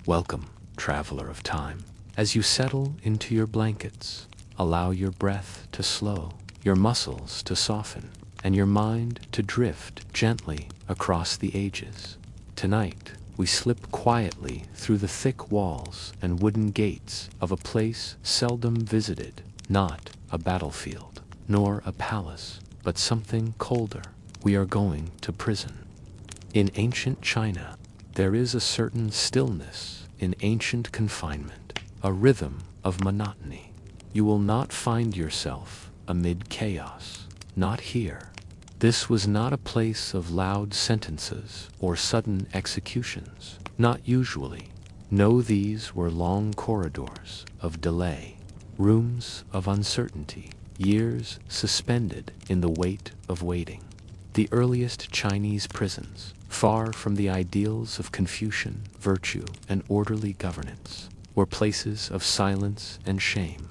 Welcome, traveler of time. As you settle into your blankets, allow your breath to slow, your muscles to soften, and your mind to drift gently across the ages. Tonight, we slip quietly through the thick walls and wooden gates of a place seldom visited, not a battlefield, nor a palace, but something colder. We are going to prison. In ancient China, there is a certain stillness in ancient confinement, a rhythm of monotony. You will not find yourself amid chaos, not here. This was not a place of loud sentences or sudden executions, not usually. No, these were long corridors of delay, rooms of uncertainty, years suspended in the weight of waiting. The earliest Chinese prisons, far from the ideals of Confucian virtue and orderly governance, were places of silence and shame.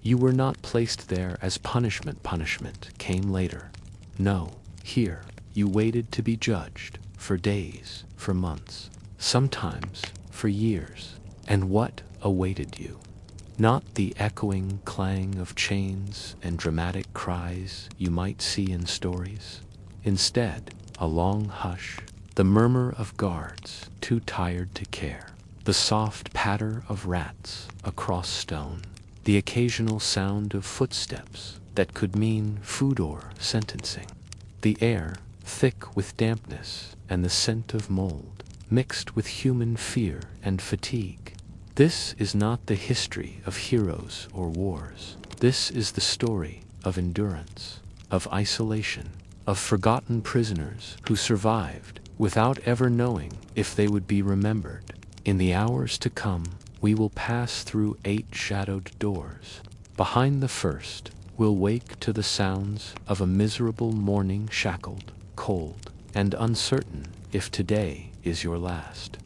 You were not placed there as punishment. Punishment came later. No, here you waited to be judged for days, for months, sometimes for years. And what awaited you? Not the echoing clang of chains and dramatic cries you might see in stories. Instead, a long hush, the murmur of guards too tired to care, the soft patter of rats across stone, the occasional sound of footsteps that could mean food or sentencing. The air, thick with dampness and the scent of mold, mixed with human fear and fatigue. This is not the history of heroes or wars. This is the story of endurance, of isolation, of forgotten prisoners who survived without ever knowing if they would be remembered. In the hours to come, we will pass through 8 shadowed doors. Behind the first, we'll wake to the sounds of a miserable morning, shackled, cold, and uncertain if today is your last.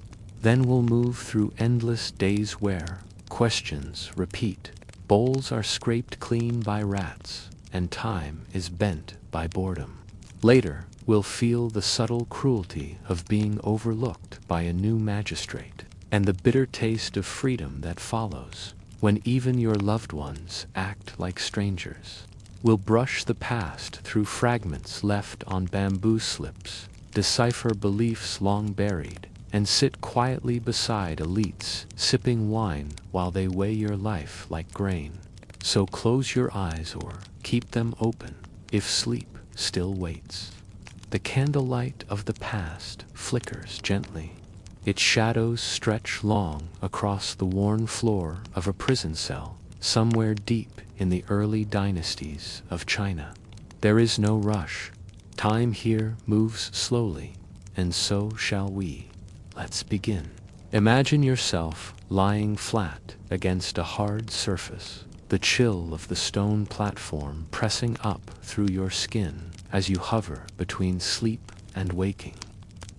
Then we'll move through endless days where questions repeat, bowls are scraped clean by rats, and time is bent by boredom. Later, we'll feel the subtle cruelty of being overlooked by a new magistrate, and the bitter taste of freedom that follows when even your loved ones act like strangers. We'll brush the past through fragments left on bamboo slips, decipher beliefs long buried, and sit quietly beside elites sipping wine while they weigh your life like grain. So close your eyes or keep them open if sleep still waits. The candlelight of the past flickers gently. Its shadows stretch long across the worn floor of a prison cell somewhere deep in the early dynasties of China. There is no rush. Time here moves slowly, and so shall we. Let's begin. Imagine yourself lying flat against a hard surface, the chill of the stone platform pressing up through your skin as you hover between sleep and waking.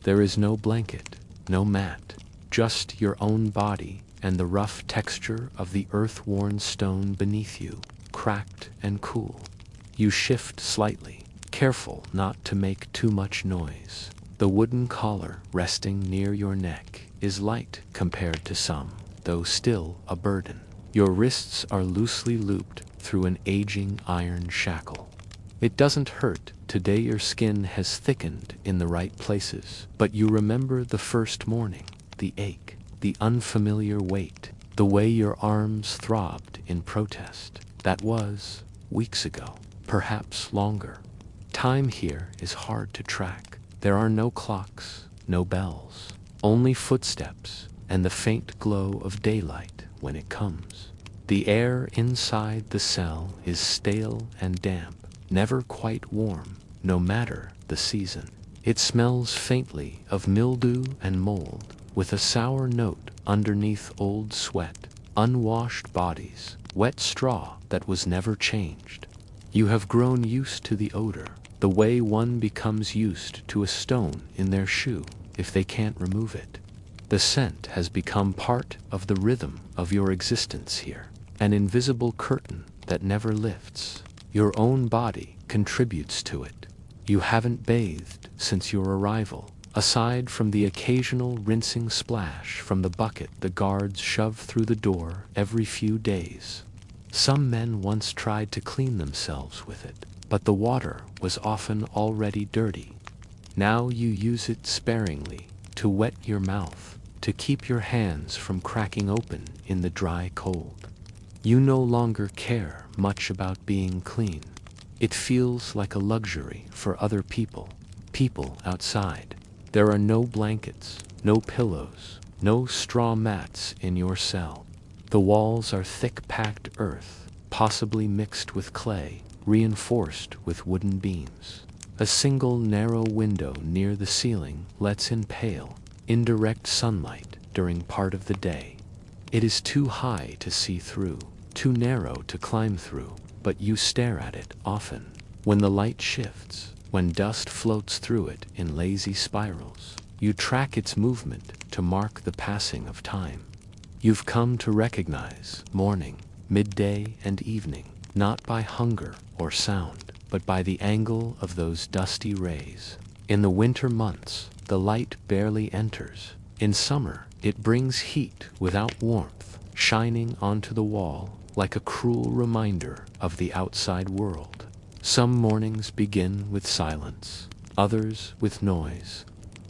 There is no blanket, no mat, just your own body and the rough texture of the earth-worn stone beneath you, cracked and cool. You shift slightly, careful not to make too much noise. The wooden collar resting near your neck is light compared to some, though still a burden. Your wrists are loosely looped through an aging iron shackle. It doesn't hurt. Today your skin has thickened in the right places, but you remember the first morning, the ache, the unfamiliar weight, the way your arms throbbed in protest. That was weeks ago, perhaps longer. Time here is hard to track. There are no clocks, no bells, only footsteps and the faint glow of daylight when it comes. The air inside the cell is stale and damp, never quite warm, no matter the season. It smells faintly of mildew and mold, with a sour note underneath old sweat, unwashed bodies, wet straw that was never changed. You have grown used to the odor, the way one becomes used to a stone in their shoe if they can't remove it. The scent has become part of the rhythm of your existence here, an invisible curtain that never lifts. Your own body contributes to it. You haven't bathed since your arrival, Aside from the occasional rinsing splash from the bucket the guards shove through the door every few days. Some men once tried to clean themselves with it, but the water was often already dirty. Now you use it sparingly, to wet your mouth, to keep your hands from cracking open in the dry cold. You no longer care much about being clean. It feels like a luxury for other people outside. There are no blankets, no pillows, no straw mats in your cell. The walls are thick packed earth, possibly mixed with clay, reinforced with wooden beams. A single narrow window near the ceiling lets in pale, indirect sunlight during part of the day. It is too high to see through, too narrow to climb through, but you stare at it often. When the light shifts, when dust floats through it in lazy spirals, you track its movement to mark the passing of time. You've come to recognize morning, midday, and evening, not by hunger or sound, but by the angle of those dusty rays. In the winter months, the light barely enters. In summer, it brings heat without warmth, shining onto the wall like a cruel reminder of the outside world. Some mornings begin with silence, others with noise.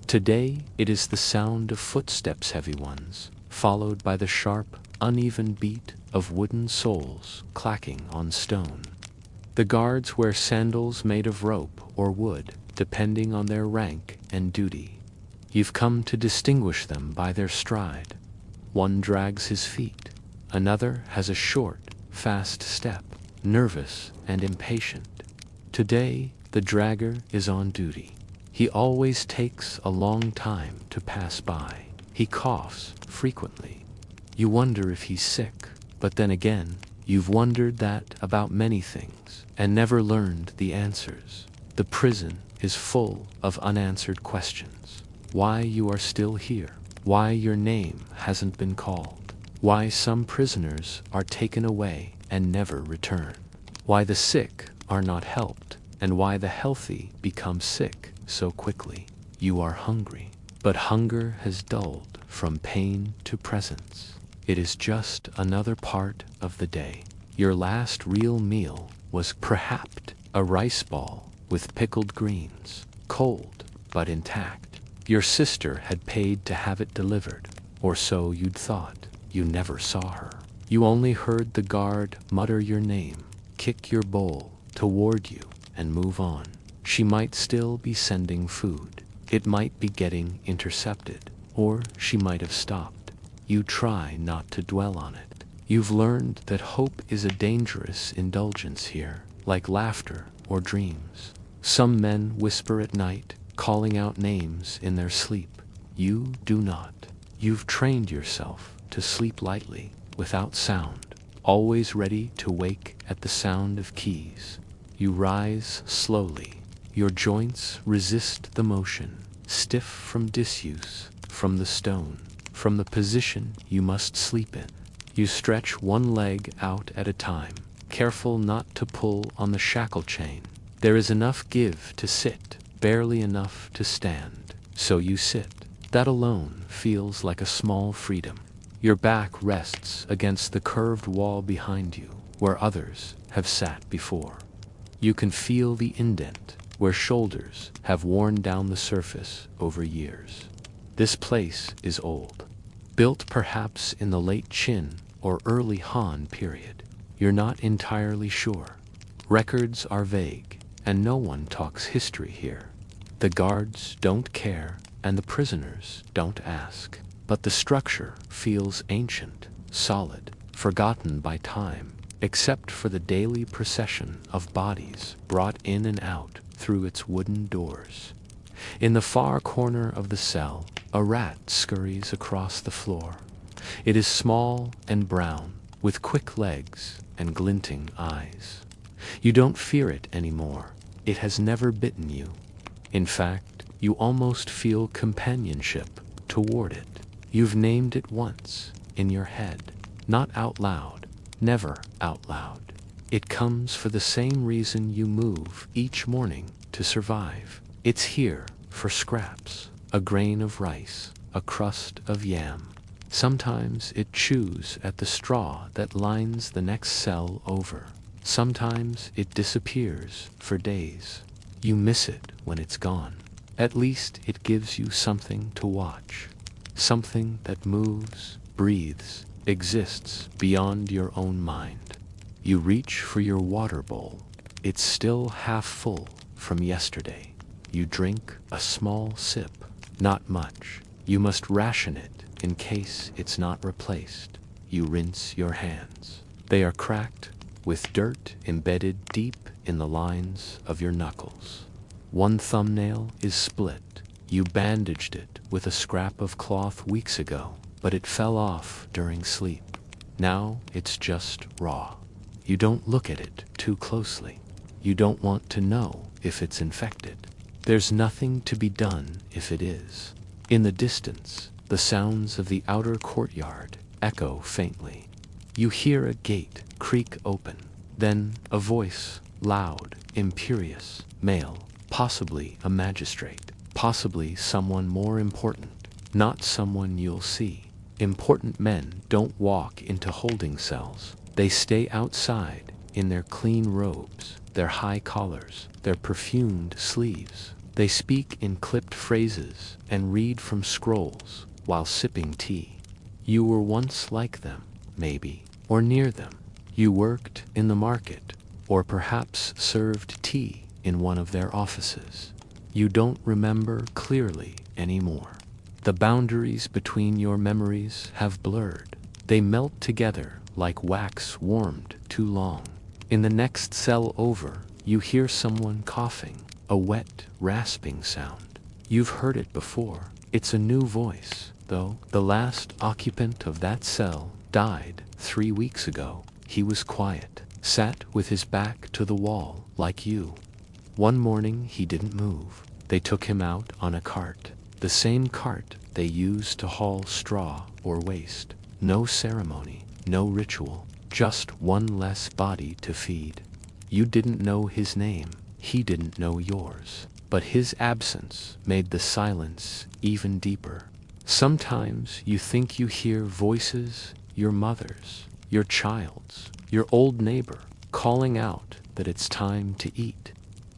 Today it is the sound of footsteps, heavy ones, followed by the sharp, uneven beat of wooden soles clacking on stone. The guards wear sandals made of rope or wood, depending on their rank and duty. You've come to distinguish them by their stride. One drags his feet, another has a short, fast step, nervous and impatient. Today, the dragger is on duty. He always takes a long time to pass by. He coughs frequently. You wonder if he's sick, but then again, you've wondered that about many things and never learned the answers. The prison is full of unanswered questions. Why you are still here, why your name hasn't been called, why some prisoners are taken away and never return, why the sick are not helped, and why the healthy become sick so quickly. You are hungry, but hunger has dulled from pain to presence. It is just another part of the day. Your last real meal was perhaps a rice ball with pickled greens, cold but intact. Your sister had paid to have it delivered, or so you'd thought. You never saw her. You only heard the guard mutter your name, kick your bowl toward you, and move on. She might still be sending food. It might be getting intercepted, or she might have stopped. You try not to dwell on it. You've learned that hope is a dangerous indulgence here, like laughter or dreams. Some men whisper at night, calling out names in their sleep. You do not. You've trained yourself to sleep lightly, without sound, always ready to wake at the sound of keys. You rise slowly. Your joints resist the motion, stiff from disuse, from the stone, from the position you must sleep in. You stretch one leg out at a time, careful not to pull on the shackle chain. There is enough give to sit, barely enough to stand. So you sit. That alone feels like a small freedom. Your back rests against the curved wall behind you, where others have sat before. You can feel the indent, where shoulders have worn down the surface over years. This place is old, built perhaps in the late Qin or early Han period. You're not entirely sure. Records are vague, and no one talks history here. The guards don't care, and the prisoners don't ask. But the structure feels ancient, solid, forgotten by time, except for the daily procession of bodies brought in and out through its wooden doors. In the far corner of the cell, a rat scurries across the floor. It is small and brown, with quick legs and glinting eyes. You don't fear it anymore. It has never bitten you. In fact, you almost feel companionship toward it. You've named it once, in your head, not out loud, never out loud. It comes for the same reason you move each morning to survive. It's here for scraps. a grain of rice, a crust of yam. Sometimes it chews at the straw that lines the next cell over. Sometimes it disappears for days. You miss it when it's gone. At least it gives you something to watch. Something that moves, breathes, exists beyond your own mind. You reach for your water bowl. It's still half full from yesterday. You drink a small sip, not much. You must ration it in case it's not replaced. You rinse your hands. They are cracked, with dirt embedded deep in the lines of your knuckles. One thumbnail is split. You bandaged it with a scrap of cloth weeks ago, but it fell off during sleep. Now it's just raw. You don't look at it too closely. You don't want to know if it's infected. There's nothing to be done if it is. In the distance, the sounds of the outer courtyard echo faintly. You hear a gate creak open, then a voice, loud, imperious, male, possibly a magistrate, possibly someone more important, not someone you'll see. Important men don't walk into holding cells. They stay outside in their clean robes, their high collars, their perfumed sleeves. They speak in clipped phrases and read from scrolls while sipping tea. You were once like them, maybe, or near them. You worked in the market, or perhaps served tea in one of their offices. You don't remember clearly anymore. The boundaries between your memories have blurred. They melt together like wax warmed too long. In the next cell over, you hear someone coughing, a wet, rasping sound. You've heard it before. It's a new voice, though. The last occupant of that cell died 3 weeks ago. He was quiet, sat with his back to the wall like you. One morning he didn't move. They took him out on a cart, the same cart they used to haul straw or waste. No ceremony, no ritual, just one less body to feed. You didn't know his name, he didn't know yours, but his absence made the silence even deeper. Sometimes you think you hear voices, your mother's, your child's, your old neighbor, calling out that it's time to eat.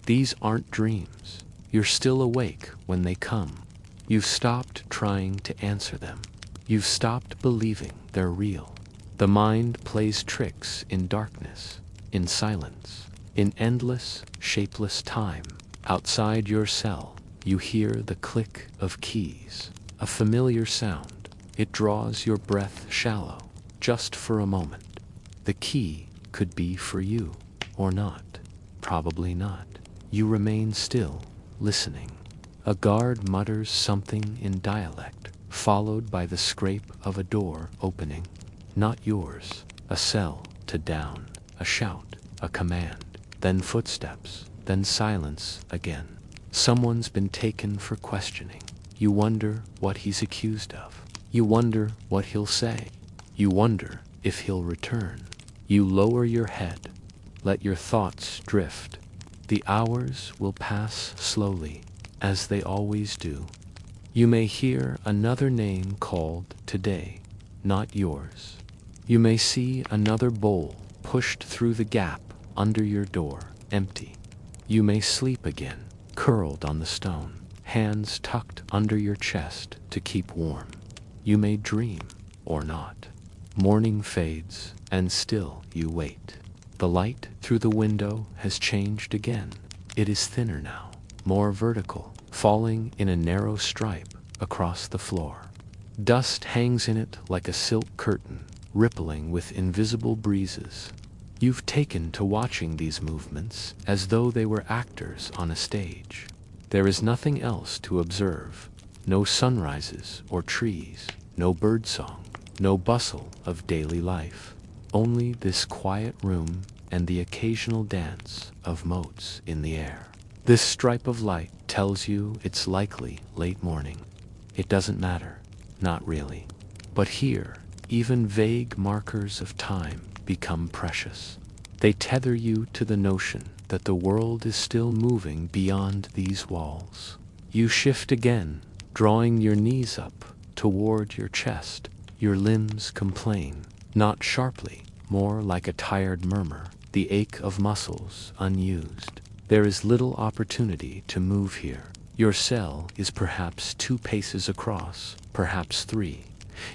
These aren't dreams. You're still awake when they come. You've stopped trying to answer them. You've stopped believing they're real. The mind plays tricks in darkness, in silence, in endless, shapeless time. Outside your cell, you hear the click of keys, a familiar sound. It draws your breath shallow, just for a moment. The key could be for you, or not. Probably not. You remain still, listening. A guard mutters something in dialect, followed by the scrape of a door opening. Not yours. A cell to down, a shout, a command, then footsteps, then silence again. Someone's been taken for questioning. You wonder what he's accused of. You wonder what he'll say. You wonder if he'll return. You lower your head. Let your thoughts drift. The hours will pass slowly, as they always do. You may hear another name called today, not yours. You may see another bowl pushed through the gap under your door, empty. You may sleep again, curled on the stone, hands tucked under your chest to keep warm. You may dream, or not. Morning fades, and still you wait. The light through the window has changed again. It is thinner now, more vertical, falling in a narrow stripe across the floor. Dust hangs in it like a silk curtain, rippling with invisible breezes. You've taken to watching these movements as though they were actors on a stage. There is nothing else to observe. No sunrises or trees, no birdsong, no bustle of daily life. Only this quiet room and the occasional dance of motes in the air. This stripe of light tells you it's likely late morning. It doesn't matter, not really. But here, even vague markers of time become precious. They tether you to the notion that the world is still moving beyond these walls. You shift again, drawing your knees up toward your chest. Your limbs complain, not sharply, more like a tired murmur, the ache of muscles unused. There is little opportunity to move here. Your cell is perhaps 2 paces across, perhaps 3.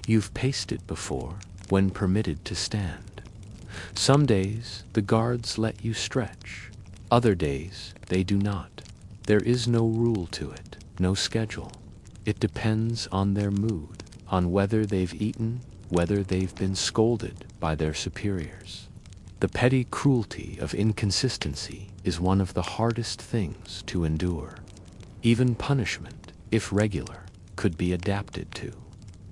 You've paced it before, when permitted to stand. Some days the guards let you stretch. Other days they do not. There is no rule to it, no schedule. It depends on their mood, on whether they've eaten, whether they've been scolded by their superiors. The petty cruelty of inconsistency is one of the hardest things to endure. Even punishment, if regular, could be adapted to.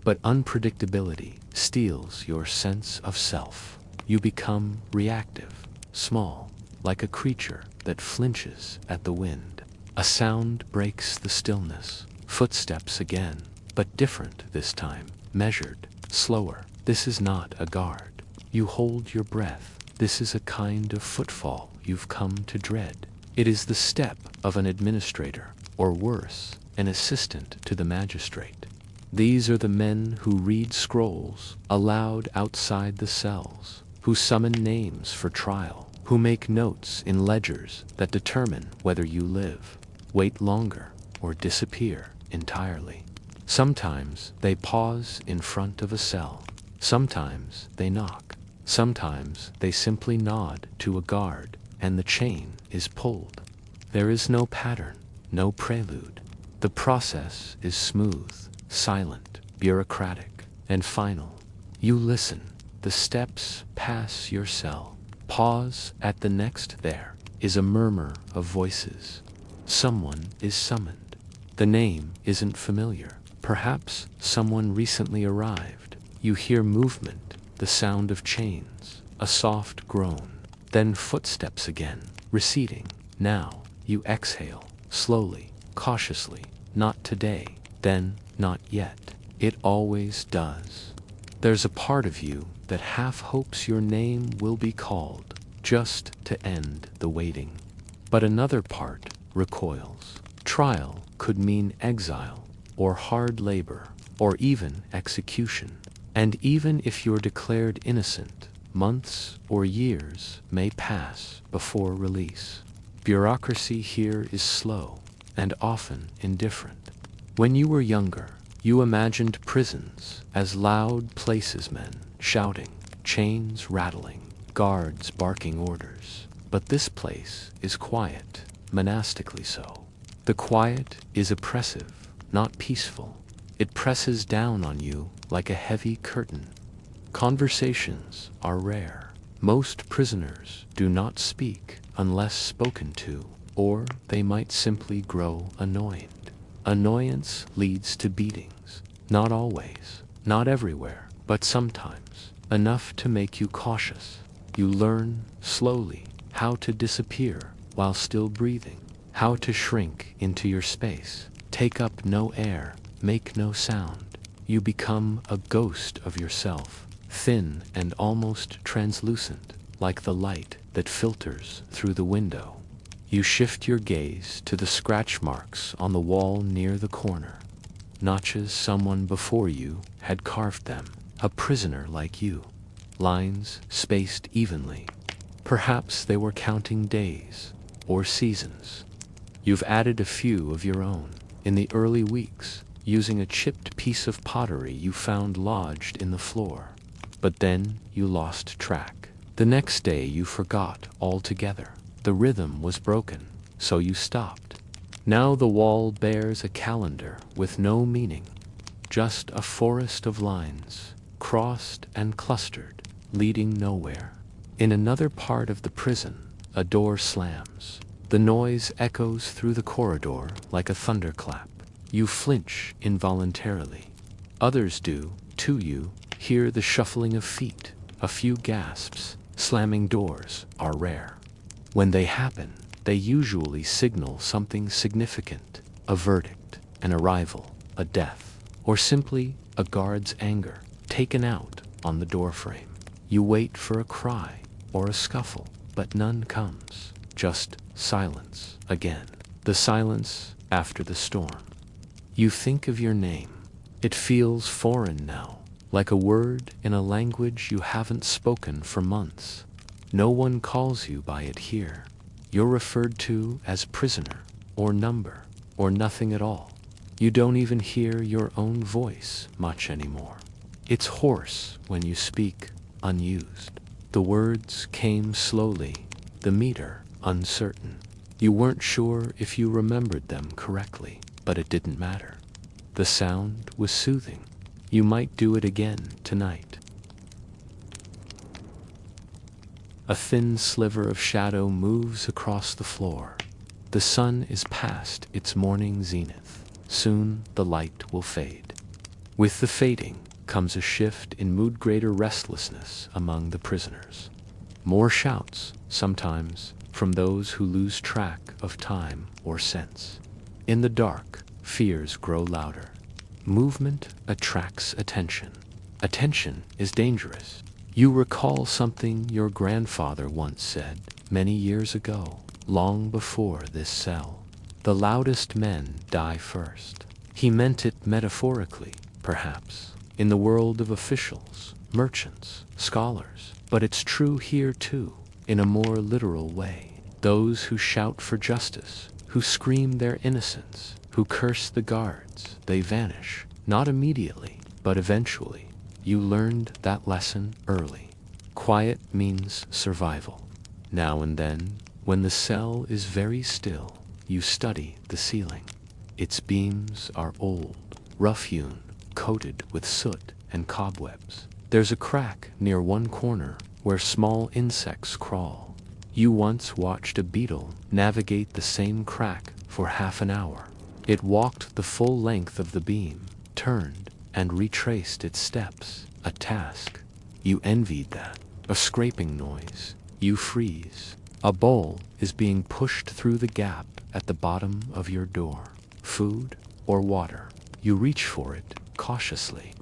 But unpredictability steals your sense of self. You become reactive, small, like a creature that flinches at the wind. A sound breaks the stillness. Footsteps again, but different this time, measured, slower. This is not a guard. You hold your breath. This is a kind of footfall you've come to dread. It is the step of an administrator, or worse, an assistant to the magistrate. These are the men who read scrolls aloud outside the cells, who summon names for trial, who make notes in ledgers that determine whether you live, wait longer, or disappear entirely. Sometimes they pause in front of a cell. Sometimes they knock. Sometimes they simply nod to a guard, and the chain is pulled. There is no pattern, no prelude. The process is smooth, silent, bureaucratic, and final. You listen. The steps pass your cell. Pause at the next. There is a murmur of voices. Someone is summoned. The name isn't familiar. Perhaps someone recently arrived. You hear movement, the sound of chains, a soft groan. Then footsteps again, receding. Now you exhale, slowly, cautiously. Not today. Then, not yet. It always does. There's a part of you that half hopes your name will be called, just to end the waiting. But another part recoils. Trial could mean exile, or hard labor, or even execution. And even if you're declared innocent, months or years may pass before release. Bureaucracy here is slow and often indifferent. When you were younger, you imagined prisons as loud places, men shouting, chains rattling, guards barking orders. But this place is quiet, monastically so. The quiet is oppressive, not peaceful. It presses down on you like a heavy curtain. Conversations are rare. Most prisoners do not speak unless spoken to, or they might simply grow annoyed. Annoyance leads to beatings. Not always, not everywhere, but sometimes. Enough to make you cautious. You learn, slowly, how to disappear while still breathing. How to shrink into your space. Take up no air, make no sound. You become a ghost of yourself, thin and almost translucent, like the light that filters through the window. You shift your gaze to the scratch marks on the wall near the corner. Notches someone before you had carved them, a prisoner like you. Lines spaced evenly. Perhaps they were counting days or seasons. You've added a few of your own in the early weeks, using a chipped piece of pottery you found lodged in the floor. But then you lost track. The next day you forgot altogether. The rhythm was broken, so you stopped. Now the wall bears a calendar with no meaning, just a forest of lines, crossed and clustered, leading nowhere. In another part of the prison, a door slams. The noise echoes through the corridor like a thunderclap. You flinch involuntarily. Others do, too. You hear the shuffling of feet, a few gasps. Slamming doors are rare. When they happen, they usually signal something significant, a verdict, an arrival, a death, or simply a guard's anger taken out on the doorframe. You wait for a cry or a scuffle, but none comes. Just silence again. The silence after the storm. You think of your name. It feels foreign now, like a word in a language you haven't spoken for months. No one calls you by it here. You're referred to as prisoner, or number, or nothing at all. You don't even hear your own voice much anymore. It's hoarse when you speak, unused. The words came slowly, the meter uncertain. You weren't sure if you remembered them correctly, but it didn't matter. The sound was soothing. You might do it again tonight. A thin sliver of shadow moves across the floor. The sun is past its morning zenith. Soon the light will fade. With the fading comes a shift in mood, greater restlessness among the prisoners. More shouts, sometimes, from those who lose track of time or sense. In the dark, fears grow louder. Movement attracts attention. Attention is dangerous. You recall something your grandfather once said, many years ago, long before this cell. The loudest men die first. He meant it metaphorically, perhaps, in the world of officials, merchants, scholars. But it's true here too, in a more literal way. Those who shout for justice, who scream their innocence, who curse the guards, they vanish, not immediately, but eventually. You learned that lesson early. Quiet means survival. Now and then, when the cell is very still, you study the ceiling. Its beams are old, rough-hewn, coated with soot and cobwebs. There's a crack near one corner where small insects crawl. You once watched a beetle navigate the same crack for half an hour. It walked the full length of the beam, turned, and retraced its steps. A task. You envied that. A scraping noise. You freeze. A bowl is being pushed through the gap at the bottom of your door. Food or water. You reach for it cautiously.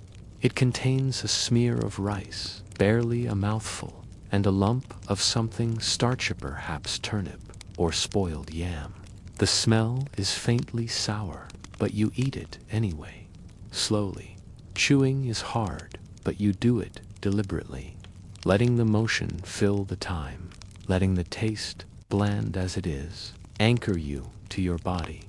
It contains a smear of rice, barely a mouthful, and a lump of something starchy, perhaps turnip or spoiled yam. The smell is faintly sour, but you eat it anyway. Slowly. Chewing is hard, but you do it deliberately, letting the motion fill the time, letting the taste, bland as it is, anchor you to your body.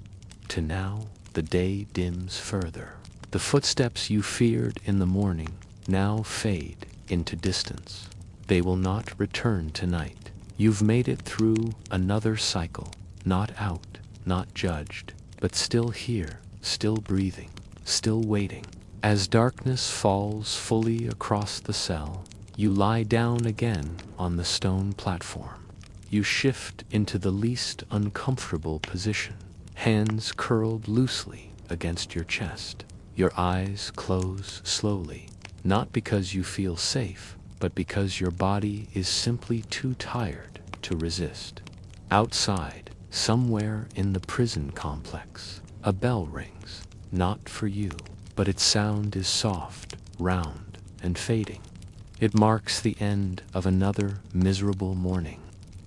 To now, the day dims further. The footsteps you feared in the morning now fade into distance. They will not return tonight. You've made it through another cycle, not out, not judged, but still here, still breathing, still waiting. As darkness falls fully across the cell, you lie down again on the stone platform. You shift into the least uncomfortable position, hands curled loosely against your chest. Your eyes close slowly, not because you feel safe, but because your body is simply too tired to resist. Outside, somewhere in the prison complex, a bell rings, not for you. But its sound is soft, round, and fading. It marks the end of another miserable morning.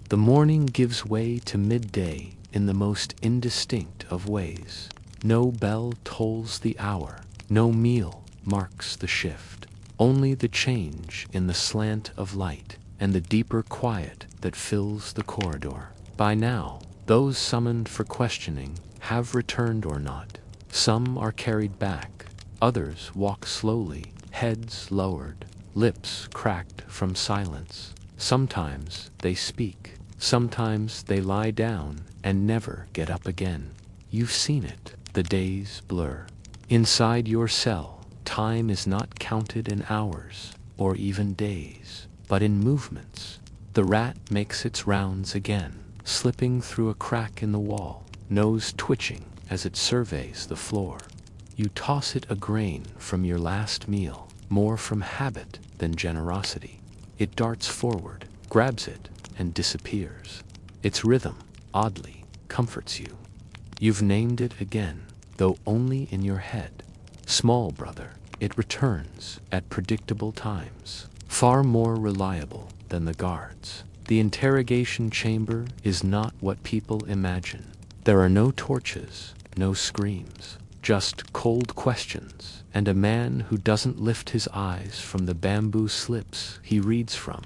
The morning gives way to midday in the most indistinct of ways. No bell tolls the hour, no meal marks the shift. Only the change in the slant of light and the deeper quiet that fills the corridor. By now, those summoned for questioning have returned or not. Some are carried back. Others walk slowly, heads lowered, lips cracked from silence. Sometimes they speak. Sometimes they lie down and never get up again. You've seen it. The days blur. Inside your cell, time is not counted in hours or even days, but in movements. The rat makes its rounds again, slipping through a crack in the wall, nose twitching as it surveys the floor. You toss it a grain from your last meal, more from habit than generosity. It darts forward, grabs it, and disappears. Its rhythm, oddly, comforts you. You've named it again, though only in your head. Small brother, it returns at predictable times, far more reliable than the guards. The interrogation chamber is not what people imagine. There are no torches, no screams. just cold questions, and a man who doesn't lift his eyes from the bamboo slips he reads from.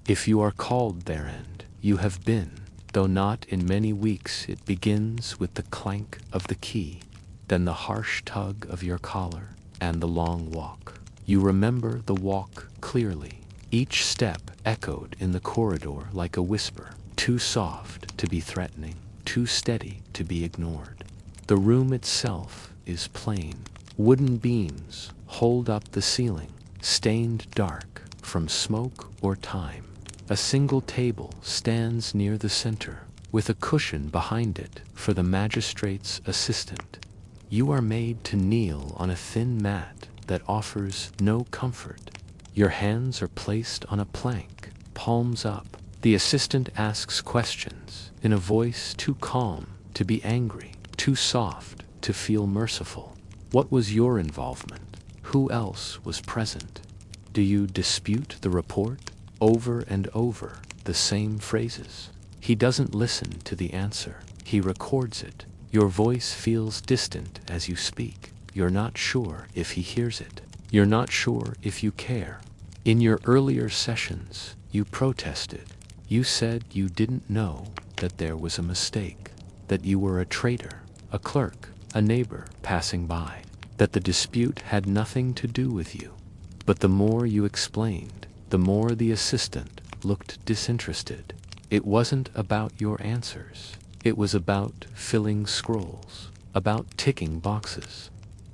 If you are called their end, you have been, though not in many weeks. It begins with the clank of the key, then the harsh tug of your collar, and the long walk. You remember the walk clearly. Each step echoed in the corridor like a whisper, too soft to be threatening, too steady to be ignored. The room itself is plain. Wooden beams hold up the ceiling, stained dark from smoke or time. A single table stands near the center, with a cushion behind it for the magistrate's assistant. You are made to kneel on a thin mat that offers no comfort. Your hands are placed on a plank, palms up. The assistant asks questions in a voice too calm to be angry, too soft to feel merciful. What was your involvement? Who else was present? Do you dispute the report? Over and over, the same phrases. He doesn't listen to the answer. He records it. Your voice feels distant as you speak. You're not sure if he hears it. You're not sure if you care. In your earlier sessions, you protested. You said you didn't know that there was a mistake, that you were a traitor, a clerk, a neighbor passing by, that the dispute had nothing to do with you. But the more you explained, the more the assistant looked disinterested. It wasn't about your answers. It was about filling scrolls, about ticking boxes.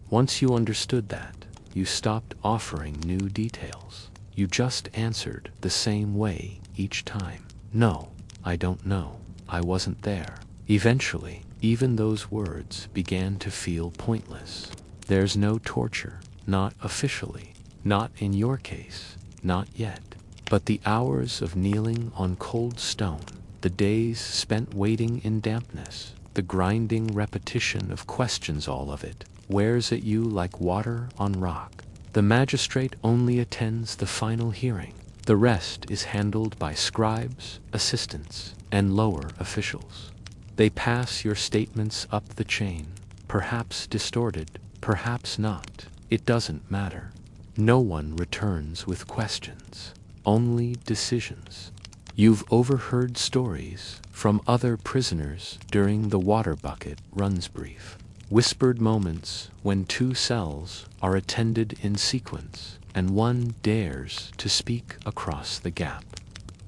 Once you understood that, you stopped offering new details. You just answered the same way each time. No, I don't know. I wasn't there. Eventually, even those words began to feel pointless. There's no torture, not officially, not in your case. Not yet. But the hours of kneeling on cold stone, the days spent waiting in dampness, the grinding repetition of questions, all of it wears at you like water on rock. The magistrate only attends the final hearing. The rest is handled by scribes, assistants, and lower officials. They pass your statements up the chain, perhaps distorted, perhaps not. It doesn't matter. No one returns with questions, only decisions. You've overheard stories from other prisoners during the water bucket runs brief. Whispered moments when two cells are attended in sequence and one dares to speak across the gap.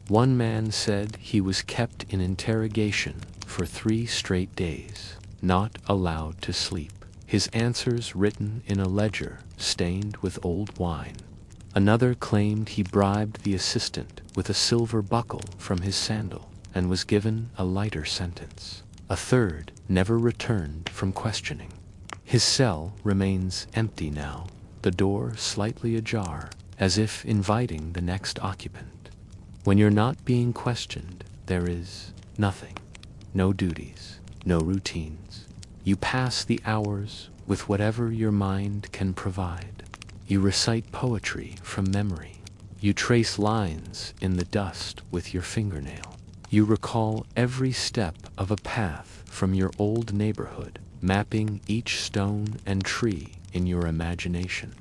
One man said he was kept in interrogation for 3 straight days, not allowed to sleep. His answers written in a ledger stained with old wine. Another claimed he bribed the assistant with a silver buckle from his sandal and was given a lighter sentence. A third never returned from questioning. His cell remains empty now, the door slightly ajar, as if inviting the next occupant. When you're not being questioned, there is nothing. No duties, no routines. You pass the hours with whatever your mind can provide. You recite poetry from memory. You trace lines in the dust with your fingernail. You recall every step of a path from your old neighborhood, mapping each stone and tree in your imagination.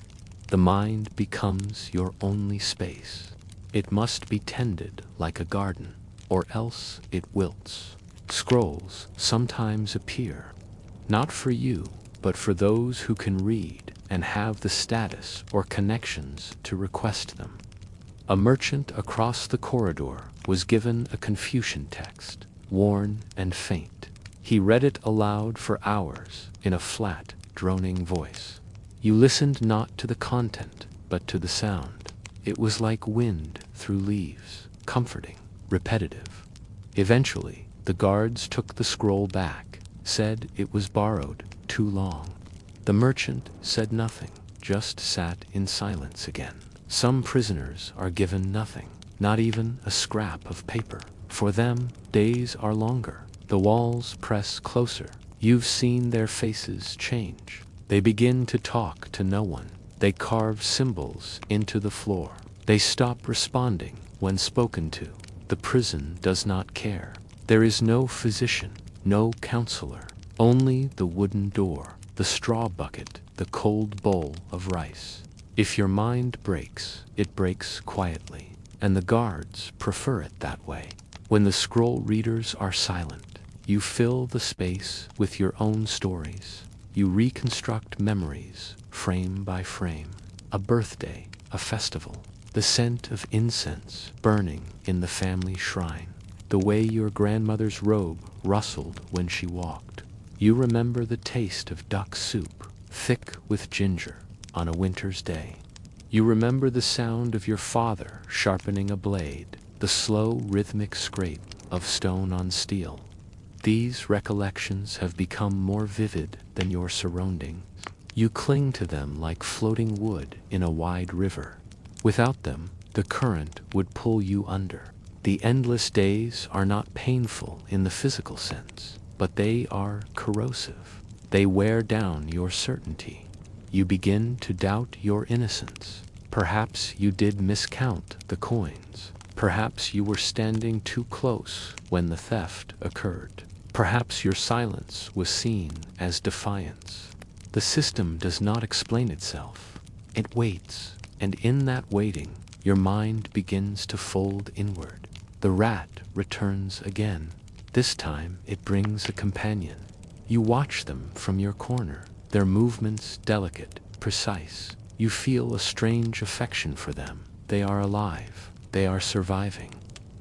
The mind becomes your only space. It must be tended like a garden, or else it wilts. Scrolls sometimes appear, not for you, but for those who can read and have the status or connections to request them. A merchant across the corridor was given a Confucian text, worn and faint. He read it aloud for hours in a flat, droning voice. You listened not to the content, but to the sound. It was like wind through leaves, comforting, repetitive. Eventually, the guards took the scroll back, said it was borrowed too long. The merchant said nothing, just sat in silence again. Some prisoners are given nothing, not even a scrap of paper. For them, days are longer. The walls press closer. You've seen their faces change. They begin to talk to no one. They carve symbols into the floor. They stop responding when spoken to. The prison does not care. There is no physician, no counselor, only the wooden door. the straw bucket, the cold bowl of rice. If your mind breaks, it breaks quietly, and the guards prefer it that way. When the scroll readers are silent, you fill the space with your own stories. You reconstruct memories, frame by frame. A birthday, a festival, the scent of incense burning in the family shrine, the way your grandmother's robe rustled when she walked. You remember the taste of duck soup, thick with ginger, on a winter's day. You remember the sound of your father sharpening a blade, the slow rhythmic scrape of stone on steel. These recollections have become more vivid than your surroundings. You cling to them like floating wood in a wide river. Without them, the current would pull you under. The endless days are not painful in the physical sense, but they are corrosive. They wear down your certainty. You begin to doubt your innocence. Perhaps you did miscount the coins. Perhaps you were standing too close when the theft occurred. Perhaps your silence was seen as defiance. The system does not explain itself. It waits, and in that waiting, your mind begins to fold inward. The rat returns again. This time it brings a companion. You watch them from your corner, their movements delicate, precise. You feel a strange affection for them. They are alive. They are surviving.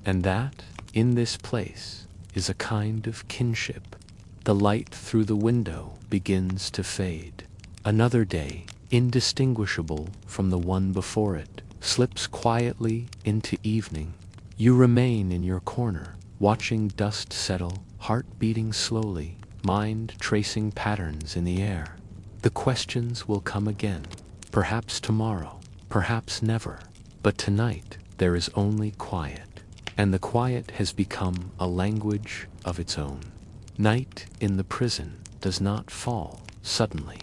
And that, in this place, is a kind of kinship. The light through the window begins to fade. Another day, indistinguishable from the one before it, slips quietly into evening. You remain in your corner, watching dust settle, heart beating slowly, mind tracing patterns in the air. The questions will come again, perhaps tomorrow, perhaps never, but tonight there is only quiet, and the quiet has become a language of its own. Night in the prison does not fall suddenly.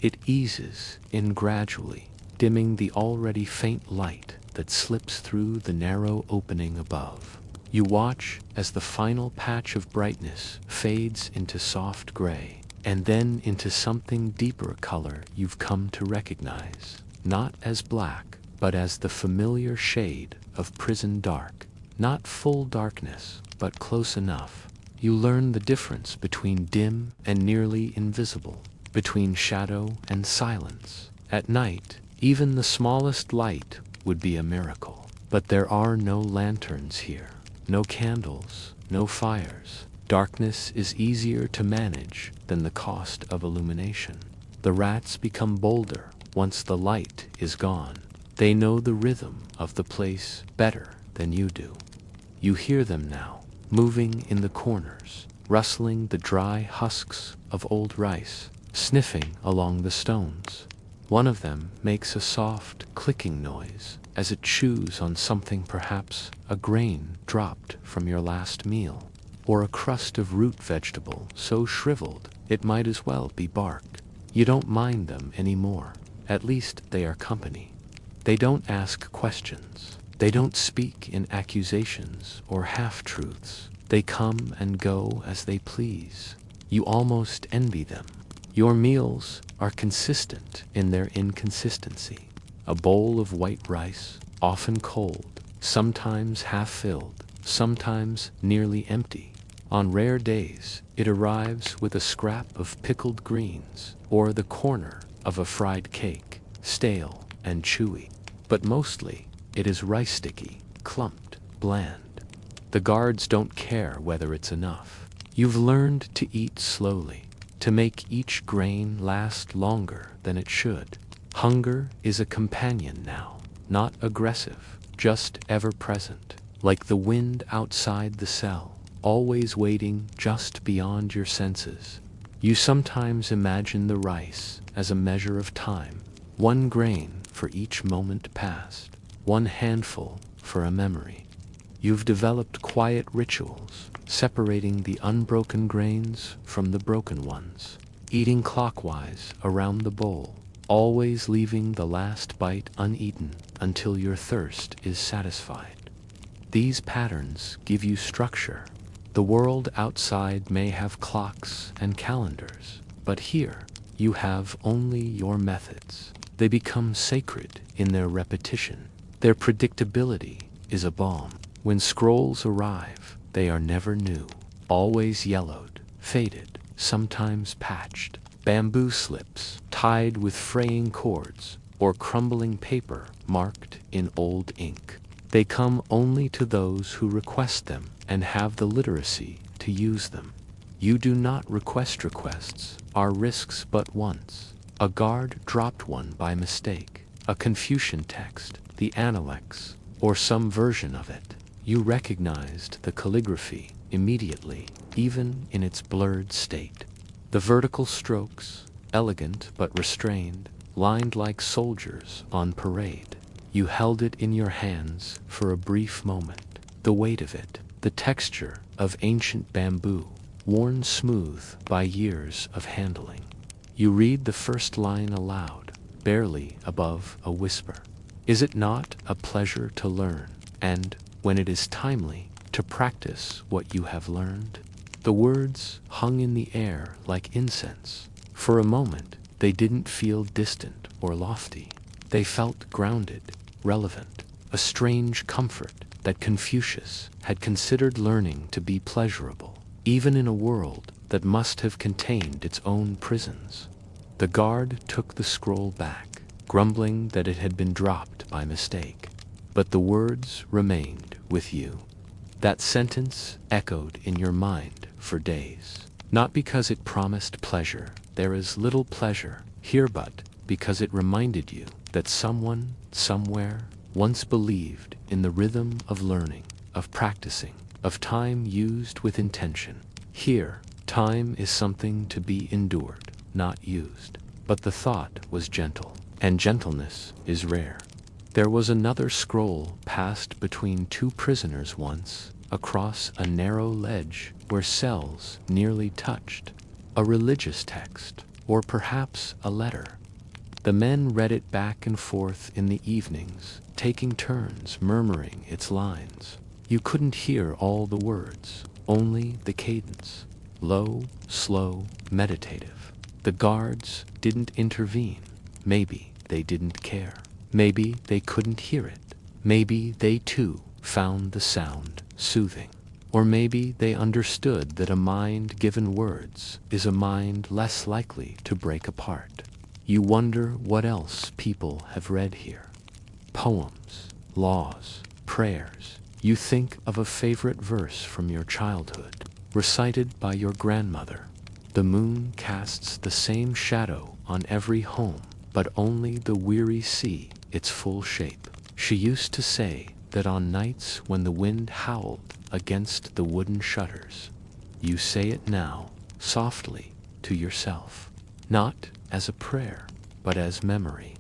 It eases in gradually, dimming the already faint light that slips through the narrow opening above. You watch as the final patch of brightness fades into soft gray, and then into something deeper color you've come to recognize, not as black, but as the familiar shade of prison dark. Not full darkness, but close enough. You learn the difference between dim and nearly invisible, between shadow and silence. At night, even the smallest light would be a miracle. But there are no lanterns here, no candles, no fires. Darkness is easier to manage than the cost of illumination. The rats become bolder once the light is gone. They know the rhythm of the place better than you do. You hear them now, moving in the corners, rustling the dry husks of old rice, sniffing along the stones. One of them makes a soft clicking noise as it chews on something, perhaps a grain dropped from your last meal, or a crust of root vegetable so shriveled it might as well be bark. You don't mind them anymore. At least they are company. They don't ask questions. They don't speak in accusations or half-truths. They come and go as they please. You almost envy them. Your meals are consistent in their inconsistency. A bowl of white rice, often cold, sometimes half-filled, sometimes nearly empty. On rare days, it arrives with a scrap of pickled greens or the corner of a fried cake, stale and chewy. But mostly, it is rice-sticky, clumped, bland. The guards don't care whether it's enough. You've learned to eat slowly, to make each grain last longer than it should. Hunger is a companion now, not aggressive, just ever-present, like the wind outside the cell, always waiting just beyond your senses. You sometimes imagine the rice as a measure of time, one grain for each moment past, one handful for a memory. You've developed quiet rituals, separating the unbroken grains from the broken ones, eating clockwise around the bowl, always leaving the last bite uneaten until your thirst is satisfied. These patterns give you structure. The world outside may have clocks and calendars, but here You have only your methods. They become sacred in their repetition. Their predictability is a balm. When scrolls arrive, they are never new, always yellowed, faded, sometimes patched. Bamboo slips, tied with fraying cords, or crumbling paper marked in old ink. They come only to those who request them and have the literacy to use them. You do not request requests, are risks but once. A guard dropped one by mistake, a Confucian text, the Analects, or some version of it. You recognized the calligraphy immediately, even in its blurred state. The vertical strokes, elegant but restrained, lined like soldiers on parade. You held it in your hands for a brief moment. The weight of it, the texture of ancient bamboo, worn smooth by years of handling. You read the first line aloud, barely above a whisper. Is it not a pleasure to learn, and, when it is timely, to practice what you have learned? The words hung in the air like incense. For a moment, they didn't feel distant or lofty. They felt grounded, relevant, a strange comfort that Confucius had considered learning to be pleasurable, even in a world that must have contained its own prisons. The guard took the scroll back, grumbling that it had been dropped by mistake. But the words remained with you. That sentence echoed in your mind for days. Not because it promised pleasure, there is little pleasure here, but because it reminded you that someone, somewhere, once believed in the rhythm of learning, of practicing, of time used with intention. Here, time is something to be endured, not used. But the thought was gentle, and gentleness is rare. There was another scroll passed between two prisoners once, across a narrow ledge where cells nearly touched. A religious text, or perhaps a letter. The men read it back and forth in the evenings, taking turns murmuring its lines. You couldn't hear all the words, only the cadence. Low, slow, meditative. The guards didn't intervene. Maybe they didn't care. Maybe they couldn't hear it. Maybe they too found the sound soothing. Or maybe they understood that a mind given words is a mind less likely to break apart. You wonder what else people have read here. Poems, laws, prayers. You think of a favorite verse from your childhood, recited by your grandmother. The moon casts the same shadow on every home, but only the weary see its full shape. She used to say that on nights when the wind howled against the wooden shutters. You say it now, softly, to yourself, not as a prayer, but as memory.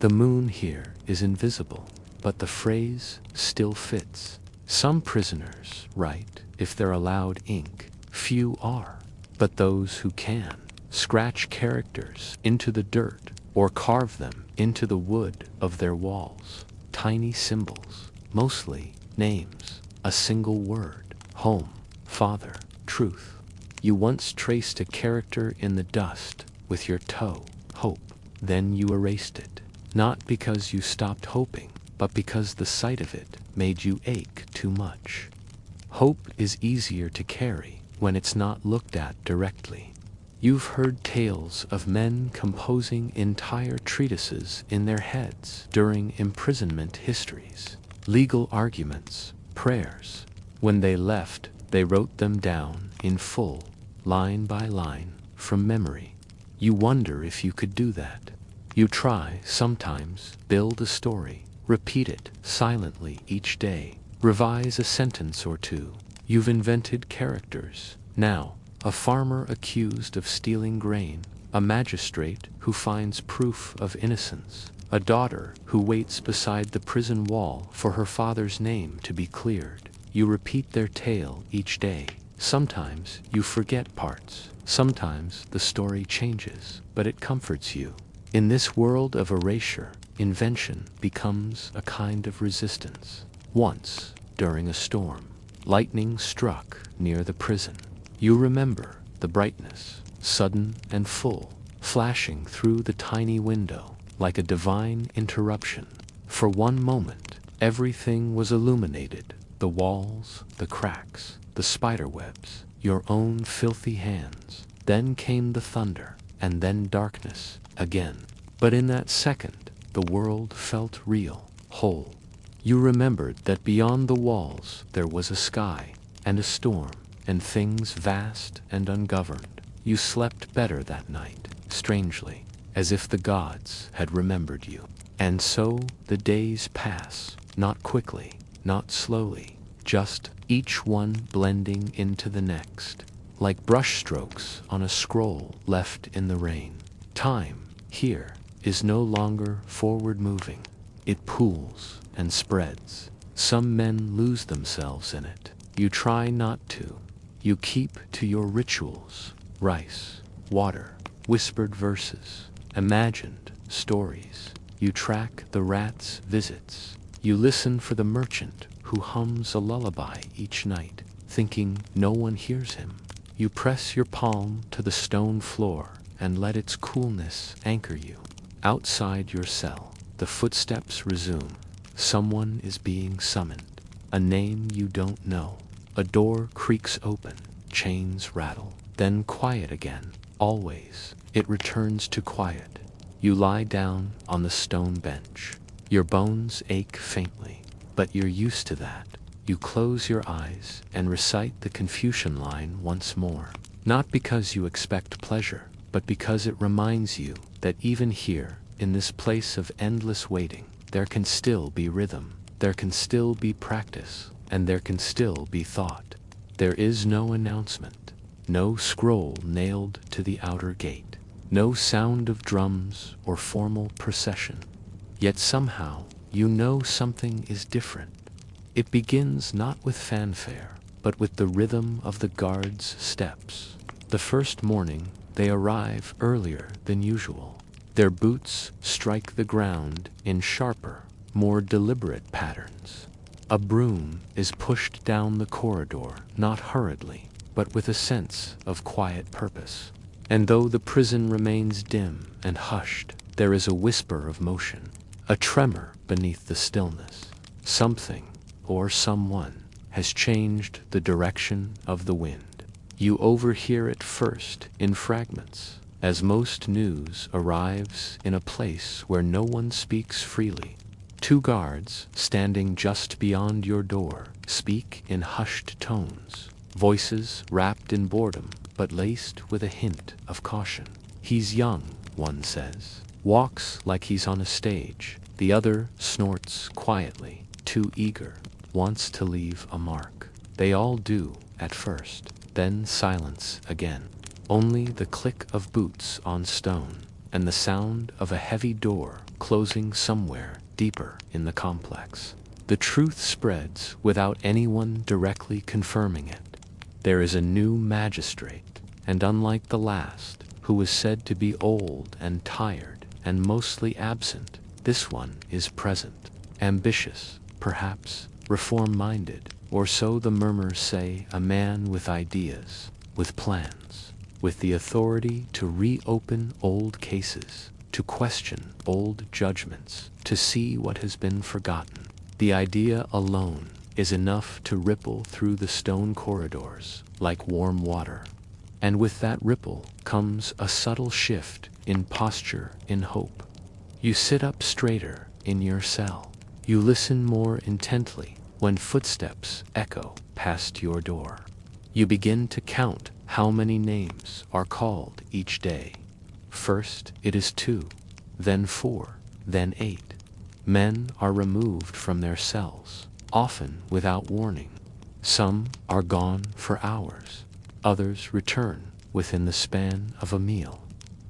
The moon here is invisible, but the phrase still fits. Some prisoners write if they're allowed ink. Few are, but those who can scratch characters into the dirt or carve them into the wood of their walls. Tiny symbols, mostly names, a single word, home, father, truth. You once traced a character in the dust with your toe, hope. Then you erased it, not because you stopped hoping, but because the sight of it made you ache too much. Hope is easier to carry when it's not looked at directly. You've heard tales of men composing entire treatises in their heads during imprisonment histories, legal arguments, prayers. When they left, they wrote them down in full, line by line, from memory. You wonder if you could do that. You try, sometimes, build a story, repeat it silently each day, revise a sentence or two. You've invented characters. Now, a farmer accused of stealing grain, a magistrate who finds proof of innocence, a daughter who waits beside the prison wall for her father's name to be cleared. You repeat their tale each day. Sometimes you forget parts. Sometimes the story changes, but it comforts you. In this world of erasure, invention becomes a kind of resistance. Once, during a storm, lightning struck near the prison. You remember the brightness, sudden and full, flashing through the tiny window like a divine interruption. For one moment, everything was illuminated: the walls, the cracks, the spiderwebs, your own filthy hands. Then came the thunder, and then darkness again. But in that second, the world felt real, whole. You remembered that beyond the walls there was a sky, and a storm, and things vast and ungoverned. You slept better that night, strangely, as if the gods had remembered you. And so the days pass, not quickly, not slowly, just each one blending into the next, like brushstrokes on a scroll left in the rain. Time, here, is no longer forward-moving. It pools and spreads. Some men lose themselves in it. You try not to. You keep to your rituals: rice, water, whispered verses, imagined stories. You track the rat's visits. You listen for the merchant who hums a lullaby each night, thinking no one hears him. You press your palm to the stone floor and let its coolness anchor you. Outside your cell, the footsteps resume. Someone is being summoned. A name you don't know. A door creaks open. Chains rattle. Then quiet again. Always, it returns to quiet. You lie down on the stone bench. Your bones ache faintly, but you're used to that. You close your eyes and recite the Confucian line once more. Not because you expect pleasure, but because it reminds you that even here, in this place of endless waiting, there can still be rhythm, there can still be practice, and there can still be thought. There is no announcement, no scroll nailed to the outer gate, no sound of drums or formal procession. Yet somehow, you know something is different. It begins not with fanfare, but with the rhythm of the guards' steps. The first morning, they arrive earlier than usual. Their boots strike the ground in sharper, more deliberate patterns. A broom is pushed down the corridor, not hurriedly, but with a sense of quiet purpose. And though the prison remains dim and hushed, there is a whisper of motion, a tremor beneath the stillness. Something, or someone, has changed the direction of the wind. You overhear it first in fragments, as most news arrives in a place where no one speaks freely. Two guards, standing just beyond your door, speak in hushed tones, voices wrapped in boredom, but laced with a hint of caution. He's young, one says, walks like he's on a stage. The other snorts quietly, too eager, wants to leave a mark. They all do, at first, then silence again. Only the click of boots on stone, and the sound of a heavy door closing somewhere deeper in the complex. The truth spreads without anyone directly confirming it. There is a new magistrate, and unlike the last, who was said to be old and tired and mostly absent, this one is present, ambitious, perhaps, reform-minded, or so the murmurs say, a man with ideas, with plans, with the authority to reopen old cases, to question old judgments, to see what has been forgotten. The idea alone is enough to ripple through the stone corridors like warm water. And with that ripple comes a subtle shift in posture, in hope. You sit up straighter in your cell. You listen more intently when footsteps echo past your door. You begin to count how many names are called each day. First it is 2, then 4, then 8. Men are removed from their cells, often without warning. Some are gone for hours. Others return within the span of a meal.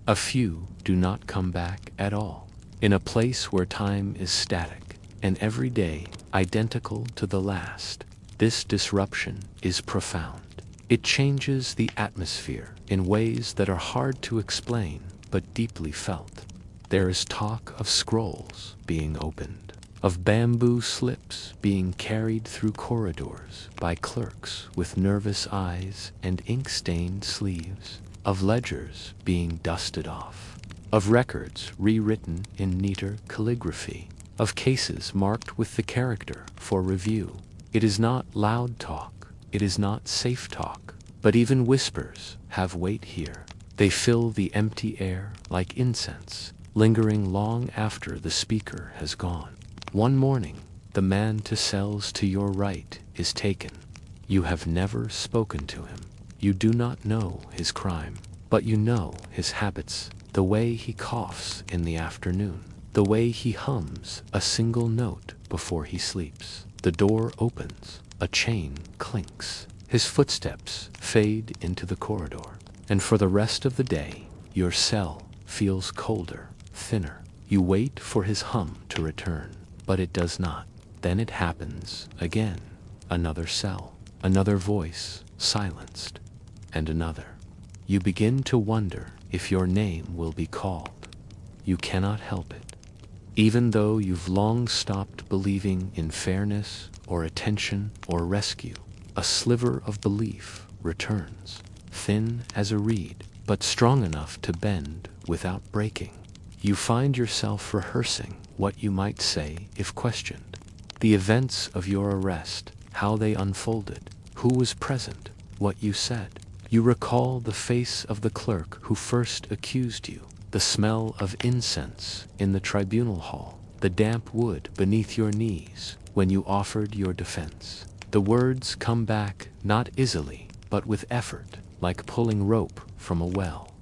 A few do not come back at all. In a place where time is static, and every day identical to the last, this disruption is profound. It changes the atmosphere in ways that are hard to explain but deeply felt. There is talk of scrolls being opened, of bamboo slips being carried through corridors by clerks with nervous eyes and ink-stained sleeves. of ledgers being dusted off, of records rewritten in neater calligraphy, of cases marked with the character for review. It is not loud talk, it is not safe talk, but even whispers have weight here. They fill the empty air like incense, lingering long after the speaker has gone. One morning, the man to cells to your right is taken. You have never spoken to him. You do not know his crime, but you know his habits, the way he coughs in the afternoon, the way he hums a single note before he sleeps. The door opens, a chain clinks, his footsteps fade into the corridor, and for the rest of the day, your cell feels colder, thinner. You wait for his hum to return, but it does not. Then it happens again. Another cell, another voice silenced, and another. You begin to wonder if your name will be called. You cannot help it. Even though you've long stopped believing in fairness or attention or rescue, a sliver of belief returns, thin as a reed, but strong enough to bend without breaking. You find yourself rehearsing what you might say if questioned. The events of your arrest, how they unfolded, who was present, what you said. You recall the face of the clerk who first accused you, the smell of incense in the tribunal hall, the damp wood beneath your knees when you offered your defense. The words come back not easily, but with effort, like pulling rope from a well.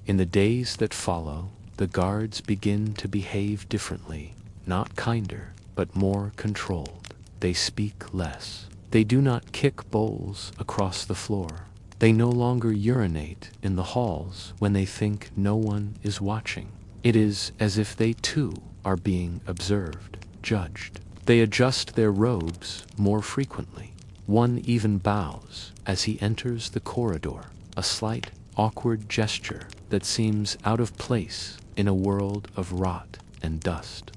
In the days that follow, the guards begin to behave differently, not kinder, but more controlled. They speak less. They do not kick bowls across the floor. They no longer urinate in the halls when they think no one is watching. It is as if they too are being observed, judged. They adjust their robes more frequently. One even bows as he enters the corridor, a slight, awkward gesture that seems out of place in a world of rot and dust.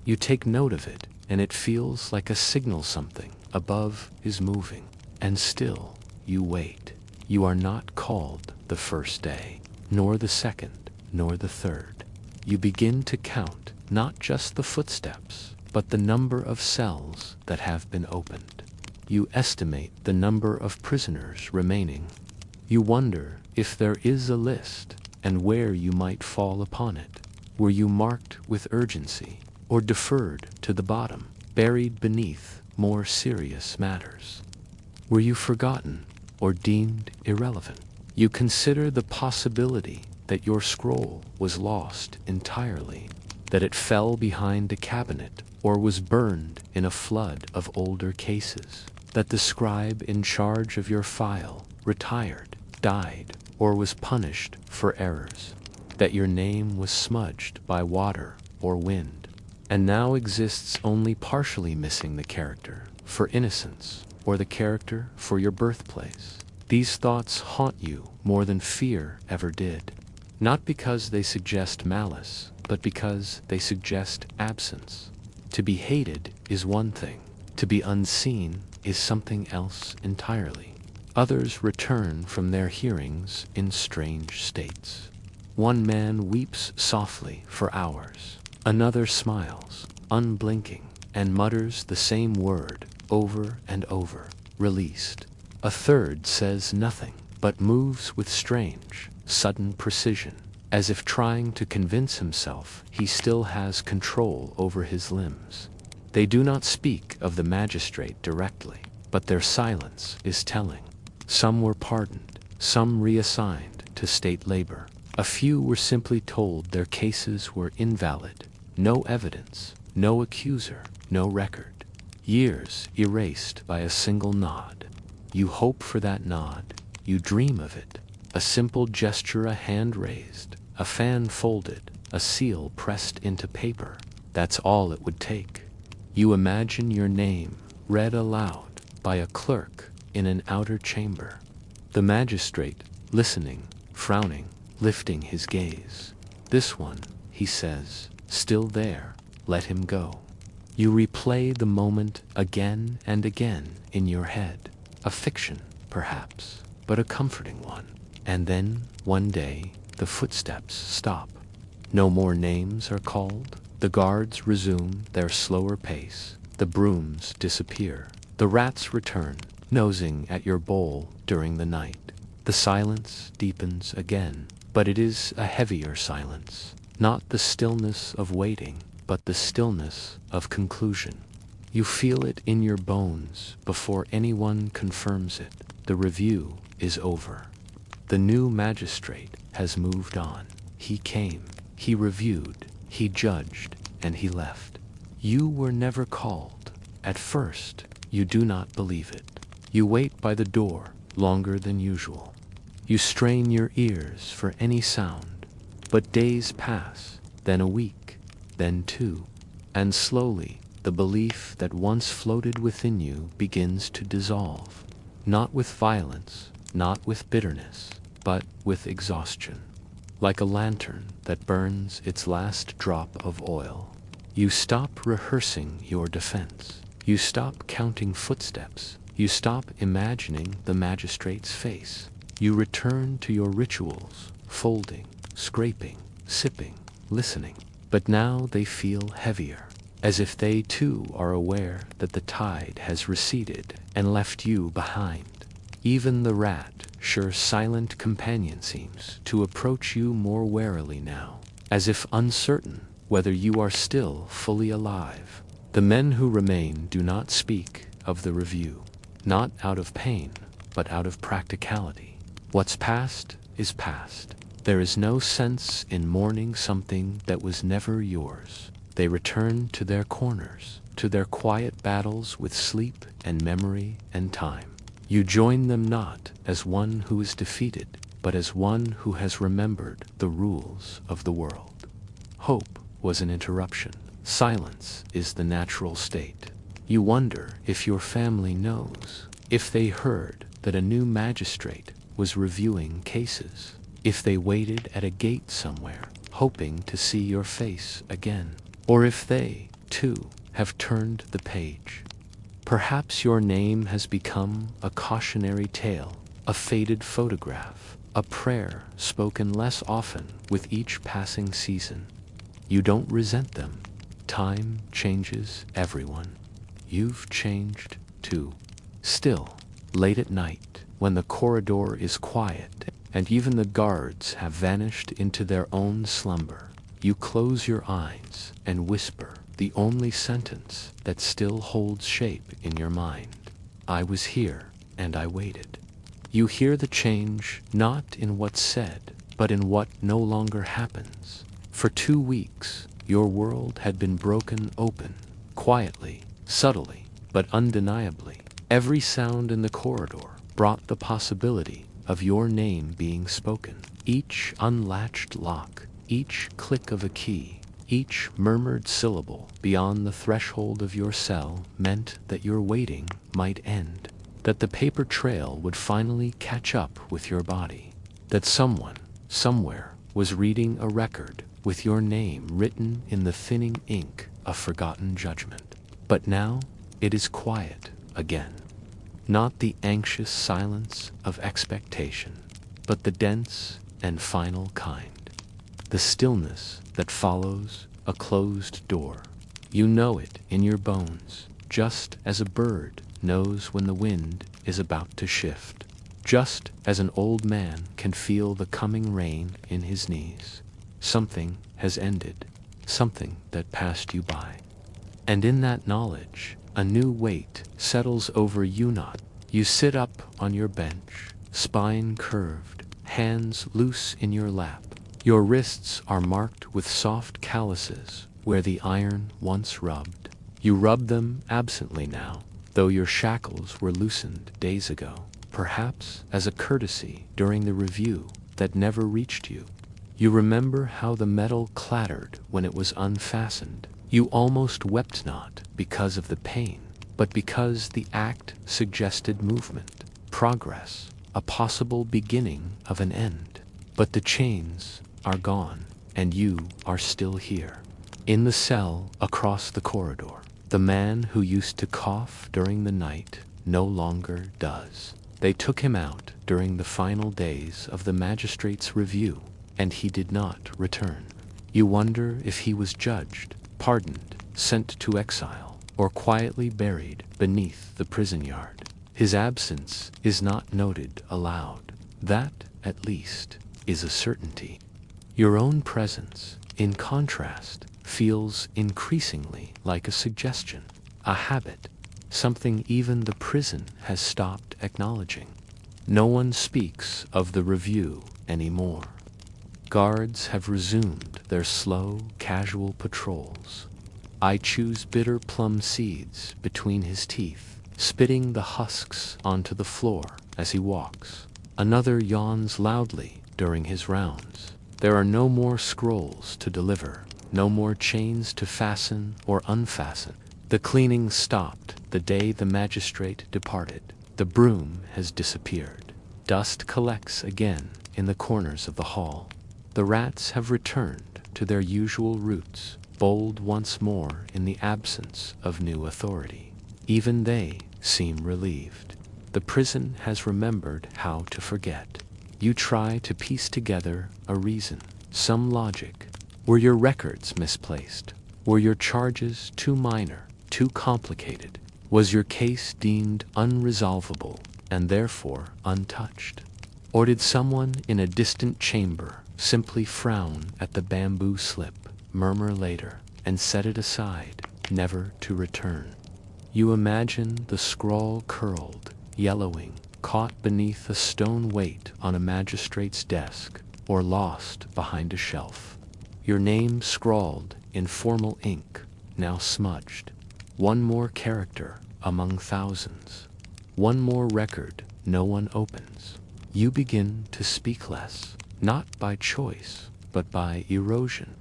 You take note of it, and it feels like a signal something above is moving. And still, you wait. You are not called the first day, nor the second, nor the third. You begin to count not just the footsteps, but the number of cells that have been opened. You estimate the number of prisoners remaining. You wonder if there is a list and where you might fall upon it. Were you marked with urgency, or deferred to the bottom, buried beneath more serious matters? Were you forgotten or deemed irrelevant? You consider the possibility that your scroll was lost entirely, that it fell behind a cabinet or was burned in a flood of older cases, that the scribe in charge of your file retired, died, or was punished for errors, that your name was smudged by water or wind, and now exists only partially missing the character for innocence or the character for your birthplace. These thoughts haunt you more than fear ever did, not because they suggest malice, but because they suggest absence. To be hated is one thing, to be unseen is something else entirely. Others return from their hearings in strange states. One man weeps softly for hours. Another smiles, unblinking, and mutters the same word over and over, released. A third says nothing, but moves with strange, sudden precision, as if trying to convince himself he still has control over his limbs. They do not speak of the magistrate directly, but their silence is telling. Some were pardoned, some reassigned to state labor. A few were simply told their cases were invalid. No evidence, no accuser, no record. Years erased by a single nod. You hope for that nod. You dream of it. A simple gesture, a hand raised, a fan folded, a seal pressed into paper. That's all it would take. You imagine your name read aloud by a clerk in an outer chamber. The magistrate, listening, frowning, lifting his gaze. This one, he says, still there, let him go. You replay the moment again and again in your head. A fiction, perhaps, but a comforting one. And then, one day, the footsteps stop. No more names are called. The guards resume their slower pace. The brooms disappear. The rats return, nosing at your bowl during the night. The silence deepens again, but it is a heavier silence. Not the stillness of waiting, but the stillness of conclusion. You feel it in your bones before anyone confirms it. The review is over. The new magistrate has moved on. He came, he reviewed, he judged, and he left. You were never called. At first, you do not believe it. You wait by the door longer than usual. You strain your ears for any sound. But days pass, then a week, then two, and slowly the belief that once floated within you begins to dissolve. Not with violence, not with bitterness, but with exhaustion. Like a lantern that burns its last drop of oil. You stop rehearsing your defense. You stop counting footsteps. You stop imagining the magistrate's face. You return to your rituals, folding, scraping, sipping, listening. But now they feel heavier, as if they too are aware that the tide has receded and left you behind. Even the rat, sure silent companion, seems to approach you more warily now, as if uncertain whether you are still fully alive. The men who remain do not speak of the review, not out of pain, but out of practicality. What's past is past. There is no sense in mourning something that was never yours. They return to their corners, to their quiet battles with sleep and memory and time. You join them not as one who is defeated, but as one who has remembered the rules of the world. Hope was an interruption. Silence is the natural state. You wonder if your family knows, if they heard that a new magistrate was reviewing cases, if they waited at a gate somewhere, hoping to see your face again, or if they, too, have turned the page. Perhaps your name has become a cautionary tale, a faded photograph, a prayer spoken less often with each passing season. You don't resent them. Time changes everyone. You've changed too. Still, late at night, when the corridor is quiet and even the guards have vanished into their own slumber, you close your eyes and whisper the only sentence that still holds shape in your mind. I was here and I waited. You hear the change not in what's said, but in what no longer happens. For 2 weeks, your world had been broken open, quietly, subtly, but undeniably. Every sound in the corridor brought the possibility of your name being spoken. Each unlatched lock, each click of a key, each murmured syllable beyond the threshold of your cell meant that your waiting might end, that the paper trail would finally catch up with your body, that someone, somewhere, was reading a record with your name written in the thinning ink of forgotten judgment. But now it is quiet again. Not the anxious silence of expectation, but the dense and final kind. The stillness that follows a closed door. You know it in your bones, just as a bird knows when the wind is about to shift, just as an old man can feel the coming rain in his knees. Something has ended, something that passed you by. And in that knowledge, a new weight settles over you. Not. You sit up on your bench, spine curved, hands loose in your lap. Your wrists are marked with soft calluses where the iron once rubbed. You rub them absently now, though your shackles were loosened days ago, perhaps as a courtesy during the review that never reached you. You remember how the metal clattered when it was unfastened. You almost wept, not because of the pain, but because the act suggested movement, progress, a possible beginning of an end. But the chains are gone, and you are still here. In the cell across the corridor, the man who used to cough during the night no longer does. They took him out during the final days of the magistrate's review, and he did not return. You wonder if he was judged, pardoned, sent to exile, or quietly buried beneath the prison yard. His absence is not noted aloud. That, at least, is a certainty. Your own presence, in contrast, feels increasingly like a suggestion, a habit, something even the prison has stopped acknowledging. No one speaks of the review anymore. Guards have resumed their slow, casual patrols. I chews bitter plum seeds between his teeth, spitting the husks onto the floor as he walks. Another yawns loudly during his rounds. There are no more scrolls to deliver, no more chains to fasten or unfasten. The cleaning stopped the day the magistrate departed. The broom has disappeared. Dust collects again in the corners of the hall. The rats have returned to their usual roots, bold once more in the absence of new authority. Even they seem relieved. The prison has remembered how to forget. You try to piece together a reason, some logic. Were your records misplaced? Were your charges too minor, too complicated? Was your case deemed unresolvable and therefore untouched? Or did someone in a distant chamber simply frown at the bamboo slip, murmur later, and set it aside, never to return? You imagine the scrawl curled, yellowing, caught beneath a stone weight on a magistrate's desk, or lost behind a shelf. Your name scrawled in formal ink, now smudged. One more character among thousands. One more record no one opens. You begin to speak less, not by choice, but by erosion.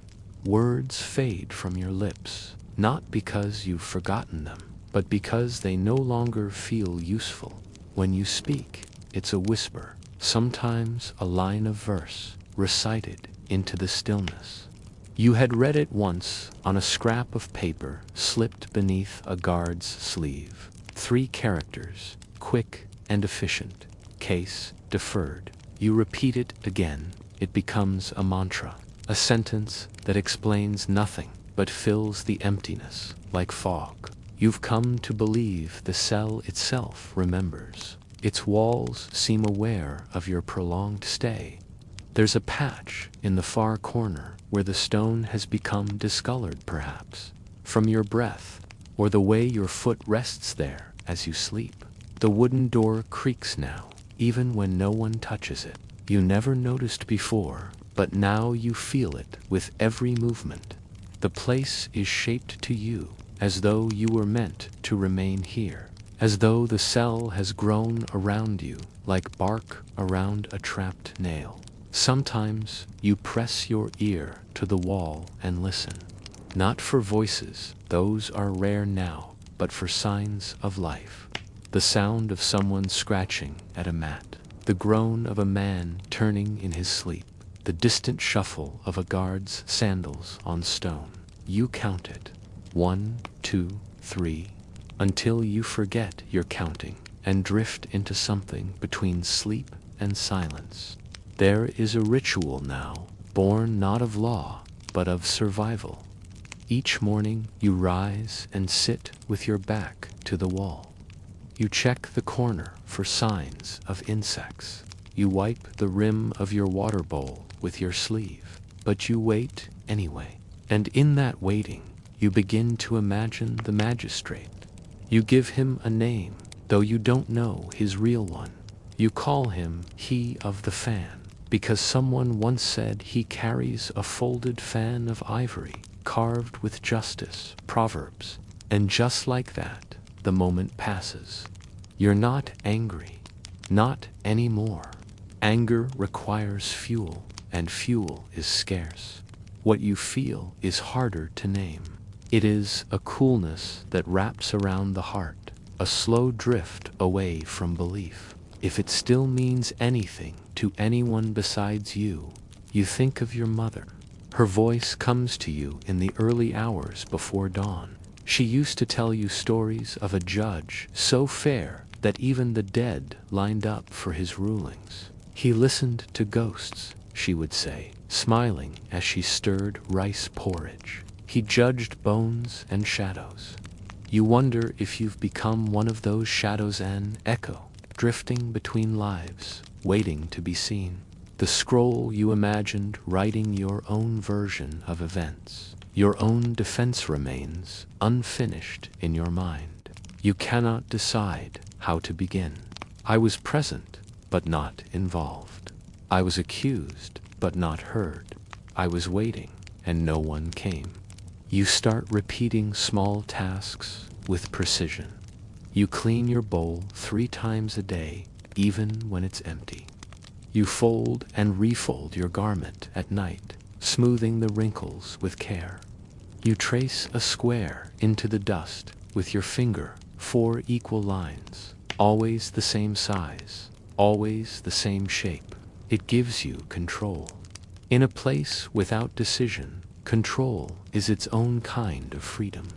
Words fade from your lips, not because you've forgotten them, but because they no longer feel useful. When you speak, it's a whisper, sometimes a line of verse, recited into the stillness. You had read it once on a scrap of paper slipped beneath a guard's sleeve. 3 characters, quick and efficient. Case deferred. You repeat it again. It becomes a mantra, a sentence that explains nothing but fills the emptiness like fog. You've come to believe the cell itself remembers. Its walls seem aware of your prolonged stay. There's a patch in the far corner where the stone has become discolored, perhaps, from your breath, or the way your foot rests there as you sleep. The wooden door creaks now, even when no one touches it. You never noticed before, but now you feel it with every movement. The place is shaped to you, as though you were meant to remain here, as though the cell has grown around you like bark around a trapped nail. Sometimes you press your ear to the wall and listen, not for voices, those are rare now, but for signs of life. The sound of someone scratching at a mat, the groan of a man turning in his sleep, the distant shuffle of a guard's sandals on stone. You count it. 1, 2, 3, until you forget your counting and drift into something between sleep and silence. There is a ritual now, born not of law, but of survival. Each morning you rise and sit with your back to the wall. You check the corner for signs of insects. You wipe the rim of your water bowl with your sleeve, but you wait anyway. And in that waiting, you begin to imagine the magistrate. You give him a name, though you don't know his real one. You call him he of the fan, because someone once said he carries a folded fan of ivory, carved with justice, proverbs. And just like that, the moment passes. You're not angry, not anymore. Anger requires fuel, and fuel is scarce. What you feel is harder to name. It is a coolness that wraps around the heart, a slow drift away from belief. If it still means anything to anyone besides you, you think of your mother. Her voice comes to you in the early hours before dawn. She used to tell you stories of a judge so fair that even the dead lined up for his rulings. He listened to ghosts, she would say, smiling as she stirred rice porridge. He judged bones and shadows. You wonder if you've become one of those shadows, an echo, drifting between lives, waiting to be seen. The scroll you imagined, writing your own version of events. Your own defense remains unfinished in your mind. You cannot decide how to begin. I was present, but not involved. I was accused, but not heard. I was waiting, and no one came. You start repeating small tasks with precision. You clean your bowl 3 times a day, even when it's empty. You fold and refold your garment at night, smoothing the wrinkles with care. You trace a square into the dust with your finger, 4 equal lines, always the same size, always the same shape. It gives you control. In a place without decision, control is its own kind of freedom.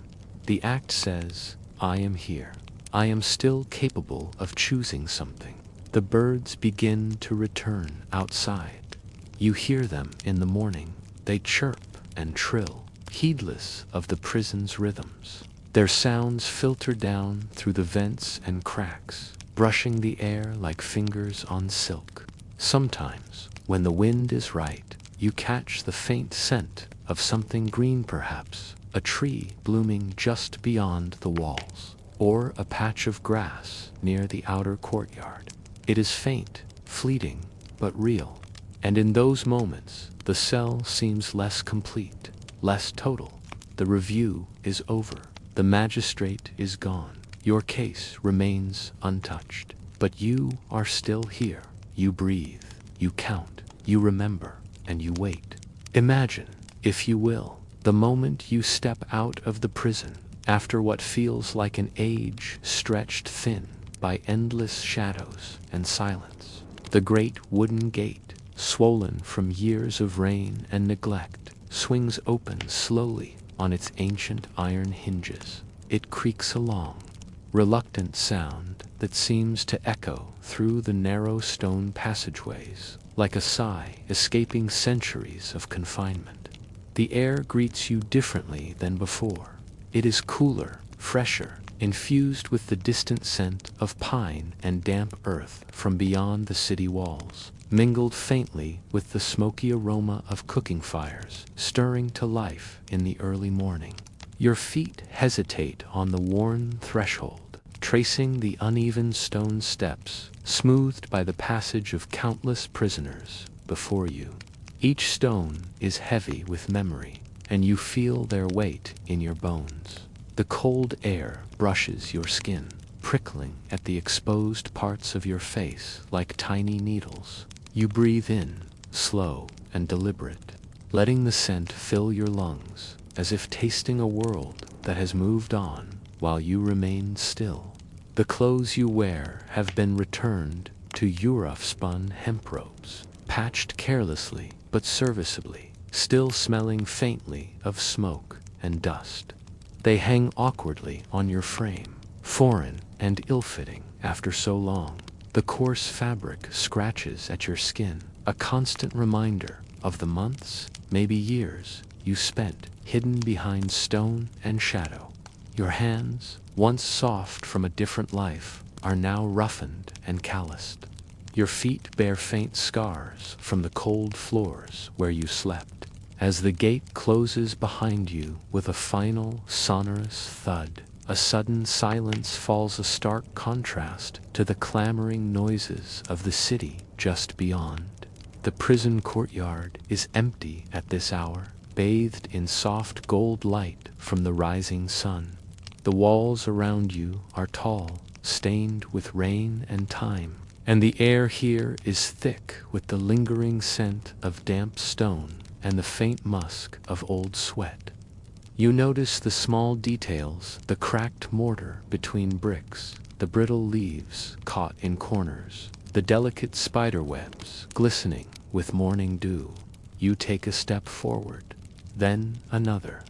The act says, I am here. I am still capable of choosing something. The birds begin to return outside. You hear them in the morning. They chirp and trill, heedless of the prison's rhythms. Their sounds filter down through the vents and cracks, brushing the air like fingers on silk. Sometimes, when the wind is right, you catch the faint scent of something green, perhaps, a tree blooming just beyond the walls, or a patch of grass near the outer courtyard. It is faint, fleeting, but real. And in those moments, the cell seems less complete, less total. The review is over. The magistrate is gone. Your case remains untouched. But you are still here. You breathe, you count, you remember, and you wait. Imagine, if you will, the moment you step out of the prison, after what feels like an age stretched thin by endless shadows and silence. The great wooden gate, swollen from years of rain and neglect, swings open slowly on its ancient iron hinges. It creaks along, reluctant sound that seems to echo through the narrow stone passageways, like a sigh escaping centuries of confinement. The air greets you differently than before. It is cooler, fresher, infused with the distant scent of pine and damp earth from beyond the city walls, mingled faintly with the smoky aroma of cooking fires, stirring to life in the early morning. Your feet hesitate on the worn threshold, tracing the uneven stone steps, smoothed by the passage of countless prisoners before you. Each stone is heavy with memory, and you feel their weight in your bones. The cold air brushes your skin, prickling at the exposed parts of your face like tiny needles. You breathe in, slow and deliberate, letting the scent fill your lungs, as if tasting a world that has moved on while you remain still. The clothes you wear have been returned to Europe-spun hemp robes, patched carelessly but serviceably, still smelling faintly of smoke and dust. They hang awkwardly on your frame, foreign and ill-fitting after so long. The coarse fabric scratches at your skin, a constant reminder of the months, maybe years, you spent hidden behind stone and shadow. Your hands, once soft from a different life, are now roughened and calloused. Your feet bear faint scars from the cold floors where you slept. As the gate closes behind you with a final sonorous thud, a sudden silence falls, a stark contrast to the clamoring noises of the city just beyond. The prison courtyard is empty at this hour, bathed in soft gold light from the rising sun. The walls around you are tall, stained with rain and time, and the air here is thick with the lingering scent of damp stone and the faint musk of old sweat. You notice the small details, the cracked mortar between bricks, the brittle leaves caught in corners, the delicate spider webs glistening with morning dew. You take a step forward, then another.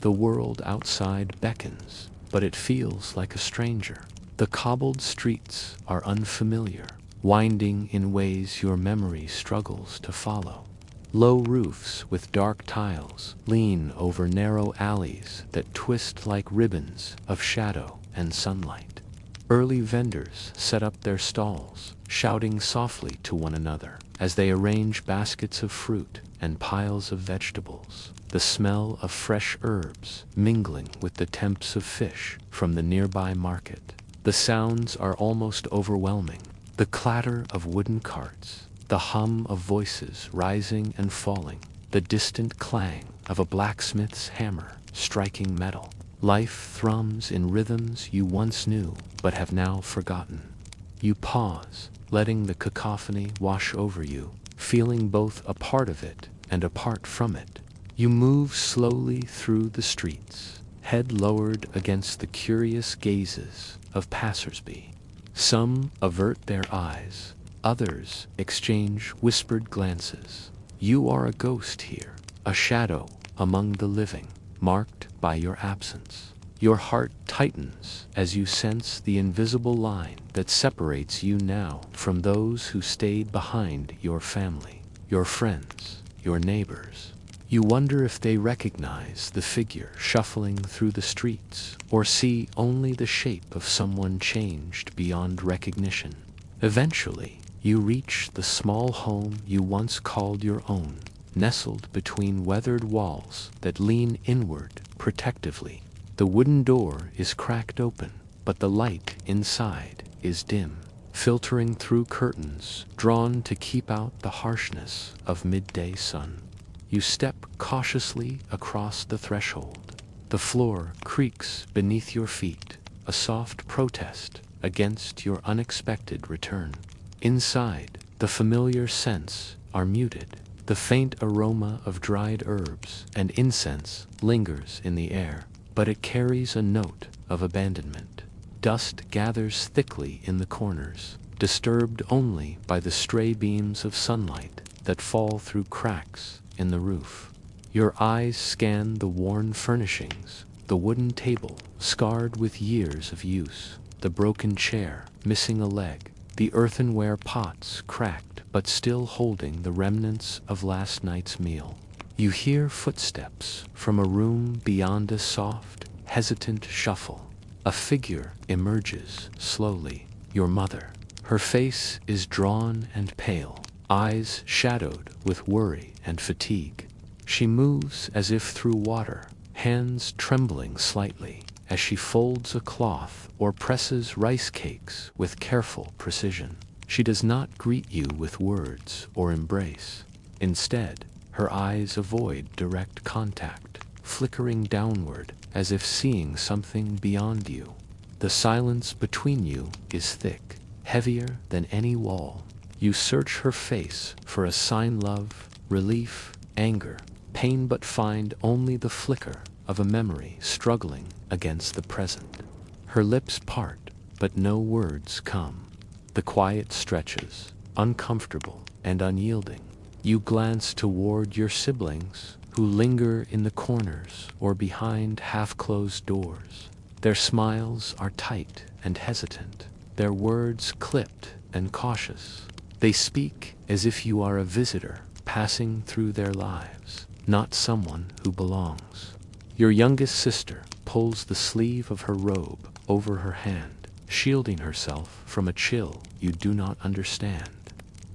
The world outside beckons, but it feels like a stranger. The cobbled streets are unfamiliar, winding in ways your memory struggles to follow. Low roofs with dark tiles lean over narrow alleys that twist like ribbons of shadow and sunlight. Early vendors set up their stalls, shouting softly to one another as they arrange baskets of fruit and piles of vegetables, the smell of fresh herbs mingling with the tempts of fish from the nearby market. The sounds are almost overwhelming. The clatter of wooden carts, the hum of voices rising and falling, the distant clang of a blacksmith's hammer striking metal. Life thrums in rhythms you once knew but have now forgotten. You pause, letting the cacophony wash over you, feeling both a part of it and apart from it. You move slowly through the streets, head lowered against the curious gazes of passersby. Some avert their eyes, others exchange whispered glances. You are a ghost here, a shadow among the living, marked by your absence. Your heart tightens as you sense the invisible line that separates you now from those who stayed behind: your family, your friends, your neighbors. You wonder if they recognize the figure shuffling through the streets, or see only the shape of someone changed beyond recognition. Eventually, you reach the small home you once called your own, nestled between weathered walls that lean inward protectively. The wooden door is cracked open, but the light inside is dim, filtering through curtains drawn to keep out the harshness of midday sun. You step cautiously across the threshold. The floor creaks beneath your feet, a soft protest against your unexpected return. Inside, the familiar scents are muted. The faint aroma of dried herbs and incense lingers in the air, but it carries a note of abandonment. Dust gathers thickly in the corners, disturbed only by the stray beams of sunlight that fall through cracks in the roof. Your eyes scan the worn furnishings, the wooden table scarred with years of use, the broken chair missing a leg, the earthenware pots cracked but still holding the remnants of last night's meal. You hear footsteps from a room beyond a soft, hesitant shuffle. A figure emerges slowly, your mother. Her face is drawn and pale, eyes shadowed with worry and fatigue. She moves as if through water, hands trembling slightly as she folds a cloth or presses rice cakes with careful precision. She does not greet you with words or embrace. Instead, her eyes avoid direct contact, flickering downward as if seeing something beyond you. The silence between you is thick, heavier than any wall. You search her face for a sign: love, relief, anger, pain, but find only the flicker of a memory struggling against the present. Her lips part, but no words come. The quiet stretches, uncomfortable and unyielding. You glance toward your siblings, who linger in the corners or behind half-closed doors. Their smiles are tight and hesitant, their words clipped and cautious. They speak as if you are a visitor passing through their lives, not someone who belongs. Your youngest sister pulls the sleeve of her robe over her hand, shielding herself from a chill you do not understand.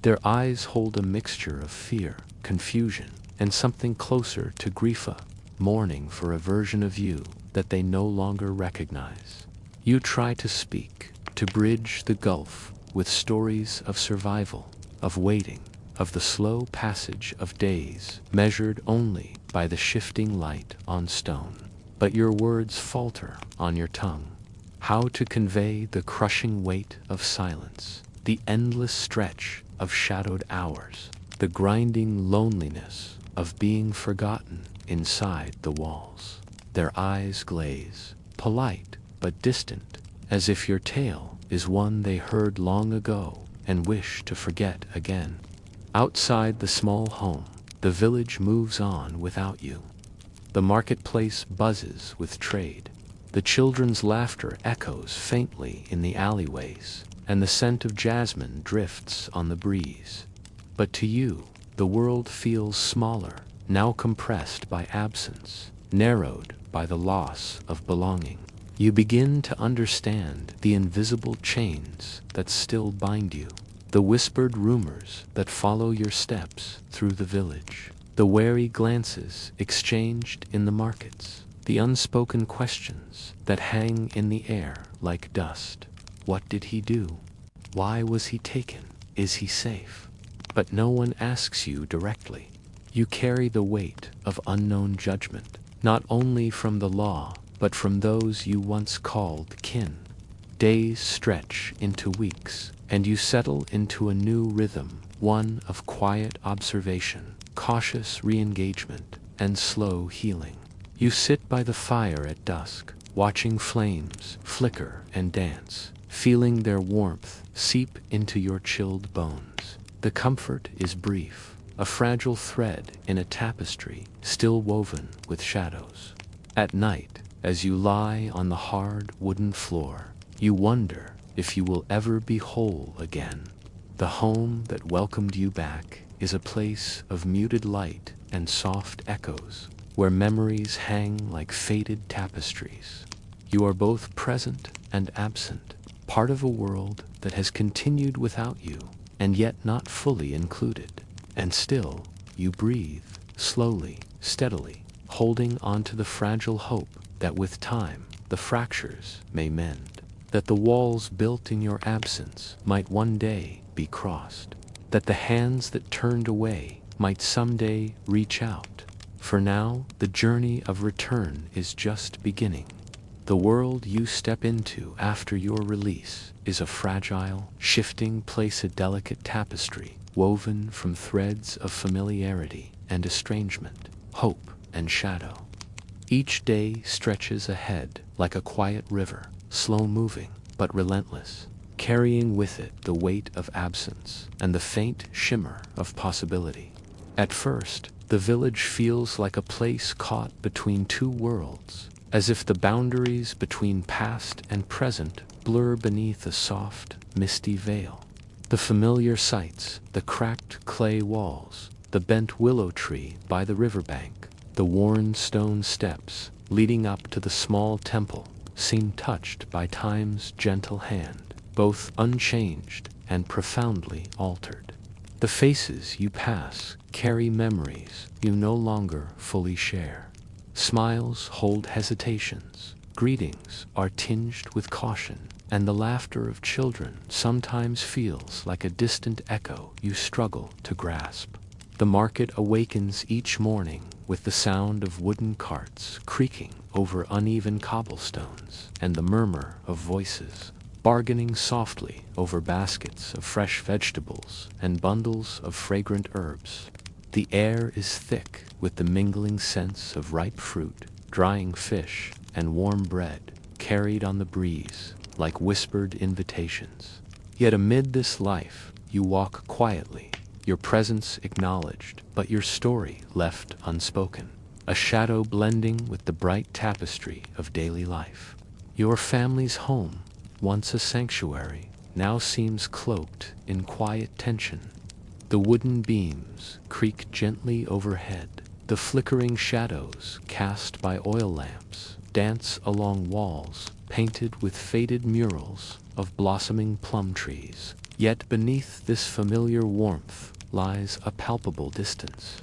Their eyes hold a mixture of fear, confusion, and something closer to grief, mourning for a version of you that they no longer recognize. You try to speak, to bridge the gulf with stories of survival, of waiting, of the slow passage of days measured only by the shifting light on stone. But your words falter on your tongue. How to convey the crushing weight of silence, the endless stretch of shadowed hours, the grinding loneliness of being forgotten inside the walls. Their eyes glaze, polite but distant, as if your tale is one they heard long ago and wish to forget again. Outside the small home, the village moves on without you. The marketplace buzzes with trade. The children's laughter echoes faintly in the alleyways, and the scent of jasmine drifts on the breeze. But to you, the world feels smaller, now compressed by absence, narrowed by the loss of belonging. You begin to understand the invisible chains that still bind you, the whispered rumors that follow your steps through the village, the wary glances exchanged in the markets, the unspoken questions that hang in the air like dust. What did he do? Why was he taken? Is he safe? But no one asks you directly. You carry the weight of unknown judgment, not only from the law, but from those you once called kin. Days stretch into weeks, and you settle into a new rhythm, one of quiet observation, cautious re-engagement, and slow healing. You sit by the fire at dusk, watching flames flicker and dance, feeling their warmth seep into your chilled bones. The comfort is brief, a fragile thread in a tapestry still woven with shadows. At night, as you lie on the hard wooden floor, you wonder if you will ever be whole again. The home that welcomed you back is a place of muted light and soft echoes, where memories hang like faded tapestries. You are both present and absent, part of a world that has continued without you, and yet not fully included. And still, you breathe, slowly, steadily, holding onto the fragile hope that with time, the fractures may mend, that the walls built in your absence might one day be crossed, that the hands that turned away might someday reach out. For now, the journey of return is just beginning. The world you step into after your release is a fragile, shifting place, a delicate tapestry woven from threads of familiarity and estrangement, hope and shadow. Each day stretches ahead like a quiet river, slow-moving but relentless, carrying with it the weight of absence and the faint shimmer of possibility. At first, the village feels like a place caught between two worlds, as if the boundaries between past and present blur beneath a soft, misty veil. The familiar sights, the cracked clay walls, the bent willow tree by the riverbank, the worn stone steps leading up to the small temple, seem touched by time's gentle hand, both unchanged and profoundly altered. The faces you pass carry memories you no longer fully share. Smiles hold hesitations, greetings are tinged with caution, and the laughter of children sometimes feels like a distant echo you struggle to grasp. The market awakens each morning with the sound of wooden carts creaking over uneven cobblestones and the murmur of voices bargaining softly over baskets of fresh vegetables and bundles of fragrant herbs. The air is thick with the mingling scents of ripe fruit, drying fish, and warm bread carried on the breeze like whispered invitations. Yet amid this life, you walk quietly, your presence acknowledged, but your story left unspoken, a shadow blending with the bright tapestry of daily life. Your family's home, once a sanctuary, now seems cloaked in quiet tension. The wooden beams creak gently overhead. The flickering shadows cast by oil lamps dance along walls painted with faded murals of blossoming plum trees. Yet beneath this familiar warmth lies a palpable distance.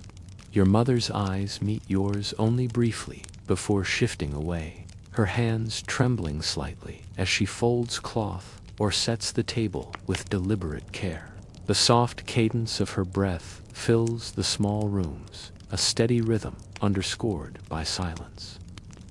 Your mother's eyes meet yours only briefly before shifting away, her hands trembling slightly as she folds cloth or sets the table with deliberate care. The soft cadence of her breath fills the small rooms, a steady rhythm underscored by silence.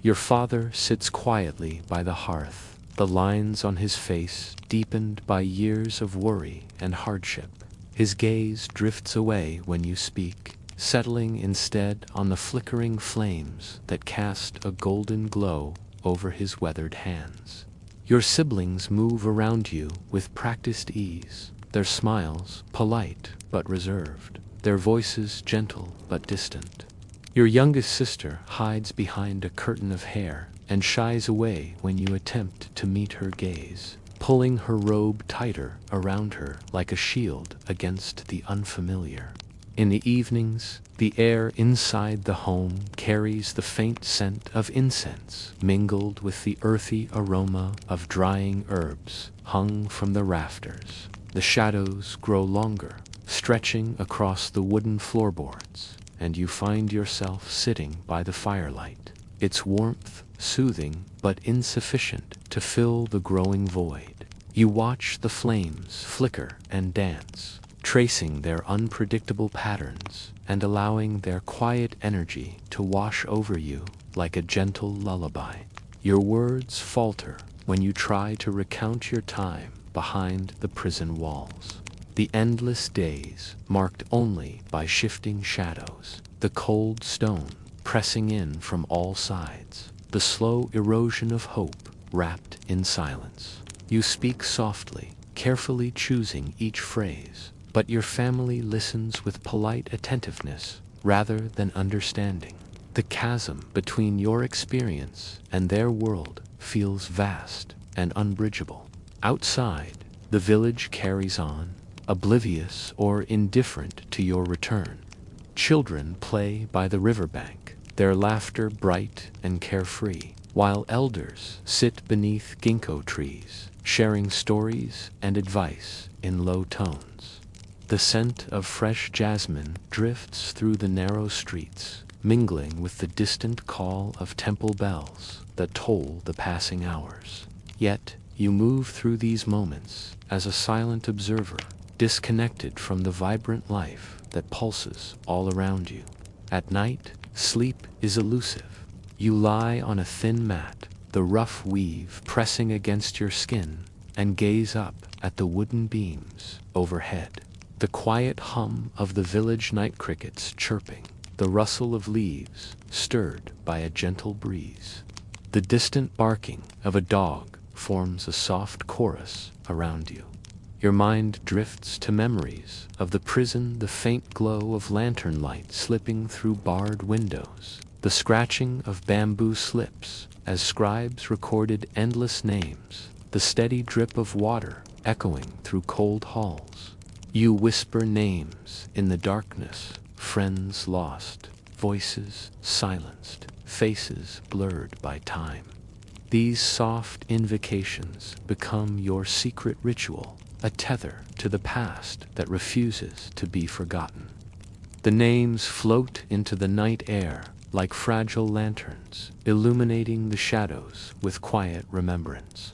Your father sits quietly by the hearth, the lines on his face deepened by years of worry and hardship. His gaze drifts away when you speak, settling instead on the flickering flames that cast a golden glow over his weathered hands. Your siblings move around you with practiced ease, their smiles polite but reserved, their voices gentle but distant. Your youngest sister hides behind a curtain of hair and shies away when you attempt to meet her gaze, pulling her robe tighter around her like a shield against the unfamiliar. In the evenings, the air inside the home carries the faint scent of incense, mingled with the earthy aroma of drying herbs hung from the rafters. The shadows grow longer, stretching across the wooden floorboards, and you find yourself sitting by the firelight, its warmth soothing but insufficient to fill the growing void. You watch the flames flicker and dance, tracing their unpredictable patterns and allowing their quiet energy to wash over you like a gentle lullaby. Your words falter when you try to recount your time behind the prison walls. The endless days marked only by shifting shadows, the cold stone pressing in from all sides, the slow erosion of hope wrapped in silence. You speak softly, carefully choosing each phrase, but your family listens with polite attentiveness rather than understanding. The chasm between your experience and their world feels vast and unbridgeable. Outside, the village carries on, oblivious or indifferent to your return. Children play by the riverbank, their laughter bright and carefree, while elders sit beneath ginkgo trees, sharing stories and advice in low tones. The scent of fresh jasmine drifts through the narrow streets, mingling with the distant call of temple bells that toll the passing hours. Yet, you move through these moments as a silent observer, disconnected from the vibrant life that pulses all around you. At night, sleep is elusive. You lie on a thin mat, the rough weave pressing against your skin, and gaze up at the wooden beams overhead. The quiet hum of the village night crickets chirping, the rustle of leaves stirred by a gentle breeze. The distant barking of a dog forms a soft chorus around you. Your mind drifts to memories of the prison, the faint glow of lantern light slipping through barred windows, the scratching of bamboo slips as scribes recorded endless names, the steady drip of water echoing through cold halls. You whisper names in the darkness, friends lost, voices silenced, faces blurred by time. These soft invocations become your secret ritual, a tether to the past that refuses to be forgotten. The names float into the night air like fragile lanterns, illuminating the shadows with quiet remembrance.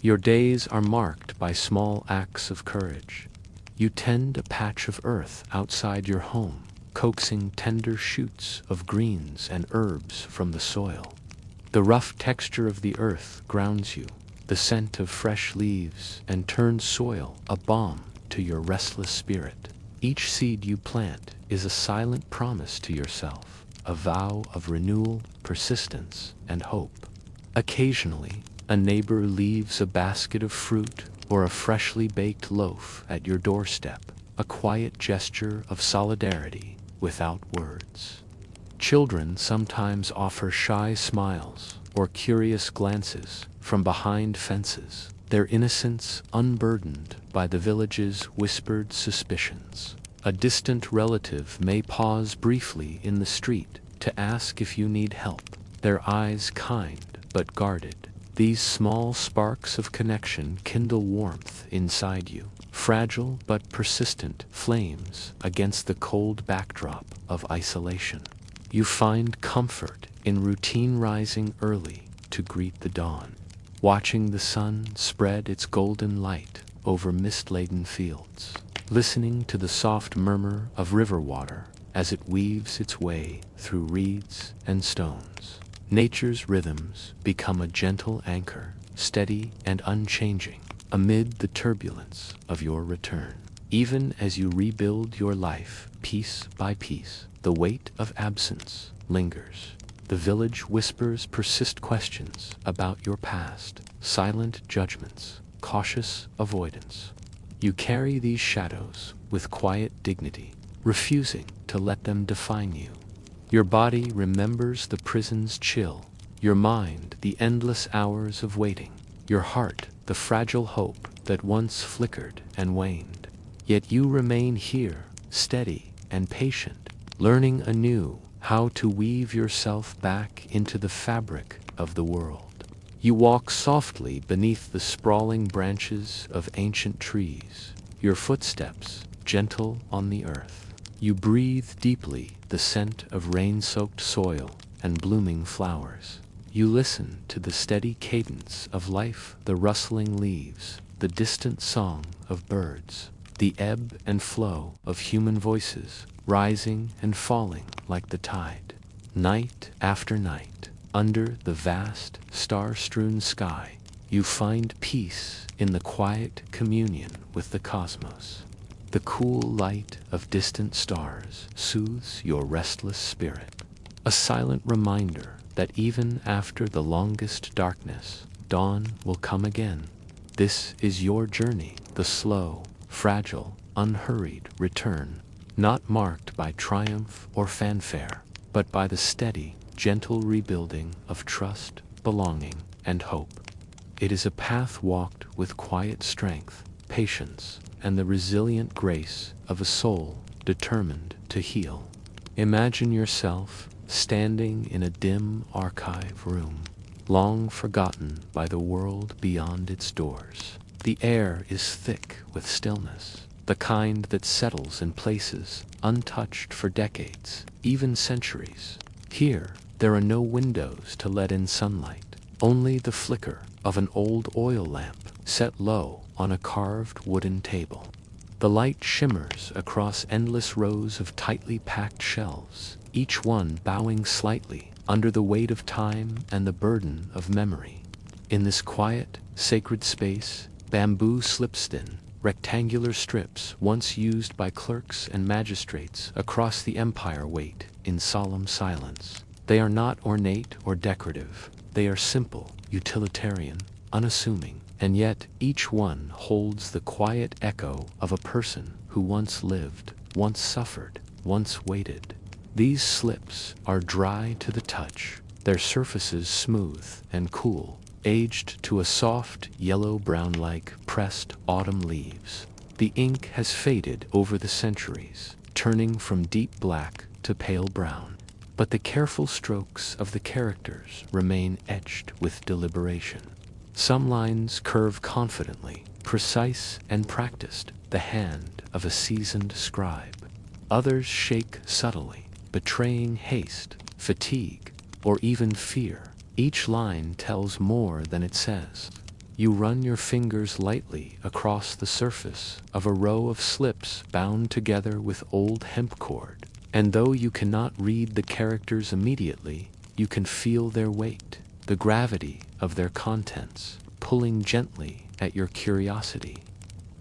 Your days are marked by small acts of courage. You tend a patch of earth outside your home, coaxing tender shoots of greens and herbs from the soil. The rough texture of the earth grounds you, the scent of fresh leaves, and turns soil a balm to your restless spirit. Each seed you plant is a silent promise to yourself, a vow of renewal, persistence, and hope. Occasionally, a neighbor leaves a basket of fruit or a freshly baked loaf at your doorstep, a quiet gesture of solidarity without words. Children sometimes offer shy smiles or curious glances from behind fences, their innocence unburdened by the village's whispered suspicions. A distant relative may pause briefly in the street to ask if you need help, their eyes kind but guarded. These small sparks of connection kindle warmth inside you, fragile but persistent flames against the cold backdrop of isolation. You find comfort in routine, rising early to greet the dawn, watching the sun spread its golden light over mist-laden fields, listening to the soft murmur of river water as it weaves its way through reeds and stones. Nature's rhythms become a gentle anchor, steady and unchanging, amid the turbulence of your return. Even as you rebuild your life piece by piece, the weight of absence lingers. The village whispers persist questions about your past, silent judgments, cautious avoidance. You carry these shadows with quiet dignity, refusing to let them define you. Your body remembers the prison's chill, your mind the endless hours of waiting, your heart the fragile hope that once flickered and waned. Yet you remain here, steady and patient, learning anew how to weave yourself back into the fabric of the world. You walk softly beneath the sprawling branches of ancient trees, your footsteps gentle on the earth. You breathe deeply the scent of rain-soaked soil and blooming flowers. You listen to the steady cadence of life, the rustling leaves, the distant song of birds, the ebb and flow of human voices, rising and falling like the tide. Night after night, under the vast, star-strewn sky, you find peace in the quiet communion with the cosmos. The cool light of distant stars soothes your restless spirit, a silent reminder that even after the longest darkness, dawn will come again. This is your journey, the slow, fragile, unhurried return, not marked by triumph or fanfare, but by the steady, gentle rebuilding of trust, belonging, and hope. It is a path walked with quiet strength, patience, and the resilient grace of a soul determined to heal. Imagine yourself standing in a dim archive room, long forgotten by the world beyond its doors. The air is thick with stillness, the kind that settles in places untouched for decades, even centuries. Here, there are no windows to let in sunlight, only the flicker of an old oil lamp set low on a carved wooden table. The light shimmers across endless rows of tightly packed shelves, each one bowing slightly under the weight of time and the burden of memory. In this quiet, sacred space, bamboo slipstin, rectangular strips once used by clerks and magistrates across the empire wait in solemn silence. They are not ornate or decorative. They are simple, utilitarian, unassuming, and yet each one holds the quiet echo of a person who once lived, once suffered, once waited. These slips are dry to the touch, their surfaces smooth and cool, aged to a soft yellow-brown like pressed autumn leaves. The ink has faded over the centuries, turning from deep black to pale brown, but the careful strokes of the characters remain etched with deliberation. Some lines curve confidently, precise and practiced, the hand of a seasoned scribe. Others shake subtly, betraying haste, fatigue, or even fear. Each line tells more than it says. You run your fingers lightly across the surface of a row of slips bound together with old hemp cord, and though you cannot read the characters immediately, you can feel their weight, the gravity of their contents, pulling gently at your curiosity.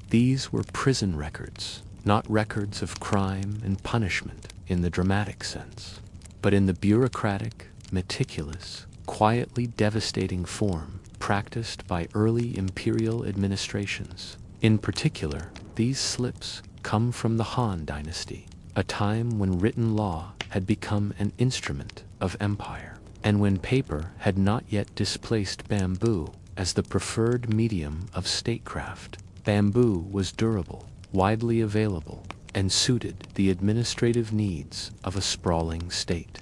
These were prison records, not records of crime and punishment in the dramatic sense, but in the bureaucratic, meticulous, quietly devastating form practiced by early imperial administrations. In particular, these slips come from the Han Dynasty, a time when written law had become an instrument of empire, and when paper had not yet displaced bamboo as the preferred medium of statecraft. Bamboo was durable, widely available, and suited the administrative needs of a sprawling state.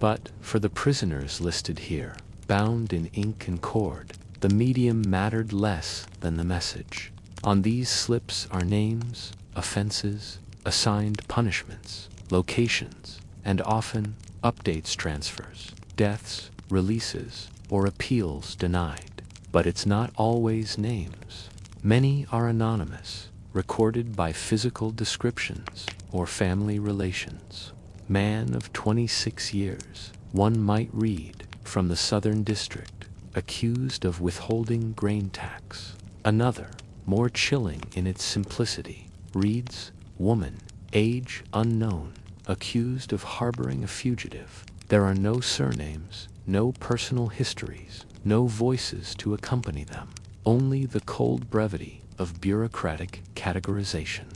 But for the prisoners listed here, bound in ink and cord, the medium mattered less than the message. On these slips are names, offenses, assigned punishments, locations, and often updates, transfers, deaths, releases, or appeals denied. But it's not always names. Many are anonymous, recorded by physical descriptions or family relations. Man of 26 years, one might read, from the Southern District, accused of withholding grain tax. Another, more chilling in its simplicity, reads, woman, age unknown, accused of harboring a fugitive. There are no surnames, no personal histories, no voices to accompany them, only the cold brevity of bureaucratic categorization.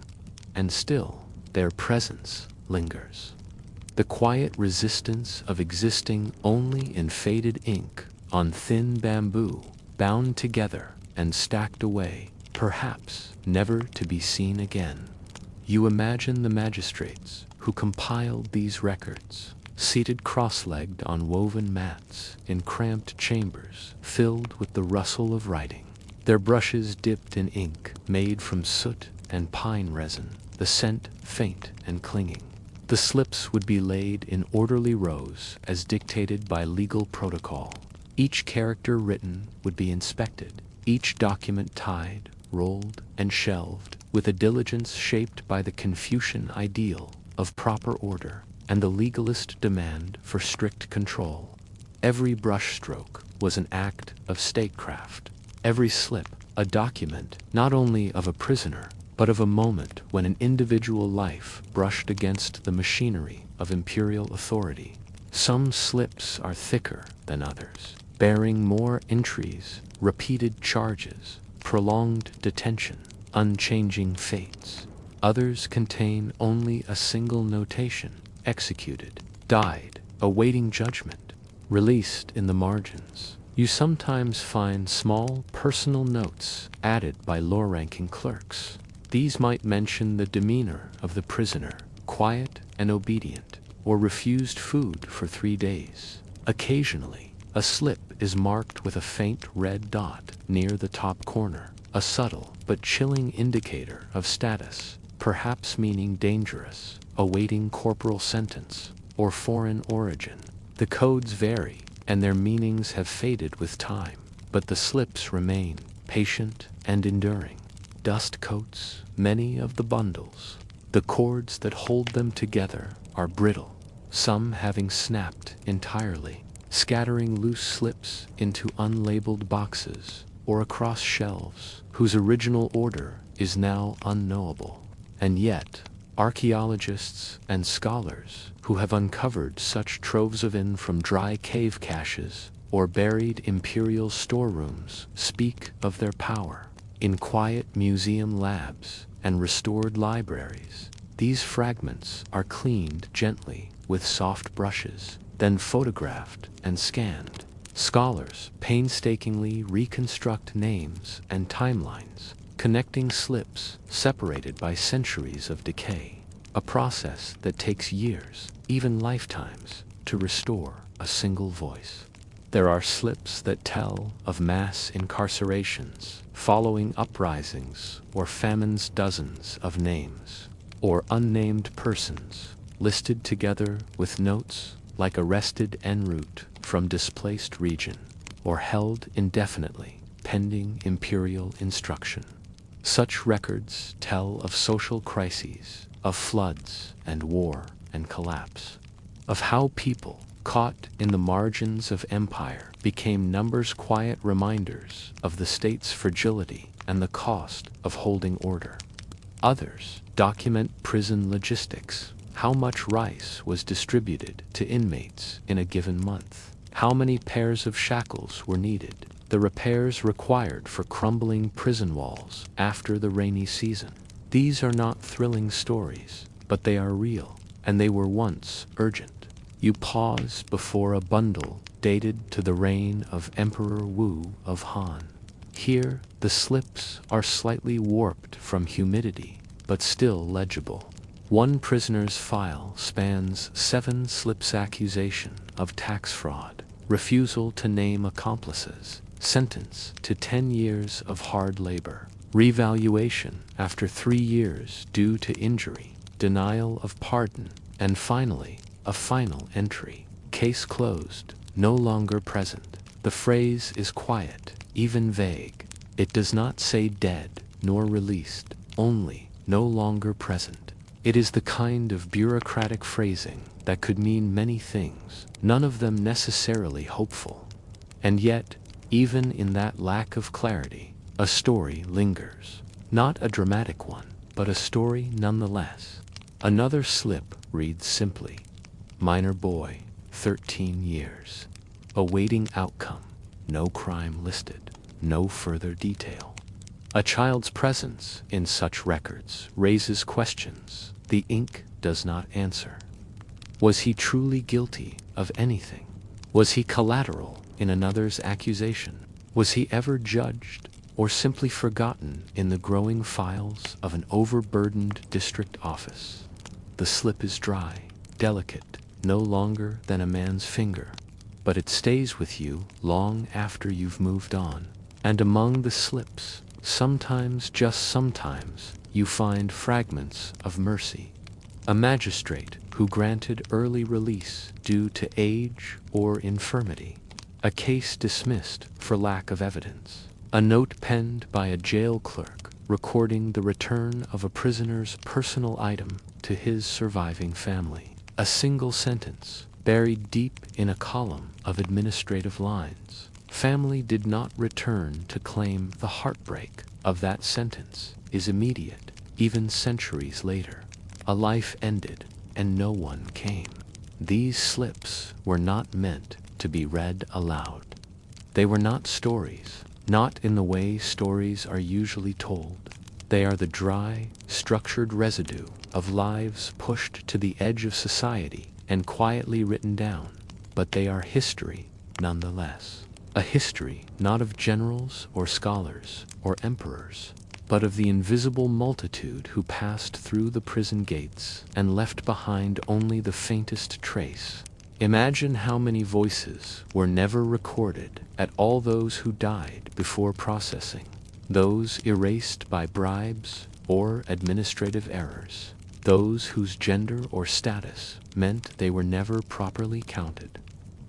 And still, their presence lingers. the quiet resistance of existing only in faded ink on thin bamboo, bound together and stacked away, perhaps never to be seen again. You imagine the magistrates who compiled these records, seated cross-legged on woven mats in cramped chambers filled with the rustle of writing, their brushes dipped in ink made from soot and pine resin, the scent faint and clinging. The slips would be laid in orderly rows as dictated by legal protocol. Each character written would be inspected, each document tied, rolled, and shelved with a diligence shaped by the Confucian ideal of proper order and the legalist demand for strict control. Every brushstroke was an act of statecraft, every slip a document not only of a prisoner, but of a moment when an individual life brushed against the machinery of imperial authority. Some slips are thicker than others, bearing more entries, repeated charges, prolonged detention, unchanging fates. Others contain only a single notation: executed, died, awaiting judgment, released in the margins. You sometimes find small personal notes added by low-ranking clerks. These might mention the demeanor of the prisoner, quiet and obedient, or refused food for 3 days. Occasionally, a slip is marked with a faint red dot near the top corner, a subtle but chilling indicator of status, perhaps meaning dangerous, awaiting corporal sentence, or foreign origin. The codes vary, and their meanings have faded with time, but the slips remain, patient and enduring. Dust coats many of the bundles. The cords that hold them together are brittle, some having snapped entirely, scattering loose slips into unlabeled boxes or across shelves whose original order is now unknowable. And yet, archaeologists and scholars who have uncovered such troves of in from dry cave caches or buried imperial storerooms speak of their power. In quiet museum labs and restored libraries, these fragments are cleaned gently with soft brushes, then photographed and scanned. Scholars painstakingly reconstruct names and timelines, connecting slips separated by centuries of decay, a process that takes years, even lifetimes, to restore a single voice. There are slips that tell of mass incarcerations following uprisings or famines, dozens of names, or unnamed persons listed together with notes like arrested en route from displaced region, or held indefinitely pending imperial instruction. Such records tell of social crises, of floods and war and collapse, of how people caught in the margins of empire became numbers, quiet reminders of the state's fragility and the cost of holding order. Others document prison logistics, how much rice was distributed to inmates in a given month, how many pairs of shackles were needed, the repairs required for crumbling prison walls after the rainy season. These are not thrilling stories, but they are real, and they were once urgent. You pause before a bundle dated to the reign of Emperor Wu of Han. Here, the slips are slightly warped from humidity, but still legible. One prisoner's file spans 7 slips: accusation of tax fraud, refusal to name accomplices, sentence to 10 years of hard labor, revaluation after 3 years due to injury, denial of pardon, and finally, a final entry: case closed, no longer present. The phrase is quiet, even vague. It does not say dead nor released, only no longer present. It is the kind of bureaucratic phrasing that could mean many things, none of them necessarily hopeful. And yet, even in that lack of clarity, a story lingers. Not a dramatic one, but a story nonetheless. Another slip reads simply: minor boy, 13 years. Awaiting outcome. No crime listed. No further detail. A child's presence in such records raises questions the ink does not answer. Was he truly guilty of anything? Was he collateral in another's accusation? Was he ever judged or simply forgotten in the growing files of an overburdened district office? The slip is dry, delicate, no longer than a man's finger, but it stays with you long after you've moved on. And among the slips, sometimes, just sometimes, you find fragments of mercy. A magistrate who granted early release due to age or infirmity. A case dismissed for lack of evidence. A note penned by a jail clerk recording the return of a prisoner's personal item to his surviving family. A single sentence buried deep in a column of administrative lines. Family did not return to claim the heartbreak of that sentence is immediate, even centuries later. A life ended, and no one came. These slips were not meant to be read aloud. They were not stories, not in the way stories are usually told. They are the dry, structured residue of lives pushed to the edge of society and quietly written down, but they are history nonetheless. A history not of generals or scholars or emperors, but of the invisible multitude who passed through the prison gates and left behind only the faintest trace. Imagine how many voices were never recorded at all, those who died before processing, those erased by bribes or administrative errors, those whose gender or status meant they were never properly counted.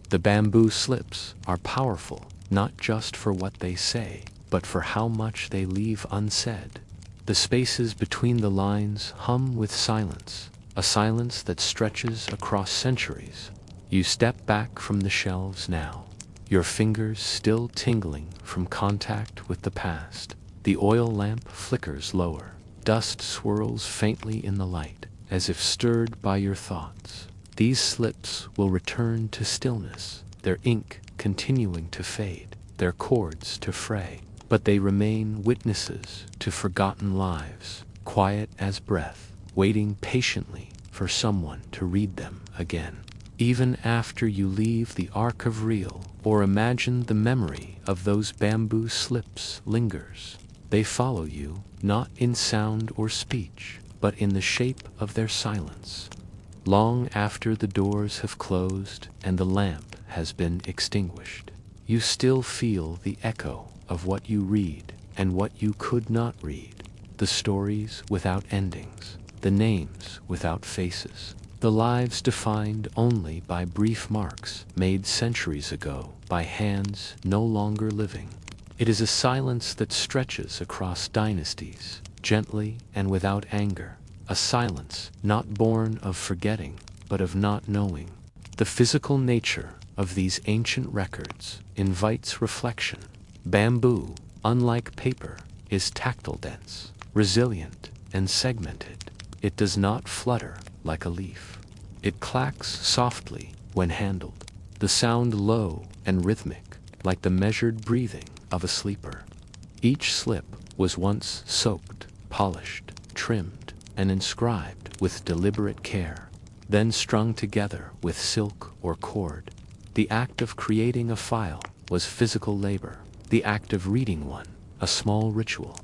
The bamboo slips are powerful not just for what they say, but for how much they leave unsaid. The spaces between the lines hum with silence, a silence that stretches across centuries. You step back from the shelves now, your fingers still tingling from contact with the past. The oil lamp flickers lower. Dust swirls faintly in the light, as if stirred by your thoughts. These slips will return to stillness, their ink continuing to fade, their cords to fray, but they remain witnesses to forgotten lives, quiet as breath, waiting patiently for someone to read them again. Even after you leave the arc of real or imagine, the memory of those bamboo slips lingers. They follow you, not in sound or speech, but in the shape of their silence. Long after the doors have closed and the lamp has been extinguished, you still feel the echo of what you read and what you could not read. The stories without endings, the names without faces, the lives defined only by brief marks made centuries ago by hands no longer living. It is a silence that stretches across dynasties, gently and without anger, a silence not born of forgetting, but of not knowing. The physical nature of these ancient records invites reflection. Bamboo, unlike paper, is tactile, dense, resilient, and segmented. It does not flutter like a leaf. It clacks softly when handled, the sound low and rhythmic, like the measured breathing of a sleeper. Each slip was once soaked, polished, trimmed, and inscribed with deliberate care, then strung together with silk or cord. The act of creating a file was physical labor, the act of reading one, a small ritual.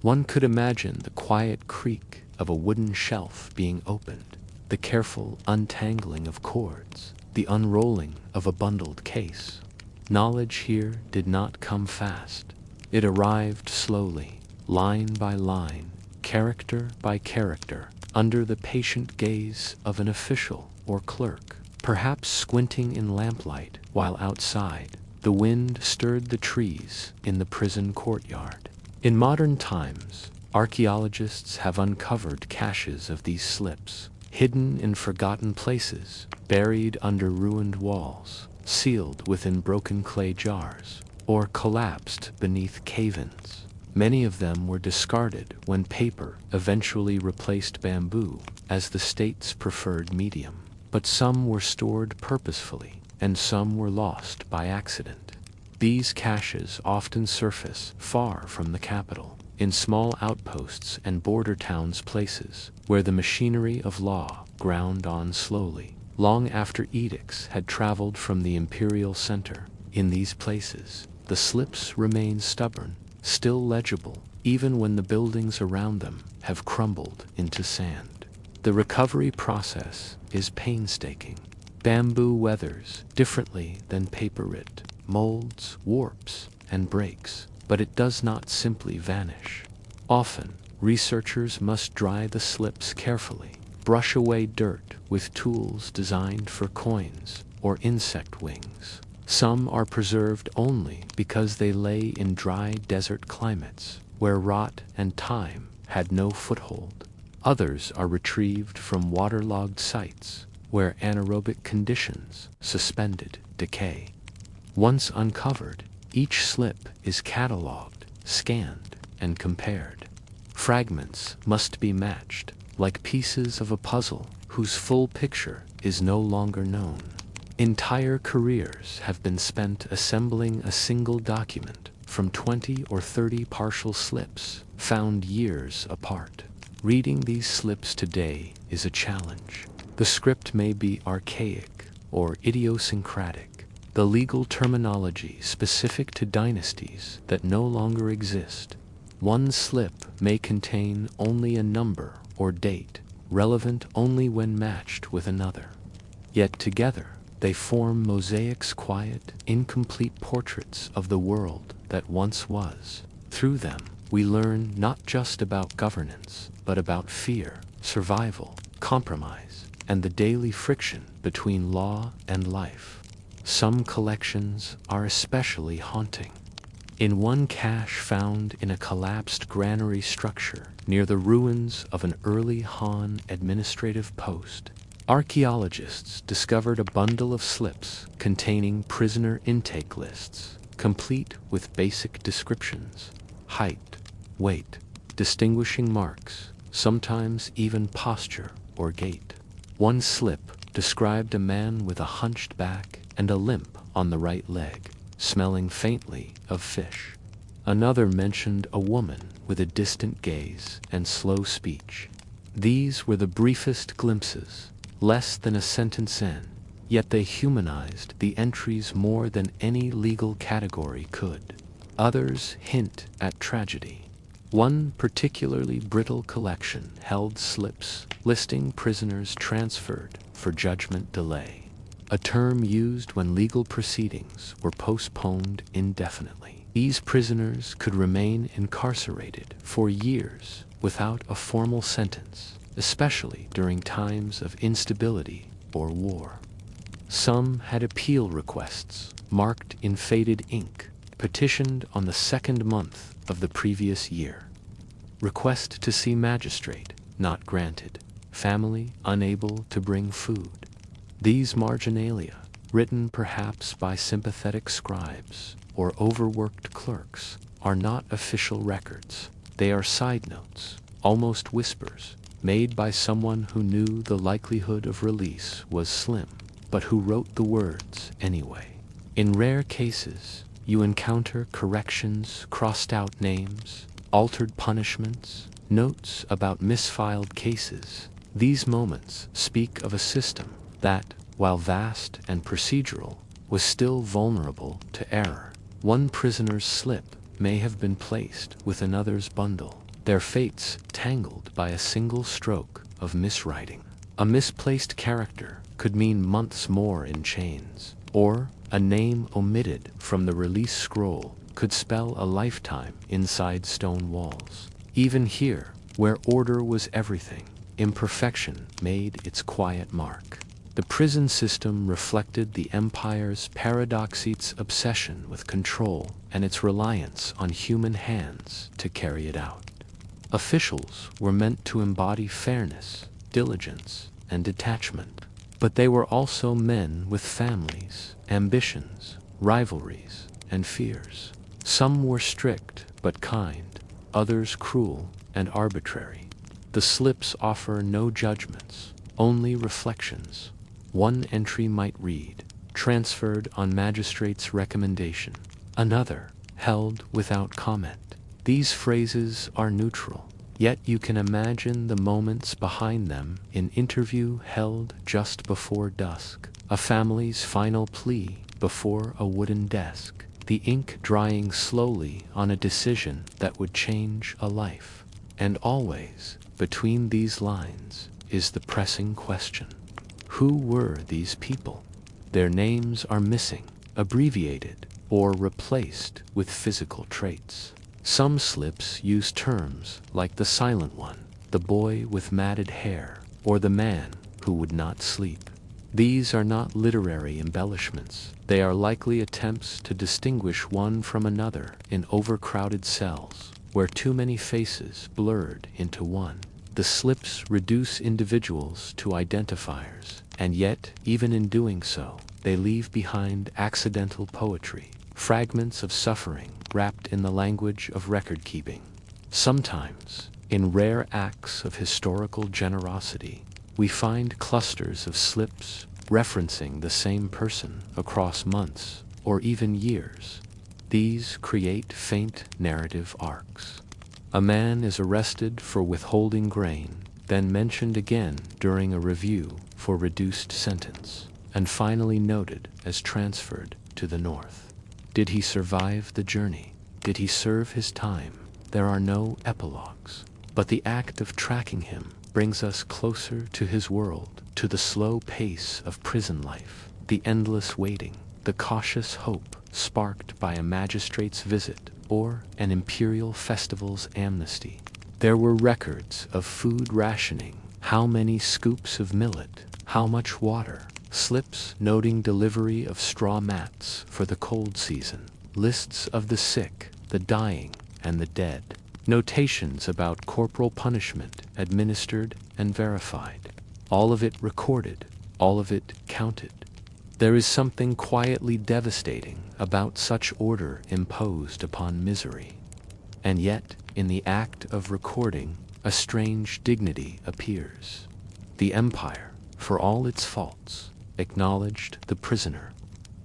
One could imagine the quiet creak of a wooden shelf being opened, the careful untangling of cords, the unrolling of a bundled case. Knowledge here did not come fast. It arrived slowly, line by line, character by character, under the patient gaze of an official or clerk, perhaps squinting in lamplight while outside the wind stirred the trees in the prison courtyard. In modern times, archaeologists have uncovered caches of these slips, hidden in forgotten places, buried under ruined walls, sealed within broken clay jars, or collapsed beneath cave-ins. Many of them were discarded when paper eventually replaced bamboo as the state's preferred medium, but some were stored purposefully, and some were lost by accident. These caches often surface far from the capital, in small outposts and border towns, places where the machinery of law ground on slowly, long after edicts had traveled from the imperial center. In these places, the slips remain stubborn, still legible, even when the buildings around them have crumbled into sand. The recovery process is painstaking. Bamboo weathers differently than paper-writ, molds, warps, and breaks, but it does not simply vanish. Often, researchers must dry the slips carefully, brush away dirt with tools designed for coins or insect wings. Some are preserved only because they lay in dry desert climates, where rot and time had no foothold. Others are retrieved from waterlogged sites, where anaerobic conditions suspended decay. Once uncovered, each slip is catalogued, scanned, and compared. Fragments must be matched, like pieces of a puzzle whose full picture is no longer known. Entire careers have been spent assembling a single document from 20 or 30 partial slips found years apart. Reading these slips today is a challenge. The script may be archaic or idiosyncratic, the legal terminology specific to dynasties that no longer exist. One slip may contain only a number or date, relevant only when matched with another. Yet together, they form mosaics, quiet, incomplete portraits of the world that once was. Through them, we learn not just about governance, but about fear, survival, compromise, and the daily friction between law and life. Some collections are especially haunting. In one cache found in a collapsed granary structure near the ruins of an early Han administrative post, archaeologists discovered a bundle of slips containing prisoner intake lists, complete with basic descriptions: height, weight, distinguishing marks, sometimes even posture or gait. One slip described a man with a hunched back and a limp on the right leg, smelling faintly of fish. Another mentioned a woman with a distant gaze and slow speech. These were the briefest glimpses, less than a sentence in, yet they humanized the entries more than any legal category could. Others hint at tragedy. One particularly brittle collection held slips listing prisoners transferred for judgment delay, a term used when legal proceedings were postponed indefinitely. These prisoners could remain incarcerated for years without a formal sentence, especially during times of instability or war. Some had appeal requests, marked in faded ink, petitioned on the second month of the previous year. Request to see magistrate, not granted. Family unable to bring food. These marginalia, written perhaps by sympathetic scribes or overworked clerks, are not official records. They are side notes, almost whispers, made by someone who knew the likelihood of release was slim, but who wrote the words anyway. In rare cases, you encounter corrections, crossed out names, altered punishments, notes about misfiled cases. These moments speak of a system that, while vast and procedural, was still vulnerable to error. One prisoner's slip may have been placed with another's bundle, their fates tangled by a single stroke of miswriting. A misplaced character could mean months more in chains, or a name omitted from the release scroll could spell a lifetime inside stone walls. Even here, where order was everything, imperfection made its quiet mark. The prison system reflected the empire's paradoxite's obsession with control and its reliance on human hands to carry it out. Officials were meant to embody fairness, diligence, and detachment, but they were also men with families, ambitions, rivalries, and fears. Some were strict but kind, others cruel and arbitrary. The slips offer no judgments, only reflections. One entry might read, transferred on magistrate's recommendation. Another, held without comment. These phrases are neutral, Yet you can imagine the moments behind them: an interview held just before dusk, a family's final plea before a wooden desk, the ink drying slowly on a decision that would change a life. And always, between these lines, is the pressing question: who were these people? Their names are missing, abbreviated, or replaced with physical traits. Some slips use terms like the silent one, the boy with matted hair, or the man who would not sleep. These are not literary embellishments. They are likely attempts to distinguish one from another in overcrowded cells, where too many faces blurred into one. The slips reduce individuals to identifiers, and yet, even in doing so, they leave behind accidental poetry, fragments of suffering wrapped in the language of record-keeping. Sometimes, in rare acts of historical generosity, we find clusters of slips referencing the same person across months or even years. These create faint narrative arcs. A man is arrested for withholding grain, then mentioned again during a review for reduced sentence, and finally noted as transferred to the north. Did he survive the journey? Did he serve his time? There are no epilogues, but the act of tracking him brings us closer to his world, to the slow pace of prison life, the endless waiting, the cautious hope sparked by a magistrate's visit or an imperial festival's amnesty. There were records of food rationing, how many scoops of millet, how much water, slips noting delivery of straw mats for the cold season, lists of the sick, the dying, and the dead, notations about corporal punishment administered and verified. All of it recorded, all of it counted. There is something quietly devastating about such order imposed upon misery. And yet, in the act of recording, a strange dignity appears. The empire, for all its faults, acknowledged the prisoner.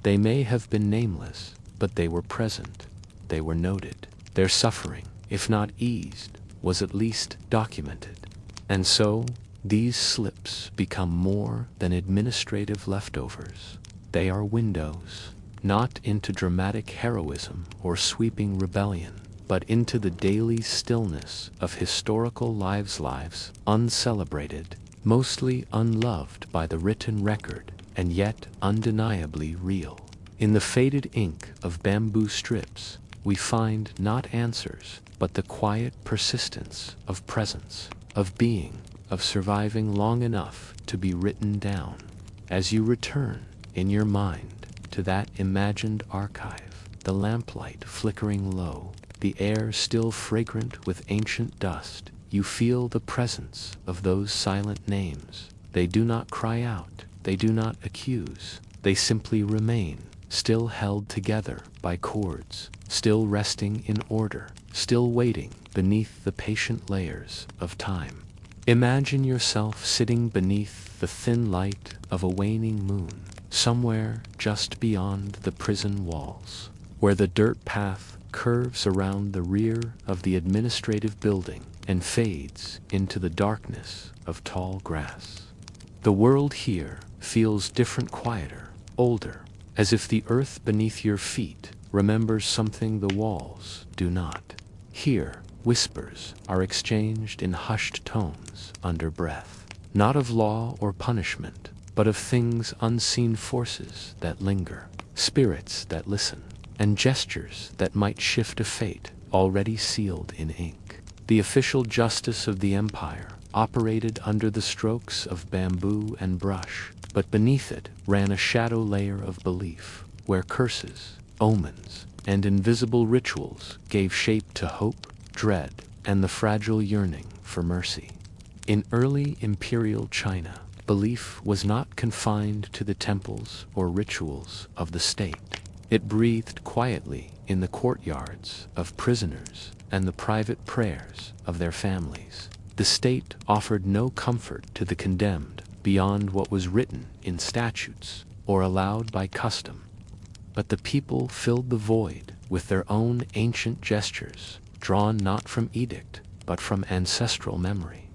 They may have been nameless, but they were present. They were noted. Their suffering, if not eased, was at least documented. And so, these slips become more than administrative leftovers. They are windows, not into dramatic heroism or sweeping rebellion, but into the daily stillness of historical lives uncelebrated, mostly unloved by the written record, and yet undeniably real. In the faded ink of bamboo strips, we find not answers, but the quiet persistence of presence, of being, of surviving long enough to be written down. As you return, in your mind, to that imagined archive, the lamplight flickering low, the air still fragrant with ancient dust, you feel the presence of those silent names. They do not cry out, they do not accuse, they simply remain, still held together by cords, still resting in order, still waiting beneath the patient layers of time. Imagine yourself sitting beneath the thin light of a waning moon, somewhere just beyond the prison walls, where the dirt path curves around the rear of the administrative building and fades into the darkness of tall grass. The world here feels different, quieter, older, as if the earth beneath your feet remembers something the walls do not. Here, whispers are exchanged in hushed tones under breath, not of law or punishment, but of things unseen, forces that linger, spirits that listen, and gestures that might shift a fate already sealed in ink. The official justice of the empire operated under the strokes of bamboo and brush, but beneath it ran a shadow layer of belief, where curses, omens, and invisible rituals gave shape to hope, dread, and the fragile yearning for mercy. In early imperial China, belief was not confined to the temples or rituals of the state. It breathed quietly in the courtyards of prisoners and the private prayers of their families. The state offered no comfort to the condemned beyond what was written in statutes or allowed by custom. But the people filled the void with their own ancient gestures, drawn not from edict, but from ancestral memory.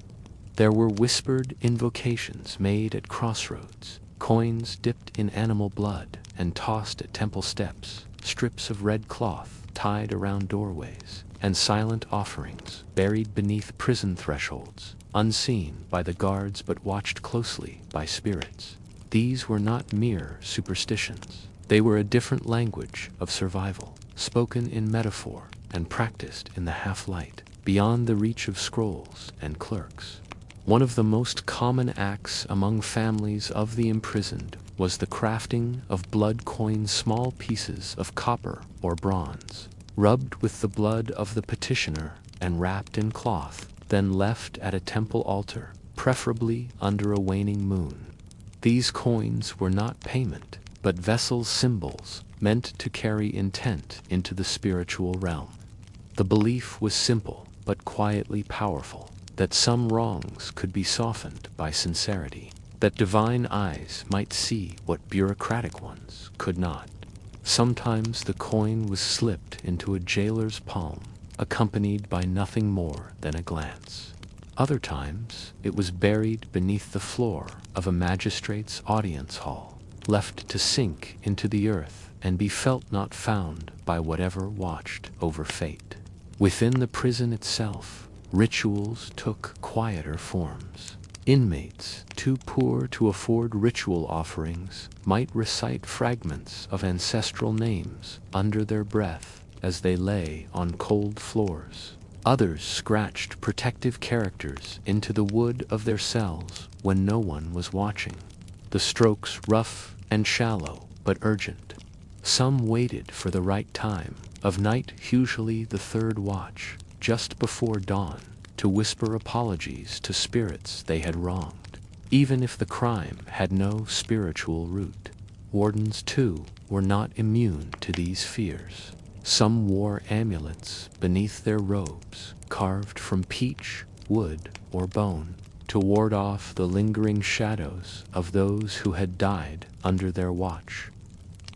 There were whispered invocations made at crossroads, coins dipped in animal blood and tossed at temple steps, strips of red cloth tied around doorways, and silent offerings buried beneath prison thresholds, unseen by the guards but watched closely by spirits. These were not mere superstitions. They were a different language of survival, spoken in metaphor and practiced in the half-light, beyond the reach of scrolls and clerks. One of the most common acts among families of the imprisoned was the crafting of blood coins, small pieces of copper or bronze, rubbed with the blood of the petitioner and wrapped in cloth, then left at a temple altar, preferably under a waning moon. These coins were not payment, but vessels, symbols meant to carry intent into the spiritual realm. The belief was simple but quietly powerful, that some wrongs could be softened by sincerity, that divine eyes might see what bureaucratic ones could not. Sometimes the coin was slipped into a jailer's palm, accompanied by nothing more than a glance. Other times it was buried beneath the floor of a magistrate's audience hall, left to sink into the earth and be felt not found by whatever watched over fate. Within the prison itself, rituals took quieter forms. Inmates, too poor to afford ritual offerings, might recite fragments of ancestral names under their breath as they lay on cold floors. Others scratched protective characters into the wood of their cells when no one was watching. The strokes rough and shallow but urgent. Some waited for the right time, of night usually the third watch, just before dawn, to whisper apologies to spirits they had wronged, even if the crime had no spiritual root. Wardens, too, were not immune to these fears. Some wore amulets beneath their robes, carved from peach, wood, or bone, to ward off the lingering shadows of those who had died under their watch.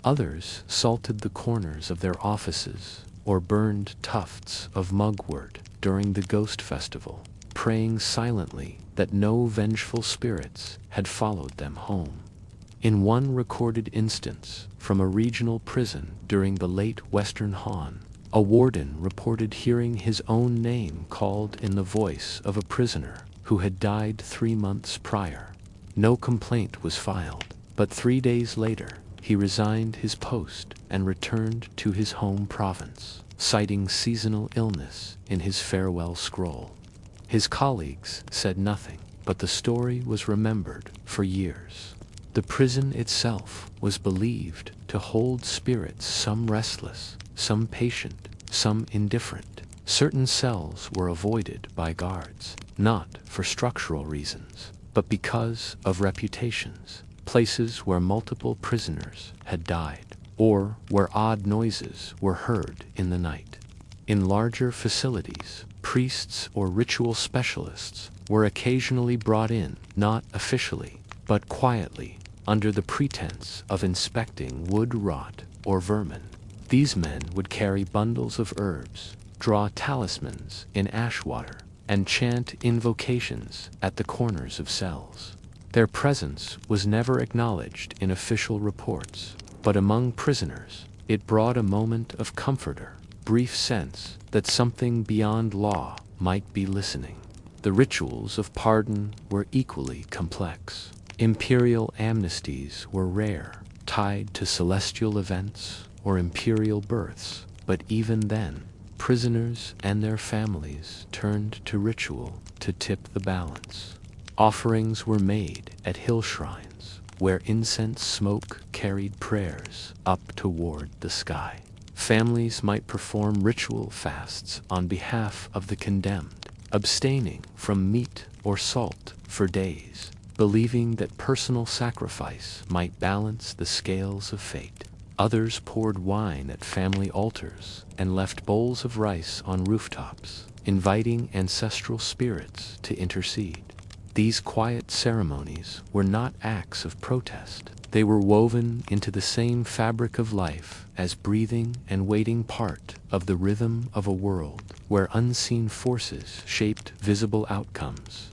Others salted the corners of their offices or burned tufts of mugwort during the ghost festival, praying silently that no vengeful spirits had followed them home. In one recorded instance from a regional prison during the late Western Han, a warden reported hearing his own name called in the voice of a prisoner who had died 3 months prior. No complaint was filed, but 3 days later he resigned his post and returned to his home province, citing seasonal illness in his farewell scroll. His colleagues said nothing, but the story was remembered for years. The prison itself was believed to hold spirits, some restless, some patient, some indifferent. Certain cells were avoided by guards, not for structural reasons, but because of reputations, places where multiple prisoners had died, or where odd noises were heard in the night. In larger facilities, priests or ritual specialists were occasionally brought in, not officially, but quietly, under the pretense of inspecting wood rot or vermin. These men would carry bundles of herbs, draw talismans in ash water, and chant invocations at the corners of cells. Their presence was never acknowledged in official reports, but among prisoners, it brought a moment of comfort, brief sense that something beyond law might be listening. The rituals of pardon were equally complex. Imperial amnesties were rare, tied to celestial events or imperial births, but even then, prisoners and their families turned to ritual to tip the balance. Offerings were made at hill shrines, where incense smoke carried prayers up toward the sky. Families might perform ritual fasts on behalf of the condemned, abstaining from meat or salt for days, believing that personal sacrifice might balance the scales of fate. Others poured wine at family altars and left bowls of rice on rooftops, inviting ancestral spirits to intercede. These quiet ceremonies were not acts of protest. They were woven into the same fabric of life as breathing and waiting, part of the rhythm of a world where unseen forces shaped visible outcomes.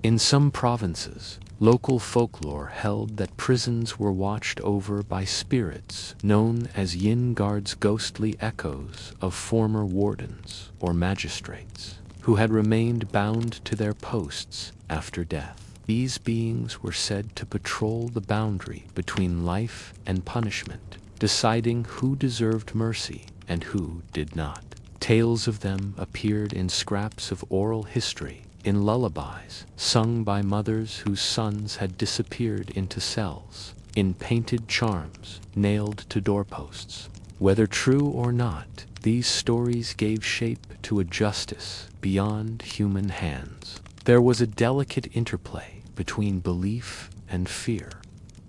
In some provinces, local folklore held that prisons were watched over by spirits known as yin guards, ghostly echoes of former wardens or magistrates who had remained bound to their posts after death. These beings were said to patrol the boundary between life and punishment, deciding who deserved mercy and who did not. Tales of them appeared in scraps of oral history, in lullabies sung by mothers whose sons had disappeared into cells, in painted charms nailed to doorposts. Whether true or not, these stories gave shape to a justice beyond human hands. There was a delicate interplay between belief and fear.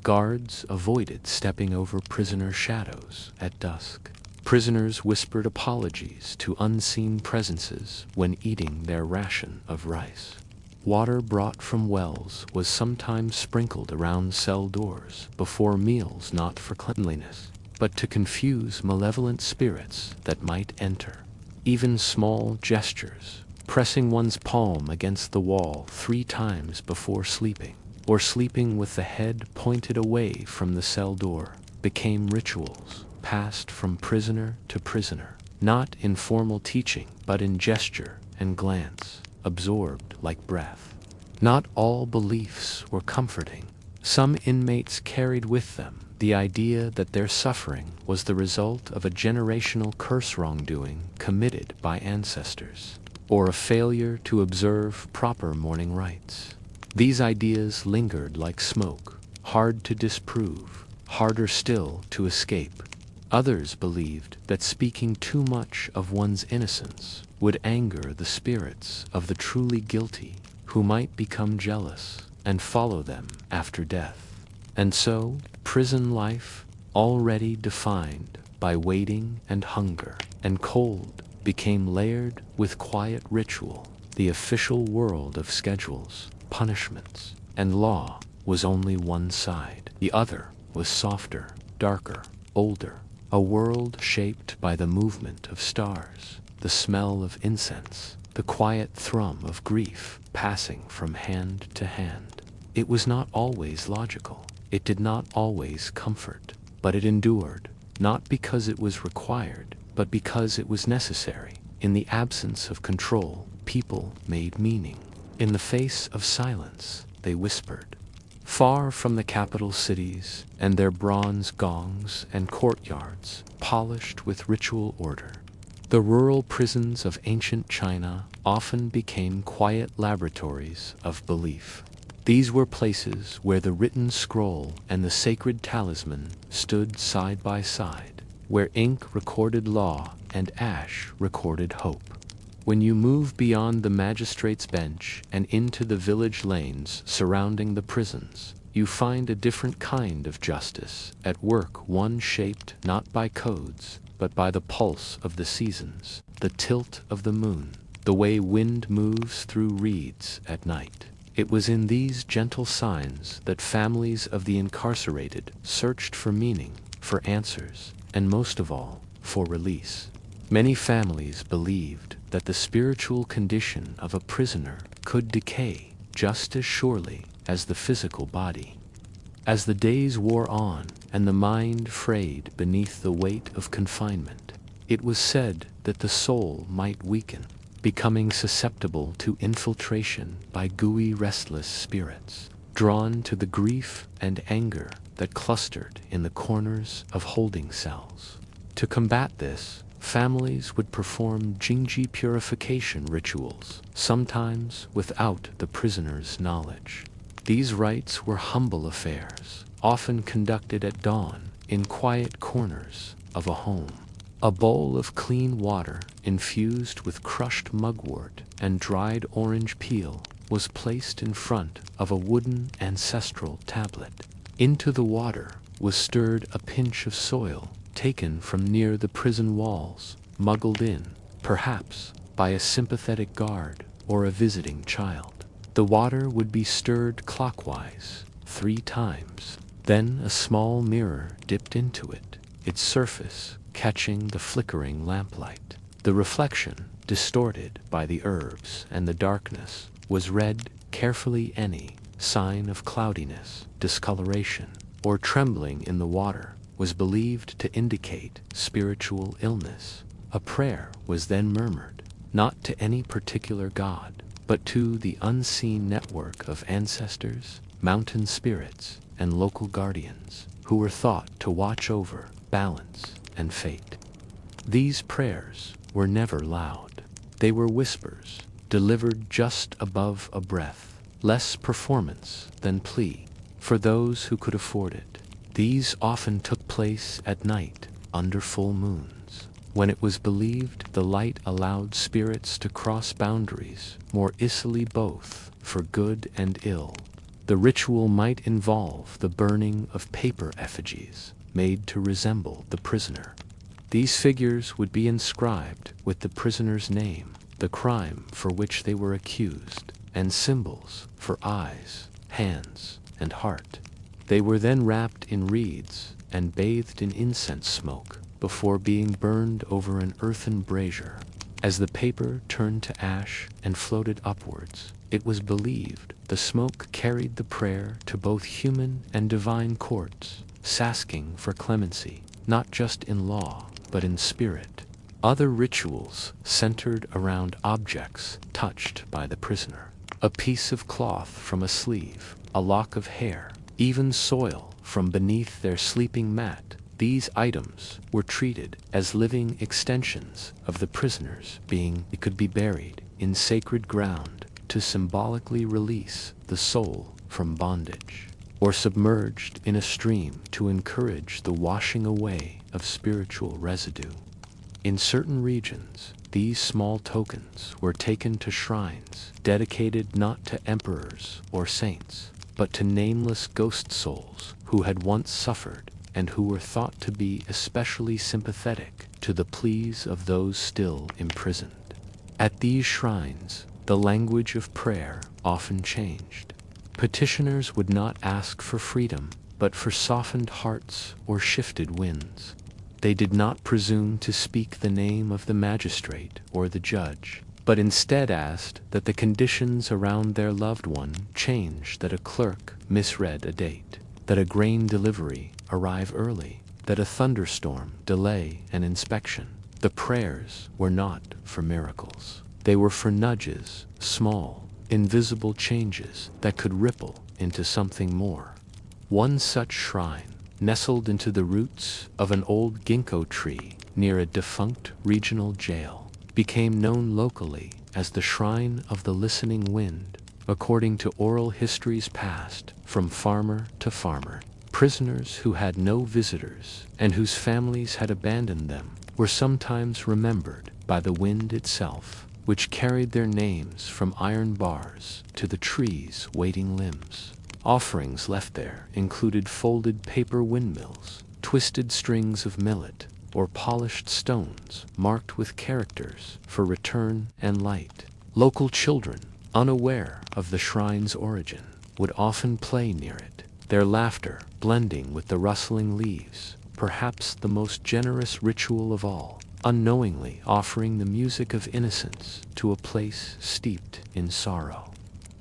Guards avoided stepping over prisoner shadows at dusk. Prisoners whispered apologies to unseen presences when eating their ration of rice. Water brought from wells was sometimes sprinkled around cell doors before meals, not for cleanliness, but to confuse malevolent spirits that might enter. Even small gestures, pressing one's palm against the wall 3 times before sleeping, or sleeping with the head pointed away from the cell door, became rituals passed from prisoner to prisoner, not in formal teaching, but in gesture and glance, absorbed like breath. Not all beliefs were comforting. Some inmates carried with them the idea that their suffering was the result of a generational curse, wrongdoing committed by ancestors, or a failure to observe proper morning rites. These ideas lingered like smoke, hard to disprove, harder still to escape. Others believed that speaking too much of one's innocence would anger the spirits of the truly guilty, who might become jealous and follow them after death. And so, prison life, already defined by waiting and hunger and cold, became layered with quiet ritual. The official world of schedules, punishments, and law was only one side. The other was softer, darker, older, a world shaped by the movement of stars, the smell of incense, the quiet thrum of grief passing from hand to hand. It was not always logical. It did not always comfort, but it endured, not because it was required, but because it was necessary. In the absence of control, people made meaning. In the face of silence, they whispered. Far from the capital cities and their bronze gongs and courtyards polished with ritual order, the rural prisons of ancient China often became quiet laboratories of belief. These were places where the written scroll and the sacred talisman stood side by side, where ink recorded law and ash recorded hope. When you move beyond the magistrate's bench and into the village lanes surrounding the prisons, you find a different kind of justice at work, one shaped not by codes, but by the pulse of the seasons, the tilt of the moon, the way wind moves through reeds at night. It was in these gentle signs that families of the incarcerated searched for meaning, for answers, and most of all, for release. Many families believed that the spiritual condition of a prisoner could decay just as surely as the physical body. As the days wore on and the mind frayed beneath the weight of confinement, it was said that the soul might weaken, becoming susceptible to infiltration by gooey, restless spirits, drawn to the grief and anger that clustered in the corners of holding cells. To combat this, families would perform Jingji purification rituals, sometimes without the prisoner's knowledge. These rites were humble affairs, often conducted at dawn in quiet corners of a home. A bowl of clean water infused with crushed mugwort and dried orange peel was placed in front of a wooden ancestral tablet. Into the water was stirred a pinch of soil taken from near the prison walls, muggled in, perhaps, by a sympathetic guard or a visiting child. The water would be stirred clockwise 3 times. Then a small mirror dipped into it, its surface catching the flickering lamplight. The reflection, distorted by the herbs and the darkness, was read carefully. Any sign of cloudiness, discoloration, or trembling in the water was believed to indicate spiritual illness. A prayer was then murmured, not to any particular god, but to the unseen network of ancestors, mountain spirits, and local guardians, who were thought to watch over balance and fate. These prayers were never loud. They were whispers, delivered just above a breath, less performance than plea, for those who could afford it. These often took place at night, under full moons, when it was believed the light allowed spirits to cross boundaries more easily, both for good and ill. The ritual might involve the burning of paper effigies made to resemble the prisoner. These figures would be inscribed with the prisoner's name, the crime for which they were accused, and symbols for eyes, hands, and heart. They were then wrapped in reeds and bathed in incense smoke before being burned over an earthen brazier. As the paper turned to ash and floated upwards, it was believed the smoke carried the prayer to both human and divine courts, asking for clemency, not just in law, but in spirit. Other rituals centered around objects touched by the prisoner. A piece of cloth from a sleeve, a lock of hair, even soil from beneath their sleeping mat. These items were treated as living extensions of the prisoner's being. It could be buried in sacred ground to symbolically release the soul from bondage, or submerged in a stream to encourage the washing away of spiritual residue. In certain regions, these small tokens were taken to shrines dedicated not to emperors or saints, but to nameless ghost souls who had once suffered and who were thought to be especially sympathetic to the pleas of those still imprisoned. At these shrines, the language of prayer often changed. Petitioners would not ask for freedom, but for softened hearts or shifted winds. They did not presume to speak the name of the magistrate or the judge, but instead asked that the conditions around their loved one change, that a clerk misread a date, that a grain delivery arrive early, that a thunderstorm delay an inspection. The prayers were not for miracles. They were for nudges, small, invisible changes that could ripple into something more. One such shrine, nestled into the roots of an old ginkgo tree near a defunct regional jail, became known locally as the Shrine of the Listening Wind. According to oral histories passed from farmer to farmer, prisoners who had no visitors and whose families had abandoned them were sometimes remembered by the wind itself, which carried their names from iron bars to the tree's waiting limbs. Offerings left there included folded paper windmills, twisted strings of millet, or polished stones marked with characters for return and light. Local children, unaware of the shrine's origin, would often play near it, their laughter blending with the rustling leaves, perhaps the most generous ritual of all, unknowingly offering the music of innocence to a place steeped in sorrow.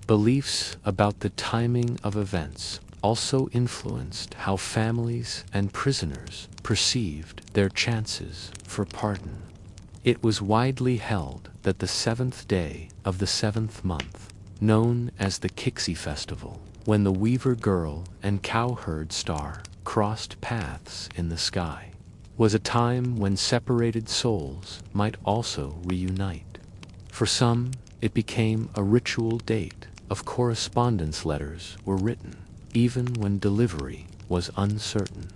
Beliefs about the timing of events also influenced how families and prisoners perceived their chances for pardon. It was widely held that the 7th day of the 7th month, known as the Kixie Festival, when the weaver girl and cowherd star crossed paths in the sky, was a time when separated souls might also reunite. For some, it became a ritual date of correspondence. Letters were written, even when delivery was uncertain.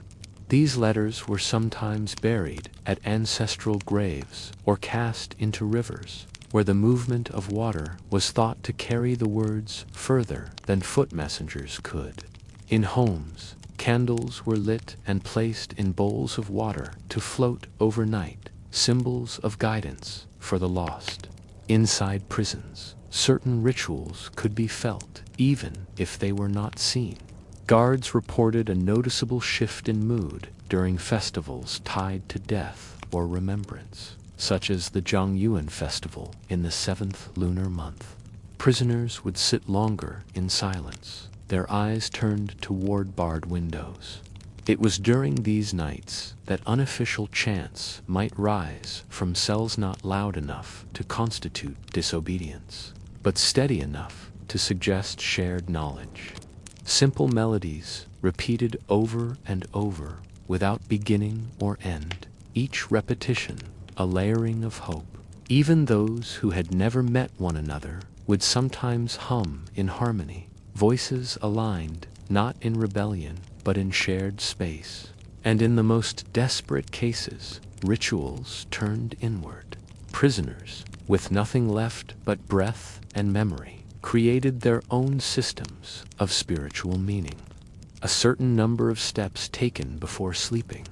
These letters were sometimes buried at ancestral graves or cast into rivers, where the movement of water was thought to carry the words further than foot messengers could. In homes, candles were lit and placed in bowls of water to float overnight, symbols of guidance for the lost. Inside prisons, Certain rituals could be felt, even if they were not seen. Guards reported a noticeable shift in mood during festivals tied to death or remembrance, such as the Zhongyuan festival in the 7th lunar month. Prisoners would sit longer in silence, their eyes turned toward barred windows. It was during these nights that unofficial chants might rise from cells not loud enough to constitute disobedience, but steady enough to suggest shared knowledge. Simple melodies repeated over and over without beginning or end, each repetition a layering of hope. Even those who had never met one another would sometimes hum in harmony, voices aligned not in rebellion but in shared space. And in the most desperate cases, rituals turned inward. Prisoners, with nothing left but breath and memory, created their own systems of spiritual meaning. A certain number of steps taken before sleeping,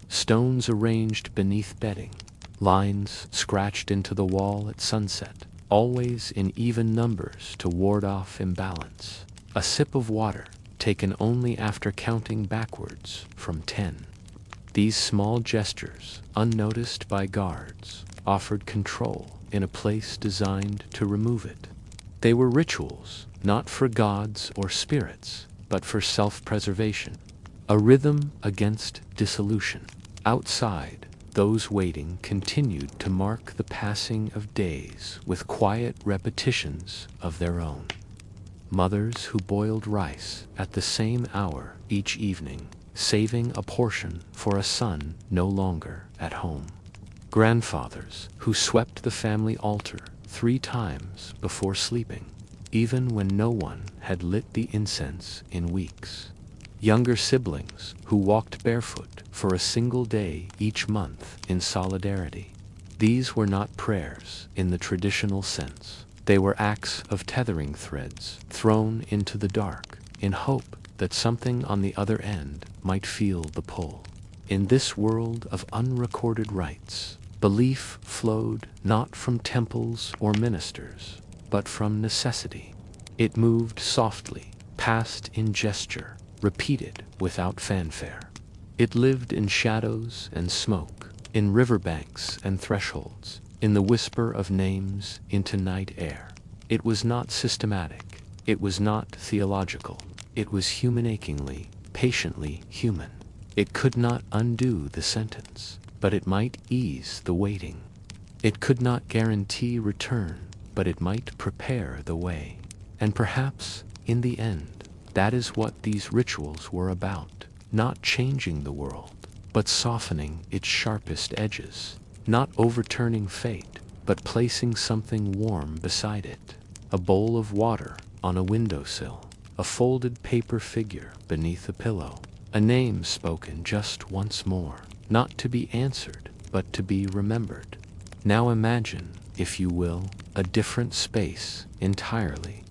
stones arranged beneath bedding, lines scratched into the wall at sunset, always in even numbers to ward off imbalance. A sip of water, taken only after counting backwards from 10. These small gestures, unnoticed by guards, offered control in a place designed to remove it. They were rituals, not for gods or spirits, but for self-preservation, a rhythm against dissolution. Outside, those waiting continued to mark the passing of days with quiet repetitions of their own. Mothers who boiled rice at the same hour each evening, saving a portion for a son no longer at home. Grandfathers who swept the family altar 3 times before sleeping, even when no one had lit the incense in weeks. Younger siblings who walked barefoot for a single day each month in solidarity. These were not prayers in the traditional sense. They were acts of tethering threads thrown into the dark in hope that something on the other end might feel the pull. In this world of unrecorded rites, belief flowed not from temples or ministers, but from necessity. It moved softly, passed in gesture, repeated without fanfare. It lived in shadows and smoke, in riverbanks and thresholds, in the whisper of names into night air. It was not systematic. It was not theological. It was human-achingly, patiently human. It could not undo the sentence, but it might ease the waiting. It could not guarantee return, but it might prepare the way. And perhaps, in the end, that is what these rituals were about. Not changing the world, but softening its sharpest edges. Not overturning fate, but placing something warm beside it. A bowl of water on a windowsill, a folded paper figure beneath a pillow, a name spoken just once more, not to be answered, but to be remembered. Now imagine, if you will, a different space entirely.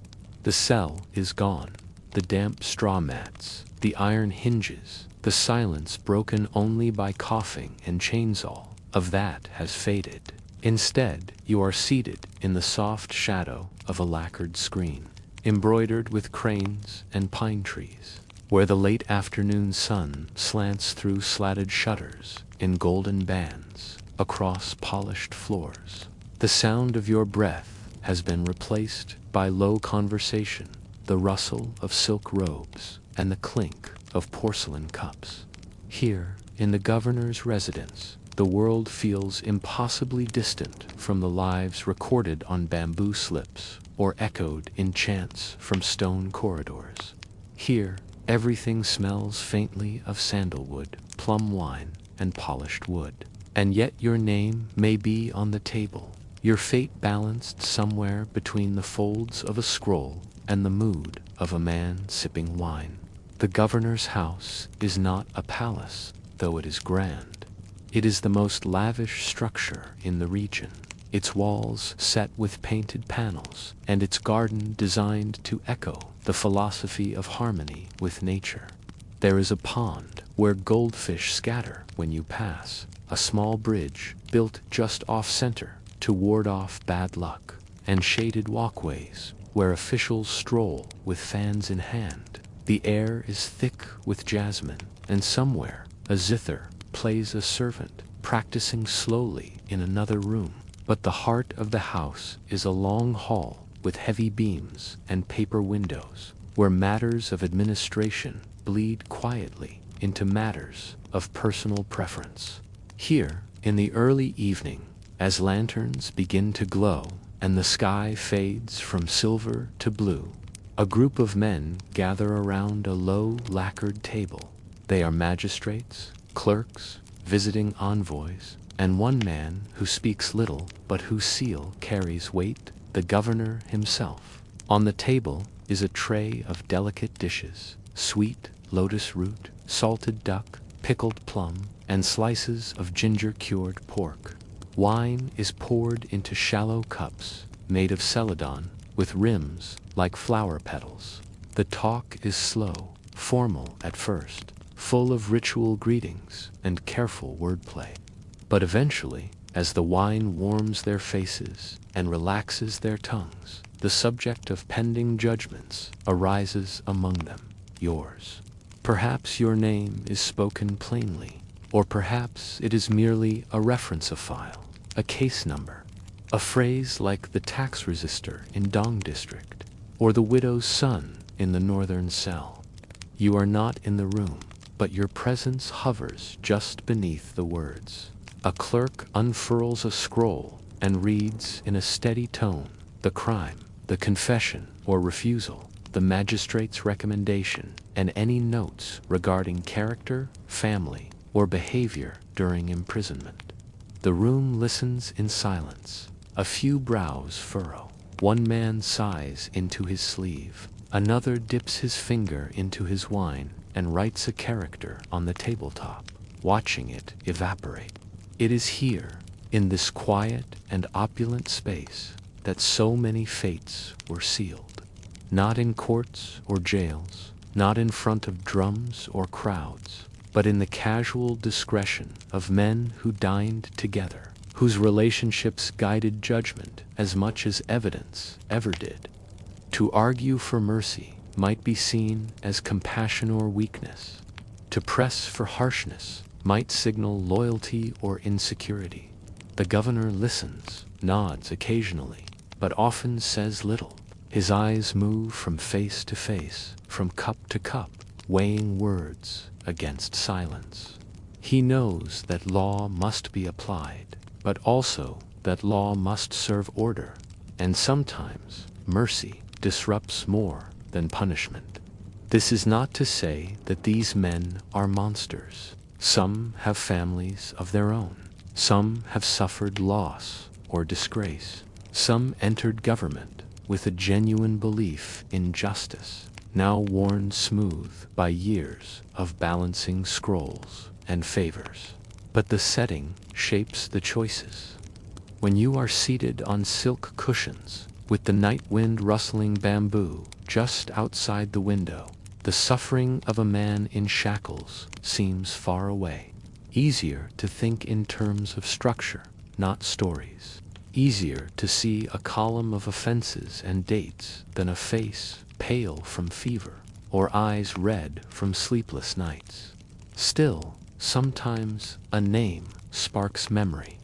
The cell is gone, the damp straw mats, the iron hinges, the silence broken only by coughing and chainsaw. Of that has faded. Instead, you are seated in the soft shadow of a lacquered screen, embroidered with cranes and pine trees, where the late afternoon sun slants through slatted shutters in golden bands across polished floors. The sound of your breath has been replaced by low conversation, the rustle of silk robes, and the clink of porcelain cups. Here, in the governor's residence, the world feels impossibly distant from the lives recorded on bamboo slips or echoed in chants from stone corridors. Here, everything smells faintly of sandalwood, plum wine, and polished wood. And yet your name may be on the table, your fate balanced somewhere between the folds of a scroll and the mood of a man sipping wine. The governor's house is not a palace, though it is grand. It is the most lavish structure in the region, its walls set with painted panels, and its garden designed to echo the philosophy of harmony with nature. There is a pond where goldfish scatter when you pass, a small bridge built just off-center to ward off bad luck, and shaded walkways where officials stroll with fans in hand. The air is thick with jasmine, and somewhere a zither plays a servant practicing slowly in another room. But the heart of the house is a long hall with heavy beams and paper windows, where matters of administration bleed quietly into matters of personal preference. Here, in the early evening, as lanterns begin to glow and the sky fades from silver to blue, a group of men gather around a low lacquered table. They are magistrates, clerks, visiting envoys, and one man who speaks little but whose seal carries weight, the governor himself. On the table is a tray of delicate dishes: sweet lotus root, salted duck, pickled plum, and slices of ginger-cured pork. Wine is poured into shallow cups made of celadon with rims like flower petals. The talk is slow, formal at first, full of ritual greetings and careful wordplay. But eventually, as the wine warms their faces and relaxes their tongues, the subject of pending judgments arises among them: yours. Perhaps your name is spoken plainly, or perhaps it is merely a reference file, a case number, a phrase like the tax resister in Dong District, or the widow's son in the northern cell. You are not in the room, but your presence hovers just beneath the words. A clerk unfurls a scroll and reads in a steady tone the crime, the confession or refusal, the magistrate's recommendation, and any notes regarding character, family, or behavior during imprisonment. The room listens in silence. A few brows furrow. One man sighs into his sleeve. Another dips his finger into his wine and writes a character on the tabletop, watching it evaporate. It is here, in this quiet and opulent space, that so many fates were sealed. Not in courts or jails, not in front of drums or crowds, but in the casual discretion of men who dined together, whose relationships guided judgment as much as evidence ever did. To argue for mercy might be seen as compassion or weakness. To press for harshness might signal loyalty or insecurity. The governor listens, nods occasionally, but often says little. His eyes move from face to face, from cup to cup, weighing words against silence. He knows that law must be applied, but also that law must serve order, and sometimes mercy disrupts more than punishment. This is not to say that these men are monsters. Some have families of their own. Some have suffered loss or disgrace. Some entered government with a genuine belief in justice, now worn smooth by years of balancing scrolls and favors. But the setting shapes the choices. When you are seated on silk cushions, with the night wind rustling bamboo just outside the window, the suffering of a man in shackles seems far away. Easier to think in terms of structure, not stories. Easier to see a column of offenses and dates than a face pale from fever or eyes red from sleepless nights. Still, sometimes a name sparks memory.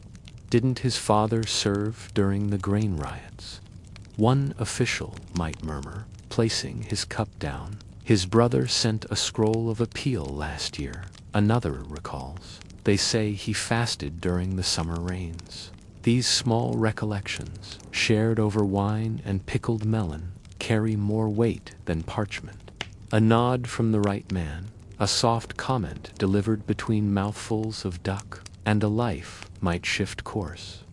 Didn't his father serve during the grain riots? One official might murmur, placing his cup down. His brother sent a scroll of appeal last year, another recalls. They say he fasted during the summer rains. These small recollections, shared over wine and pickled melon, carry more weight than parchment. A nod from the right man, a soft comment delivered between mouthfuls of duck, and a life might shift course.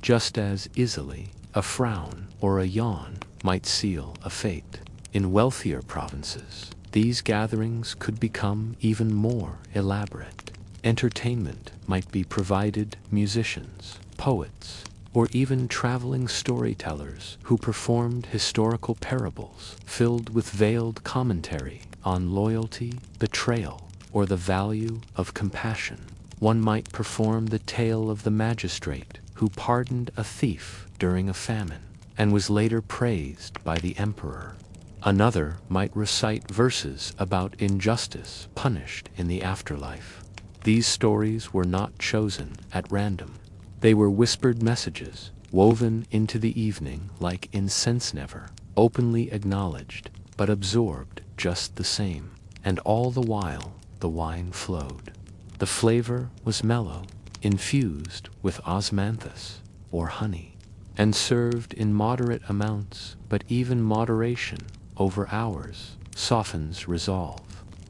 Just as easily, a frown or a yawn might seal a fate. In wealthier provinces, these gatherings could become even more elaborate. Entertainment might be provided: musicians, poets, or even traveling storytellers who performed historical parables filled with veiled commentary on loyalty, betrayal, or the value of compassion. One might perform the tale of the magistrate who pardoned a thief during a famine, and was later praised by the emperor. Another might recite verses about injustice punished in the afterlife. These stories were not chosen at random. They were whispered messages, woven into the evening like incense, never openly acknowledged, but absorbed just the same. And all the while, the wine flowed. The flavor was mellow, infused with osmanthus, or honey, and served in moderate amounts, but even moderation over hours softens resolve.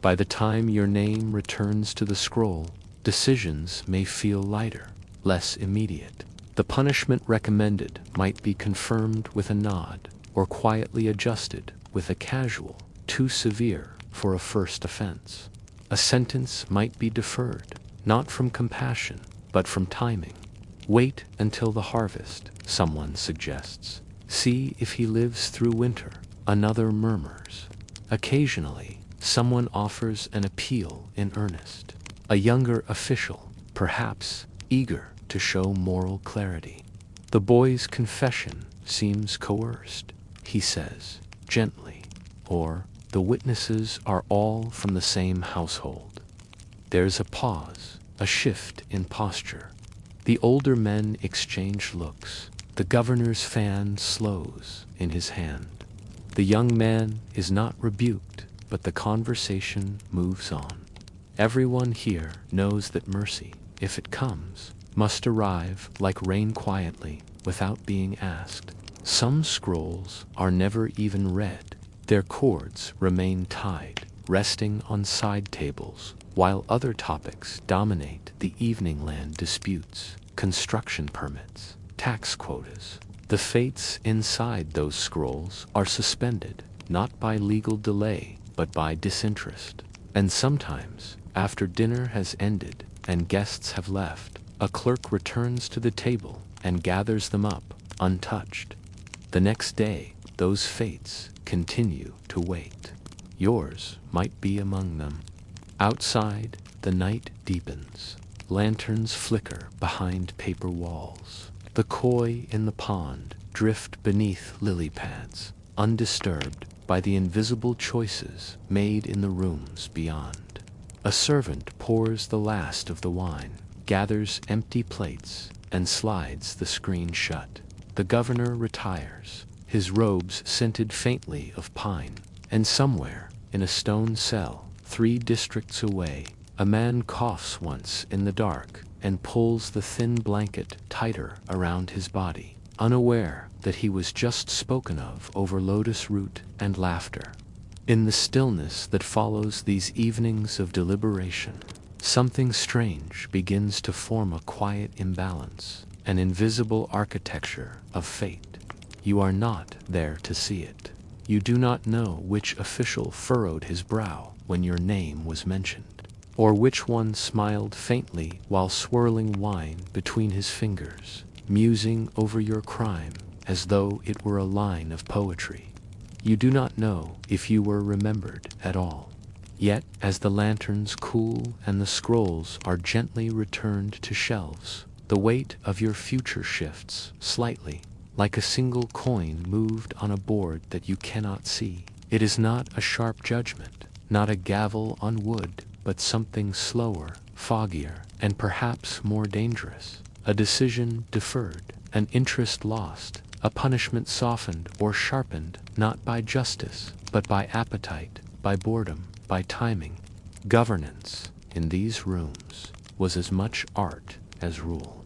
By the time your name returns to the scroll, decisions may feel lighter, less immediate. The punishment recommended might be confirmed with a nod, or quietly adjusted with a casual, too severe for a first offense. A sentence might be deferred, not from compassion, but from timing. Wait until the harvest, someone suggests. See if he lives through winter, another murmurs. Occasionally, someone offers an appeal in earnest. A younger official, perhaps eager to show moral clarity. The boy's confession seems coerced, he says, gently, or the witnesses are all from the same household. There's a pause, a shift in posture. The older men exchange looks. The governor's fan slows in his hand. The young man is not rebuked, but the conversation moves on. Everyone here knows that mercy, if it comes, must arrive like rain quietly, without being asked. Some scrolls are never even read. Their cords remain tied, resting on side tables, while other topics dominate the evening land disputes, construction permits, tax quotas. The fates inside those scrolls are suspended, not by legal delay, but by disinterest. And sometimes, after dinner has ended and guests have left, a clerk returns to the table and gathers them up, untouched. The next day, those fates continue to wait. Yours might be among them. Outside, the night deepens. Lanterns flicker behind paper walls. The koi in the pond drift beneath lily pads, undisturbed by the invisible choices made in the rooms beyond. A servant pours the last of the wine, gathers empty plates, and slides the screen shut. The governor retires, his robes scented faintly of pine, and somewhere, in a stone cell, 3 districts away, a man coughs once in the dark and pulls the thin blanket tighter around his body, unaware that he was just spoken of over lotus root and laughter. In the stillness that follows these evenings of deliberation, something strange begins to form, a quiet imbalance, an invisible architecture of fate. You are not there to see it. You do not know which official furrowed his brow when your name was mentioned, or which one smiled faintly while swirling wine between his fingers, musing over your crime as though it were a line of poetry. You do not know if you were remembered at all. Yet, as the lanterns cool and the scrolls are gently returned to shelves, the weight of your future shifts slightly, like a single coin moved on a board that you cannot see. It is not a sharp judgment, not a gavel on wood, but something slower, foggier, and perhaps more dangerous. A decision deferred, an interest lost, a punishment softened or sharpened, not by justice, but by appetite, by boredom, by timing. Governance, in these rooms, was as much art as rule.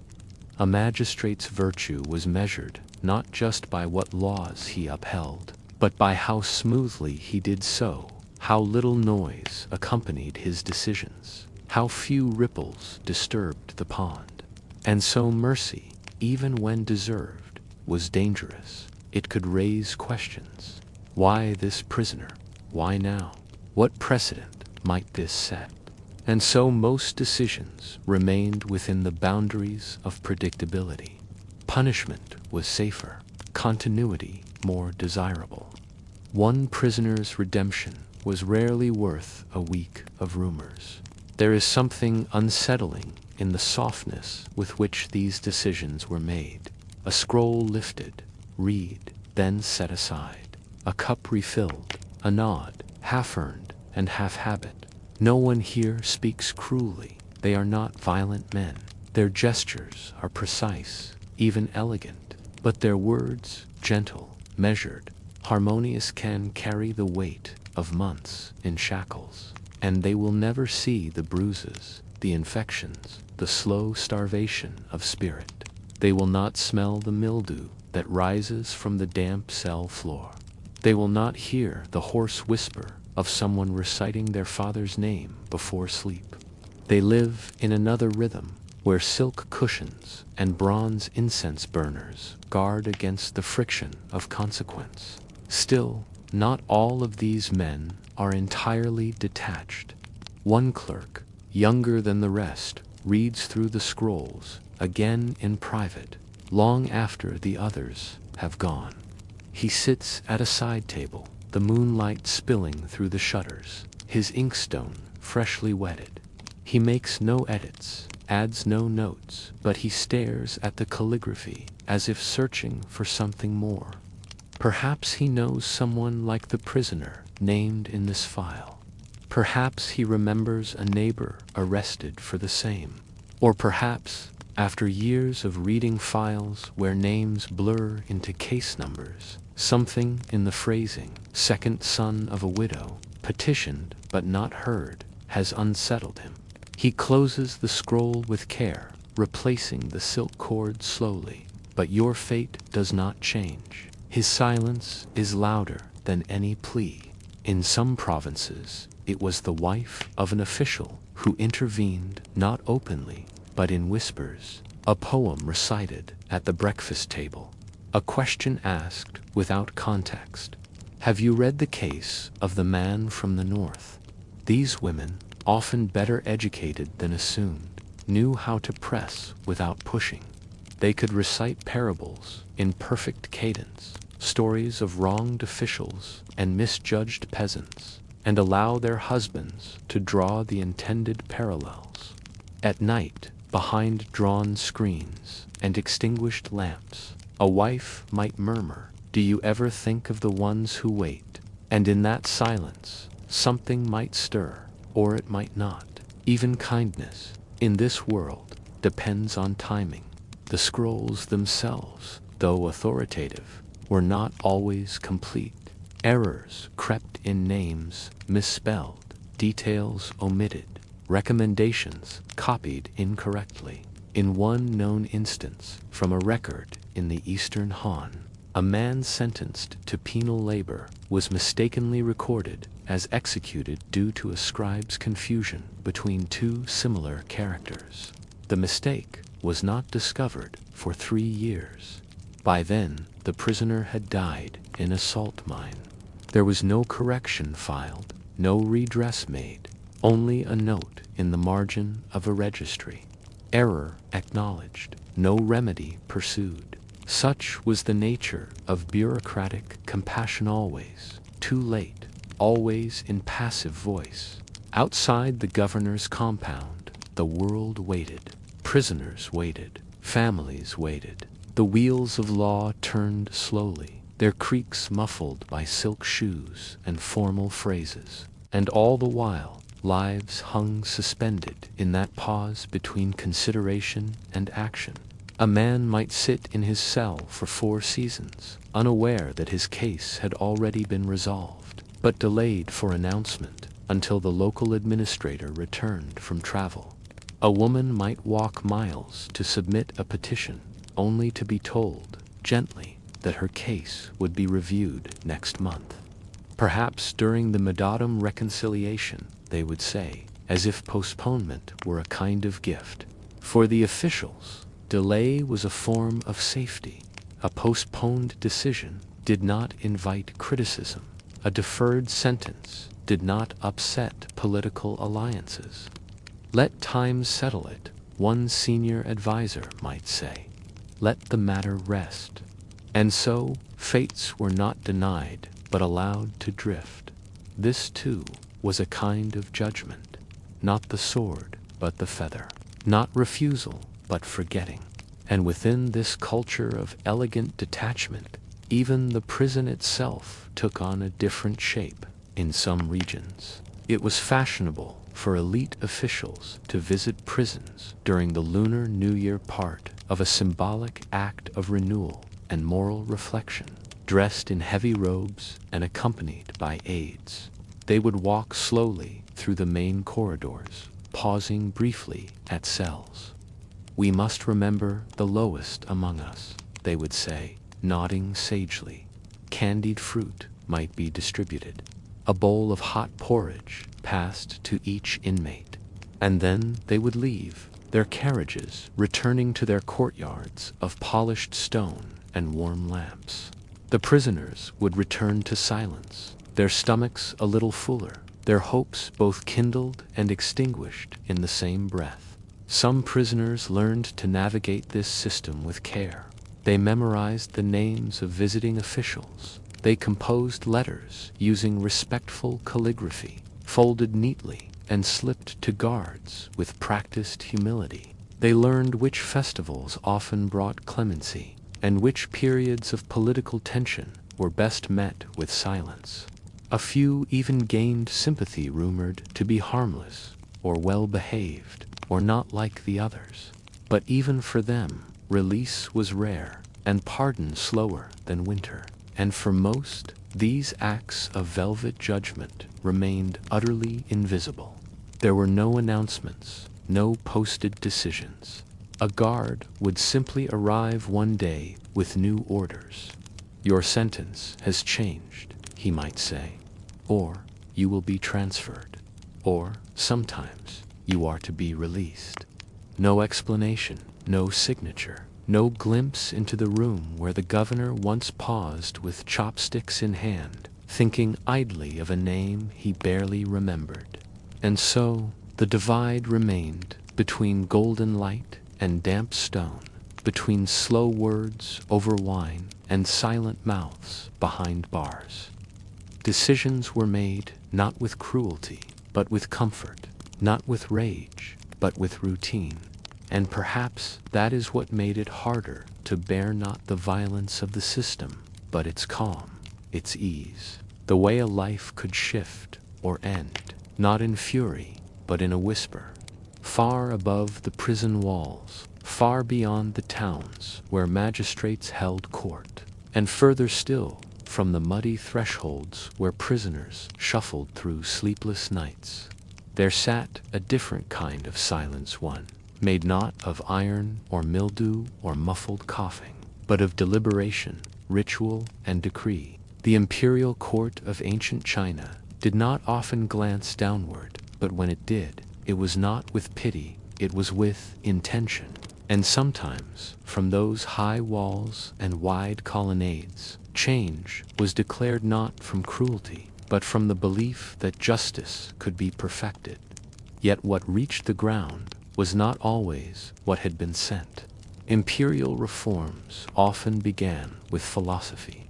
A magistrate's virtue was measured not just by what laws he upheld, but by how smoothly he did so, how little noise accompanied his decisions, how few ripples disturbed the pond. And so mercy, even when deserved, was dangerous. It could raise questions. Why this prisoner? Why now? What precedent might this set? And so most decisions remained within the boundaries of predictability. Punishment was safer, continuity more desirable. One prisoner's redemption was rarely worth a week of rumors. There is something unsettling in the softness with which these decisions were made. A scroll lifted, read, then set aside. A cup refilled, a nod, half-earned and half-habit. No one here speaks cruelly. They are not violent men. Their gestures are precise, even elegant, but their words gentle, measured, harmonious, can carry the weight of months in shackles. And they will never see the bruises, the infections, the slow starvation of spirit. They will not smell the mildew that rises from the damp cell floor. They will not hear the hoarse whisper of someone reciting their father's name before sleep. They live in another rhythm, where silk cushions and bronze incense burners guard against the friction of consequence. Still, not all of these men are entirely detached. One clerk, younger than the rest, reads through the scrolls, again in private, long after the others have gone. He sits at a side table, the moonlight spilling through the shutters, his inkstone freshly wetted. He makes no edits, adds no notes, but he stares at the calligraphy as if searching for something more. Perhaps he knows someone like the prisoner named in this file. Perhaps he remembers a neighbor arrested for the same. Or perhaps, after years of reading files where names blur into case numbers, something in the phrasing, second son of a widow, petitioned but not heard, has unsettled him. He closes the scroll with care, replacing the silk cord slowly. But your fate does not change. His silence is louder than any plea. In some provinces, it was the wife of an official who intervened not openly, but in whispers. A poem recited at the breakfast table. A question asked without context. Have you read the case of the man from the north? These women, often better educated than assumed, knew how to press without pushing. They could recite parables in perfect cadence, stories of wronged officials and misjudged peasants, and allow their husbands to draw the intended parallels. At night, behind drawn screens and extinguished lamps, a wife might murmur, "Do you ever think of the ones who wait?" And in that silence, something might stir, or it might not. Even kindness, in this world, depends on timing. The scrolls themselves, though authoritative, were not always complete. Errors crept in, names misspelled, details omitted, recommendations copied incorrectly. In one known instance, from a record in the Eastern Han, a man sentenced to penal labor was mistakenly recorded as executed due to a scribe's confusion between two similar characters. The mistake was not discovered for 3 years. By then, the prisoner had died in a salt mine. There was no correction filed, no redress made, only a note in the margin of a registry. Error acknowledged, no remedy pursued. Such was the nature of bureaucratic compassion, always too late, always in passive voice. Outside the governor's compound, the world waited. Prisoners waited. Families waited. The wheels of law turned slowly, their creaks muffled by silk shoes and formal phrases. And all the while, lives hung suspended in that pause between consideration and action. A man might sit in his cell for 4 seasons, unaware that his case had already been resolved, but delayed for announcement until the local administrator returned from travel. A woman might walk miles to submit a petition, only to be told, gently, that her case would be reviewed next month. Perhaps during the meditative reconciliation, they would say, as if postponement were a kind of gift. For the officials, delay was a form of safety. A postponed decision did not invite criticism. A deferred sentence did not upset political alliances. Let time settle it, one senior advisor might say. Let the matter rest. And so, fates were not denied, but allowed to drift. This, too, was a kind of judgment. Not the sword, but the feather. Not refusal, but forgetting. And within this culture of elegant detachment, Even the prison itself took on a different shape in some regions. It was fashionable for elite officials to visit prisons during the Lunar New Year, part of a symbolic act of renewal and moral reflection. Dressed in heavy robes and accompanied by aides, they would walk slowly through the main corridors, pausing briefly at cells. "We must remember the lowest among us," they would say, nodding sagely. Candied fruit might be distributed. A bowl of hot porridge passed to each inmate. And then they would leave their carriages, returning to their courtyards of polished stone and warm lamps. The prisoners would return to silence, their stomachs a little fuller, their hopes both kindled and extinguished in the same breath. Some prisoners learned to navigate this system with care. They memorized the names of visiting officials. They composed letters using respectful calligraphy, folded neatly and slipped to guards with practiced humility. They learned which festivals often brought clemency, and which periods of political tension were best met with silence. A few even gained sympathy rumored to be harmless, or well-behaved, or not like the others. But even for them, release was rare, and pardon slower than winter. And for most, these acts of velvet judgment remained utterly invisible. There were no announcements, no posted decisions. A guard would simply arrive one day with new orders. "Your sentence has changed," he might say, or "you will be transferred," or sometimes "you are to be released." No explanation, no signature, no glimpse into the room where the governor once paused with chopsticks in hand, thinking idly of a name he barely remembered. And so the divide remained between golden light and damp stone, between slow words over wine and silent mouths behind bars. Decisions were made not with cruelty, but with comfort, not with rage, but with routine. And perhaps that is what made it harder to bear, not the violence of the system, but its calm, its ease, the way a life could shift or end, not in fury, but in a whisper. Far above the prison walls, far beyond the towns where magistrates held court, and further still from the muddy thresholds where prisoners shuffled through sleepless nights, there sat a different kind of silence, one made not of iron or mildew or muffled coughing, but of deliberation, ritual, and decree. The imperial court of ancient China did not often glance downward, but when it did, it was not with pity, it was with intention. And sometimes, from those high walls and wide colonnades, change was declared not from cruelty, but from the belief that justice could be perfected. Yet what reached the ground was not always what had been sent. Imperial reforms often began with philosophy.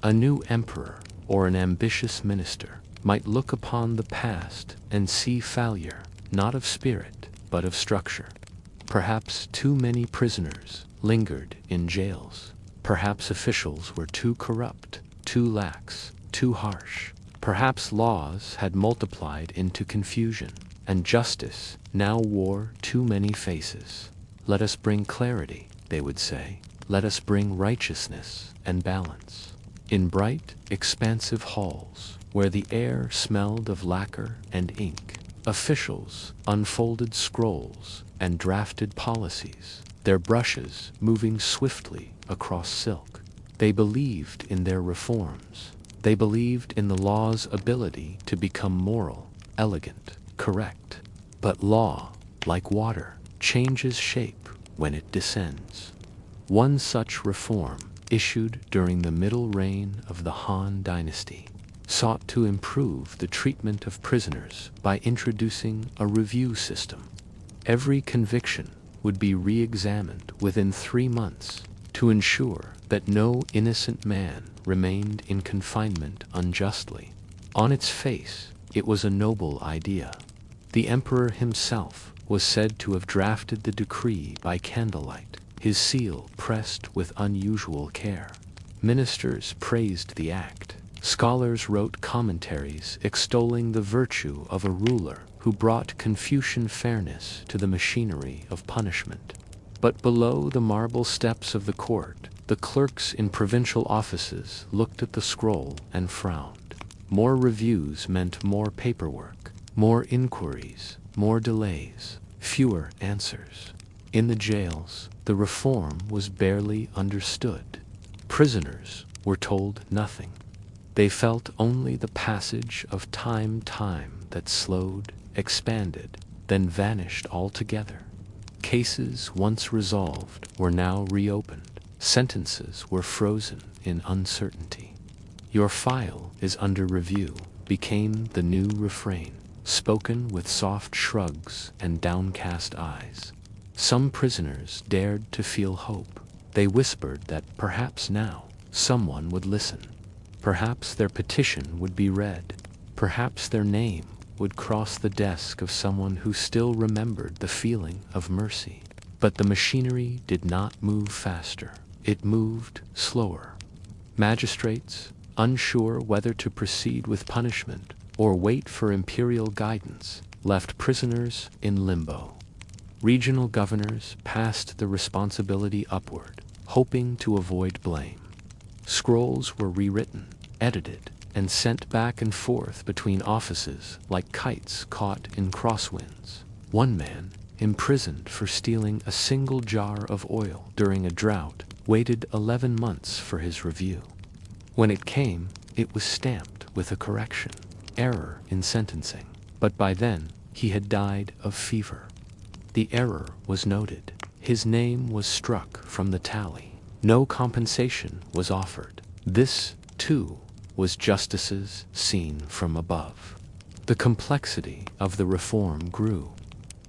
A new emperor or an ambitious minister might look upon the past and see failure, not of spirit, but of structure. Perhaps too many prisoners lingered in jails. Perhaps officials were too corrupt, too lax, too harsh. Perhaps laws had multiplied into confusion, and justice now wore too many faces. "Let us bring clarity," they would say. "Let us bring righteousness and balance." In bright, expansive halls, where the air smelled of lacquer and ink, officials unfolded scrolls and drafted policies, their brushes moving swiftly across silk. They believed in their reforms. They believed in the law's ability to become moral, elegant, correct. But law, like water, changes shape when it descends. One such reform, issued during the middle reign of the Han Dynasty, sought to improve the treatment of prisoners by introducing a review system. Every conviction would be re-examined within 3 months to ensure that no innocent man remained in confinement unjustly. On its face, it was a noble idea. The emperor himself was said to have drafted the decree by candlelight, his seal pressed with unusual care. Ministers praised the act. Scholars wrote commentaries extolling the virtue of a ruler who brought Confucian fairness to the machinery of punishment. But below the marble steps of the court, the clerks in provincial offices looked at the scroll and frowned. More reviews meant more paperwork, more inquiries, more delays, fewer answers. In the jails, the reform was barely understood. Prisoners were told nothing. They felt only the passage of time that slowed, expanded, then vanished altogether. Cases once resolved were now reopened. Sentences were frozen in uncertainty. "Your file is under review" became the new refrain, spoken with soft shrugs and downcast eyes. Some prisoners dared to feel hope. They whispered that perhaps now someone would listen. Perhaps their petition would be read. Perhaps their name would cross the desk of someone who still remembered the feeling of mercy. But the machinery did not move faster. It moved slower. Magistrates, unsure whether to proceed with punishment or wait for imperial guidance, left prisoners in limbo. Regional governors passed the responsibility upward, hoping to avoid blame. Scrolls were rewritten, edited, and sent back and forth between offices like kites caught in crosswinds. One man, imprisoned for stealing a single jar of oil during a drought, waited 11 months for his review. When it came, it was stamped with a correction, error in sentencing. But by then, he had died of fever. The error was noted. His name was struck from the tally. No compensation was offered. This, too, was justice's seen from above. The complexity of the reform grew.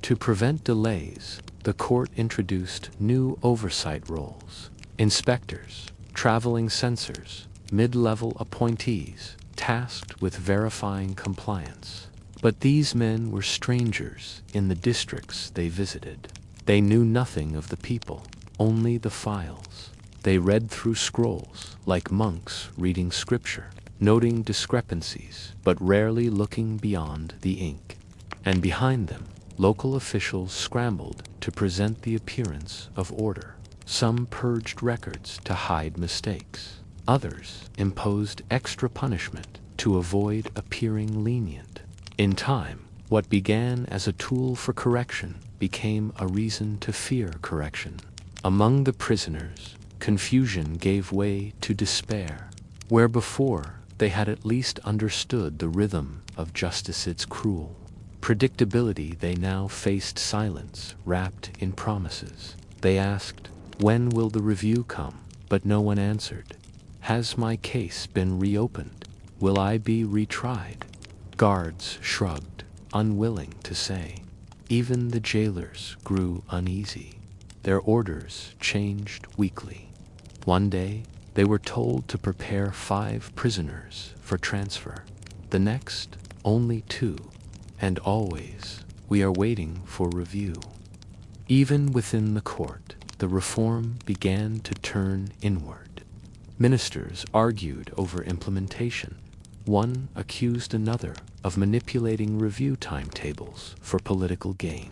To prevent delays, the court introduced new oversight roles: inspectors, traveling censors, mid-level appointees, tasked with verifying compliance. But these men were strangers in the districts they visited. They knew nothing of the people, only the files. They read through scrolls like monks reading scripture, noting discrepancies but rarely looking beyond the ink. And behind them, local officials scrambled to present the appearance of order. Some purged records to hide mistakes. Others imposed extra punishment to avoid appearing lenient. In time, what began as a tool for correction became a reason to fear correction. Among the prisoners, confusion gave way to despair. Where before they had at least understood the rhythm of justice's cruel predictability, they now faced silence wrapped in promises. They asked, "When will the review come?" But no one answered. "Has my case been reopened? Will I be retried?" Guards shrugged, unwilling to say. Even the jailers grew uneasy. Their orders changed weekly. One day, they were told to prepare 5 prisoners for transfer. The next, only 2. And always, "We are waiting for review." Even within the court, the reform began to turn inward. Ministers argued over implementation. One accused another of manipulating review timetables for political gain.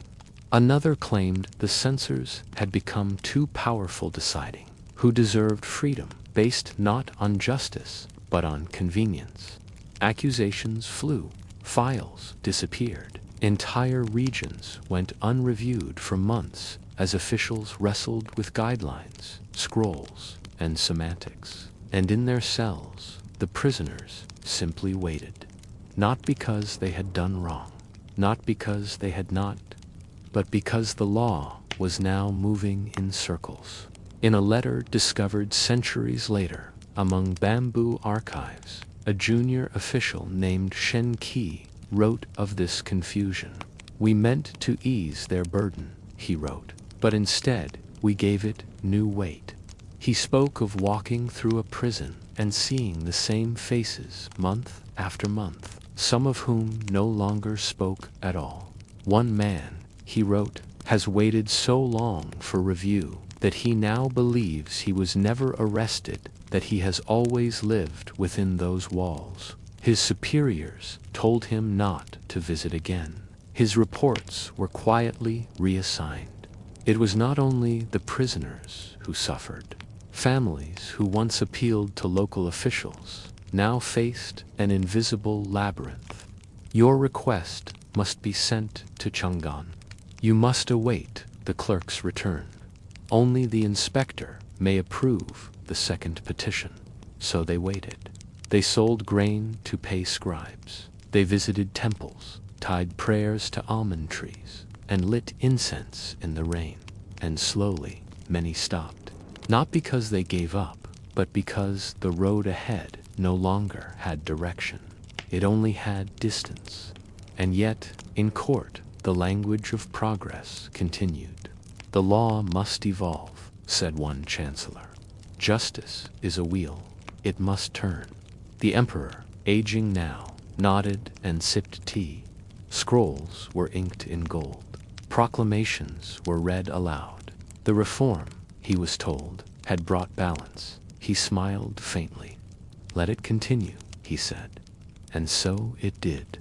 Another claimed the censors had become too powerful, deciding who deserved freedom based not on justice but on convenience. Accusations flew. Files disappeared. Entire regions went unreviewed for months as officials wrestled with guidelines, scrolls, and semantics. And in their cells, the prisoners simply waited. Not because they had done wrong, not because they had not, but because the law was now moving in circles. In a letter discovered centuries later among bamboo archives, a junior official named Shen Qi wrote of this confusion. "We meant to ease their burden," he wrote, "but instead we gave it new weight." He spoke of walking through a prison and seeing the same faces month after month, some of whom no longer spoke at all. One man, he wrote, has waited so long for review that he now believes he was never arrested that he has always lived within those walls. His superiors told him not to visit again. His reports were quietly reassigned. It was not only the prisoners who suffered. Families who once appealed to local officials now faced an invisible labyrinth. Your request must be sent to Chang'an. You must await the clerk's return. Only the inspector may approve the second petition. So they waited. They sold grain to pay scribes. They visited temples, tied prayers to almond trees, and lit incense in the rain. And slowly, many stopped. Not because they gave up, but because the road ahead no longer had direction. It only had distance. And yet, in court, the language of progress continued. The law must evolve, said one chancellor. Justice is a wheel. It must turn. The emperor, aging now, nodded and sipped tea. Scrolls were inked in gold. Proclamations were read aloud. The reform, he was told, had brought balance. He smiled faintly. Let it continue, he said. And so it did.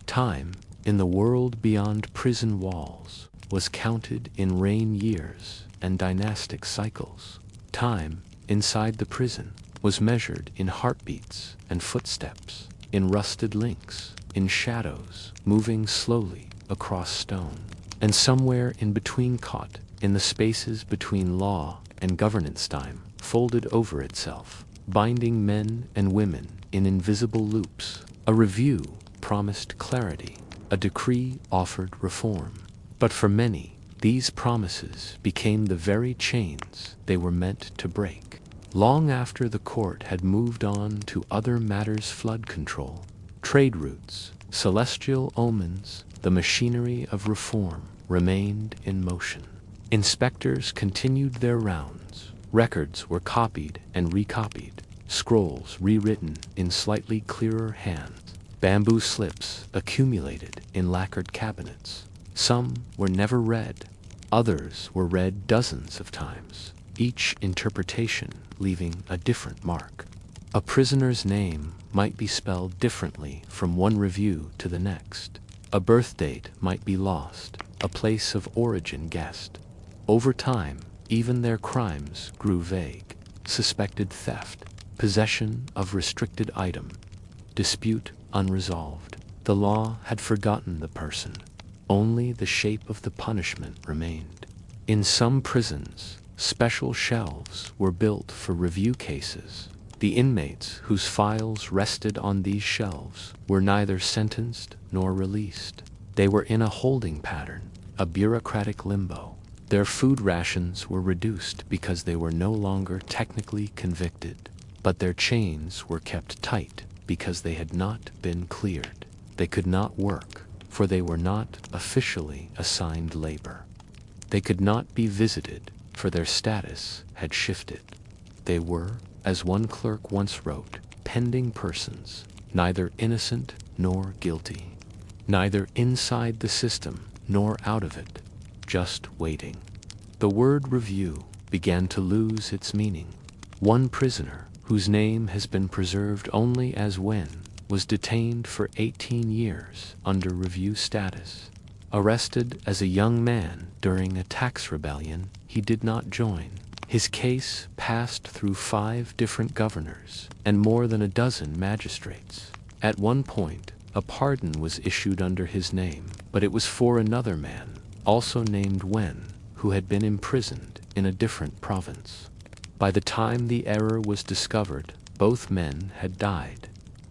Time, in the world beyond prison walls, was counted in reign years and dynastic cycles. Time, inside the prison, was measured in heartbeats and footsteps, in rusted links, in shadows moving slowly across stone. And somewhere in between, caught in the spaces between law and governance, time folded over itself, binding men and women in invisible loops. A review promised clarity. A decree offered reform. But for many, these promises became the very chains they were meant to break. Long after the court had moved on to other matters, flood control, trade routes, celestial omens, the machinery of reform remained in motion. Inspectors continued their rounds. Records were copied and recopied, scrolls rewritten in slightly clearer hands. Bamboo slips accumulated in lacquered cabinets. Some were never read. Others were read dozens of times, each interpretation leaving a different mark. A prisoner's name might be spelled differently from one review to the next. A birth date might be lost, a place of origin guessed. Over time, even their crimes grew vague. Suspected theft, possession of restricted item, dispute unresolved. The law had forgotten the person. Only the shape of the punishment remained. In some prisons, special shelves were built for review cases. The inmates whose files rested on these shelves were neither sentenced nor released. They were in a holding pattern, a bureaucratic limbo. Their food rations were reduced because they were no longer technically convicted, but their chains were kept tight because they had not been cleared. They could not work, for they were not officially assigned labor. They could not be visited, for their status had shifted. They were, as one clerk once wrote, pending persons, neither innocent nor guilty, neither inside the system nor out of it, just waiting. The word review began to lose its meaning. One prisoner, whose name has been preserved only as when, was detained for 18 years under review status. Arrested as a young man during a tax rebellion he did not join. His case passed through 5 different governors and more than a dozen magistrates. At one point, a pardon was issued under his name, but it was for another man, also named Wen, who had been imprisoned in a different province. By the time the error was discovered, both men had died.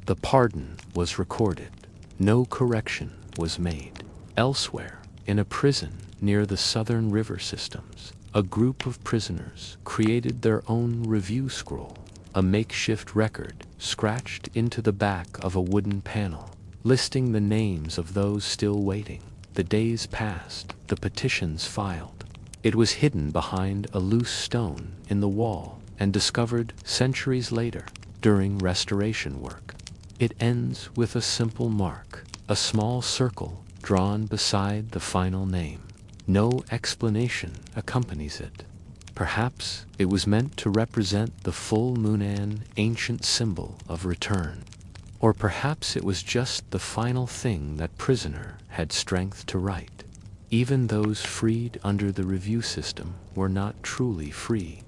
The pardon was recorded. No correction was made. Elsewhere, in a prison near the southern river systems, a group of prisoners created their own review scroll, a makeshift record scratched into the back of a wooden panel, listing the names of those still waiting. The days passed, the petitions filed. It was hidden behind a loose stone in the wall and discovered centuries later during restoration work. It ends with a simple mark, a small circle drawn beside the final name. No explanation accompanies it. Perhaps it was meant to represent the full moon, ancient symbol of return. Or perhaps it was just the final thing that prisoner had strength to write. Even those freed under the review system were not truly free.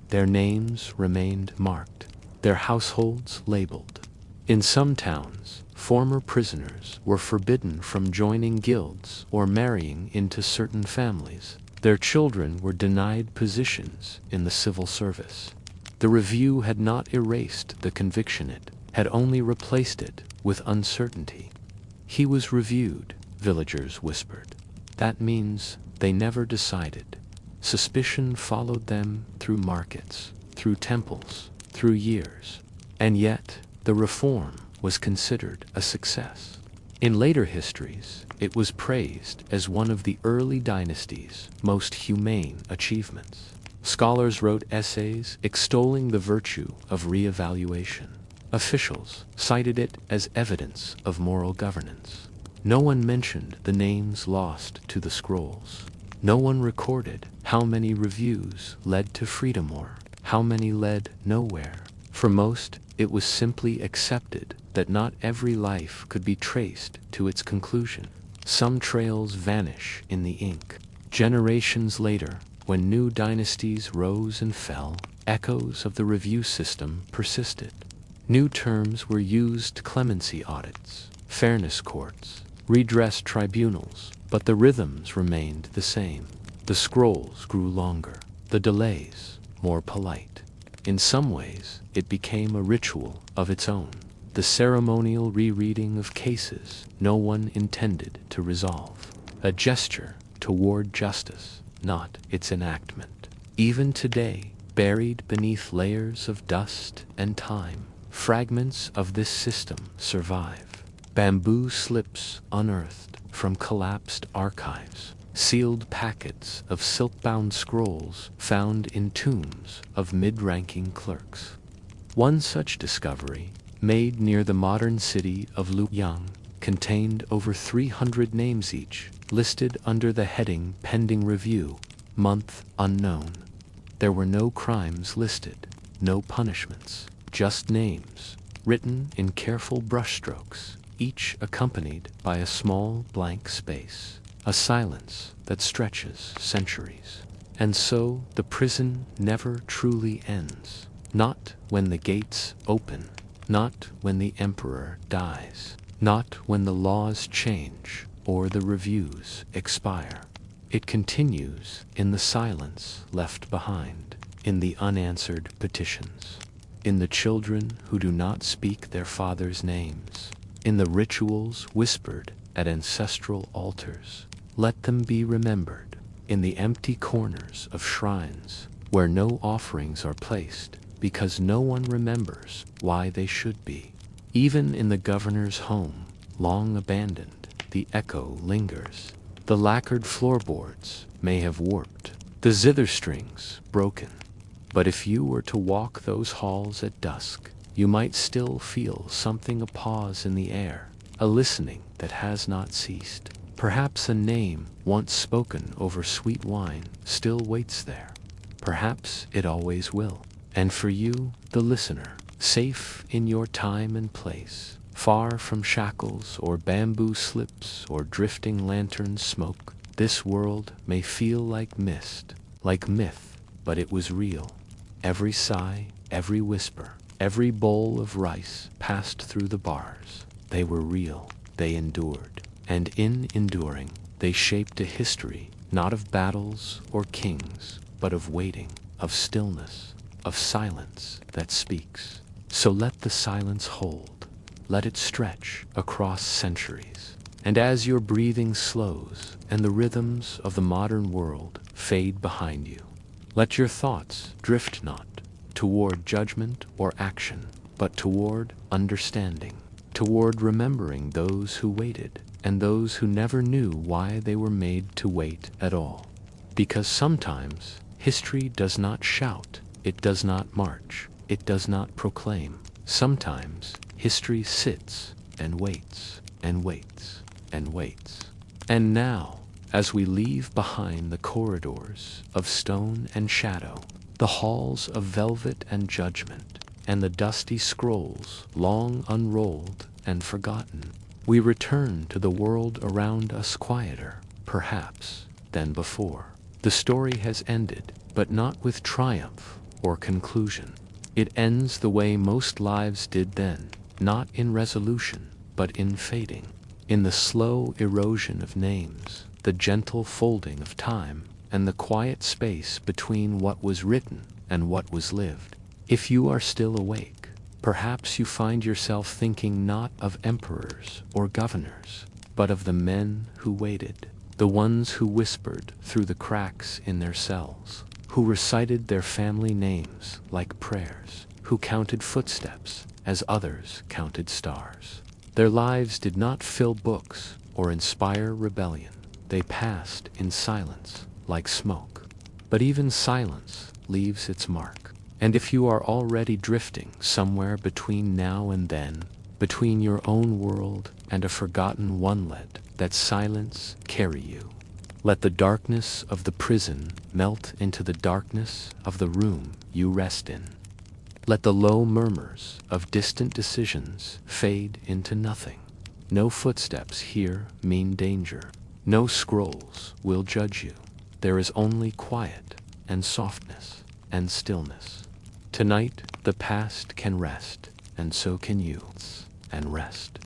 Their names remained marked, their households labeled. In some towns, former prisoners were forbidden from joining guilds or marrying into certain families. Their children were denied positions in the civil service. The review had not erased the conviction, it had only replaced it with uncertainty. He was reviewed, villagers whispered. That means they never decided. Suspicion followed them through markets, through temples, through years. And yet, the reform was considered a success. In later histories, it was praised as one of the early dynasty's most humane achievements. Scholars wrote essays extolling the virtue of re-evaluation. Officials cited it as evidence of moral governance. No one mentioned the names lost to the scrolls. No one recorded how many reviews led to freedom or how many led nowhere. For most, it was simply accepted that not every life could be traced to its conclusion. Some trails vanish in the ink. Generations later, when new dynasties rose and fell, echoes of the review system persisted. New terms were used: clemency audits, fairness courts, redress tribunals, but the rhythms remained the same. The scrolls grew longer, the delays more polite. In some ways, it became a ritual of its own, the ceremonial rereading of cases no one intended to resolve, a gesture toward justice, not its enactment. Even today, buried beneath layers of dust and time, fragments of this system survive. Bamboo slips unearthed from collapsed archives, sealed packets of silk-bound scrolls found in tombs of mid-ranking clerks. One such discovery, made near the modern city of Luoyang, contained over 300 names each, listed under the heading Pending Review, Month Unknown. There were no crimes listed, no punishments, just names, written in careful brushstrokes, each accompanied by a small blank space, a silence that stretches centuries. And so the prison never truly ends, not when the gates open, not when the emperor dies, not when the laws change or the reviews expire. It continues in the silence left behind, in the unanswered petitions, in the children who do not speak their father's names, in the rituals whispered at ancestral altars. Let them be remembered, in the empty corners of shrines where no offerings are placed because no one remembers why they should be. Even in the governor's home, long abandoned, the echo lingers. The lacquered floorboards may have warped, the zither strings broken. But if you were to walk those halls at dusk, you might still feel something, a pause in the air, a listening that has not ceased. Perhaps a name once spoken over sweet wine still waits there. Perhaps it always will. And for you, the listener, safe in your time and place, far from shackles or bamboo slips or drifting lantern smoke, this world may feel like mist, like myth, but it was real. Every sigh, every whisper, every bowl of rice passed through the bars. They were real, they endured. And in enduring, they shaped a history, not of battles or kings, but of waiting, of stillness, of silence that speaks. So let the silence hold, let it stretch across centuries. And as your breathing slows and the rhythms of the modern world fade behind you, let your thoughts drift not toward judgment or action, but toward understanding, toward remembering those who waited, and those who never knew why they were made to wait at all. Because sometimes history does not shout, it does not march, it does not proclaim. Sometimes history sits and waits and waits and waits. And now, as we leave behind the corridors of stone and shadow, the halls of velvet and judgment, and the dusty scrolls long unrolled and forgotten, we return to the world around us quieter, perhaps, than before. The story has ended, but not with triumph or conclusion. It ends the way most lives did then, not in resolution, but in fading, in the slow erosion of names, the gentle folding of time, and the quiet space between what was written and what was lived. If you are still awake, perhaps you find yourself thinking not of emperors or governors, but of the men who waited, the ones who whispered through the cracks in their cells, who recited their family names like prayers, who counted footsteps as others counted stars. Their lives did not fill books or inspire rebellion. They passed in silence like smoke. But even silence leaves its mark. And if you are already drifting somewhere between now and then, between your own world and a forgotten one, let that silence carry you. Let the darkness of the prison melt into the darkness of the room you rest in. Let the low murmurs of distant decisions fade into nothing. No footsteps here mean danger. No scrolls will judge you. There is only quiet and softness and stillness. Tonight, the past can rest, and so can you, and rest.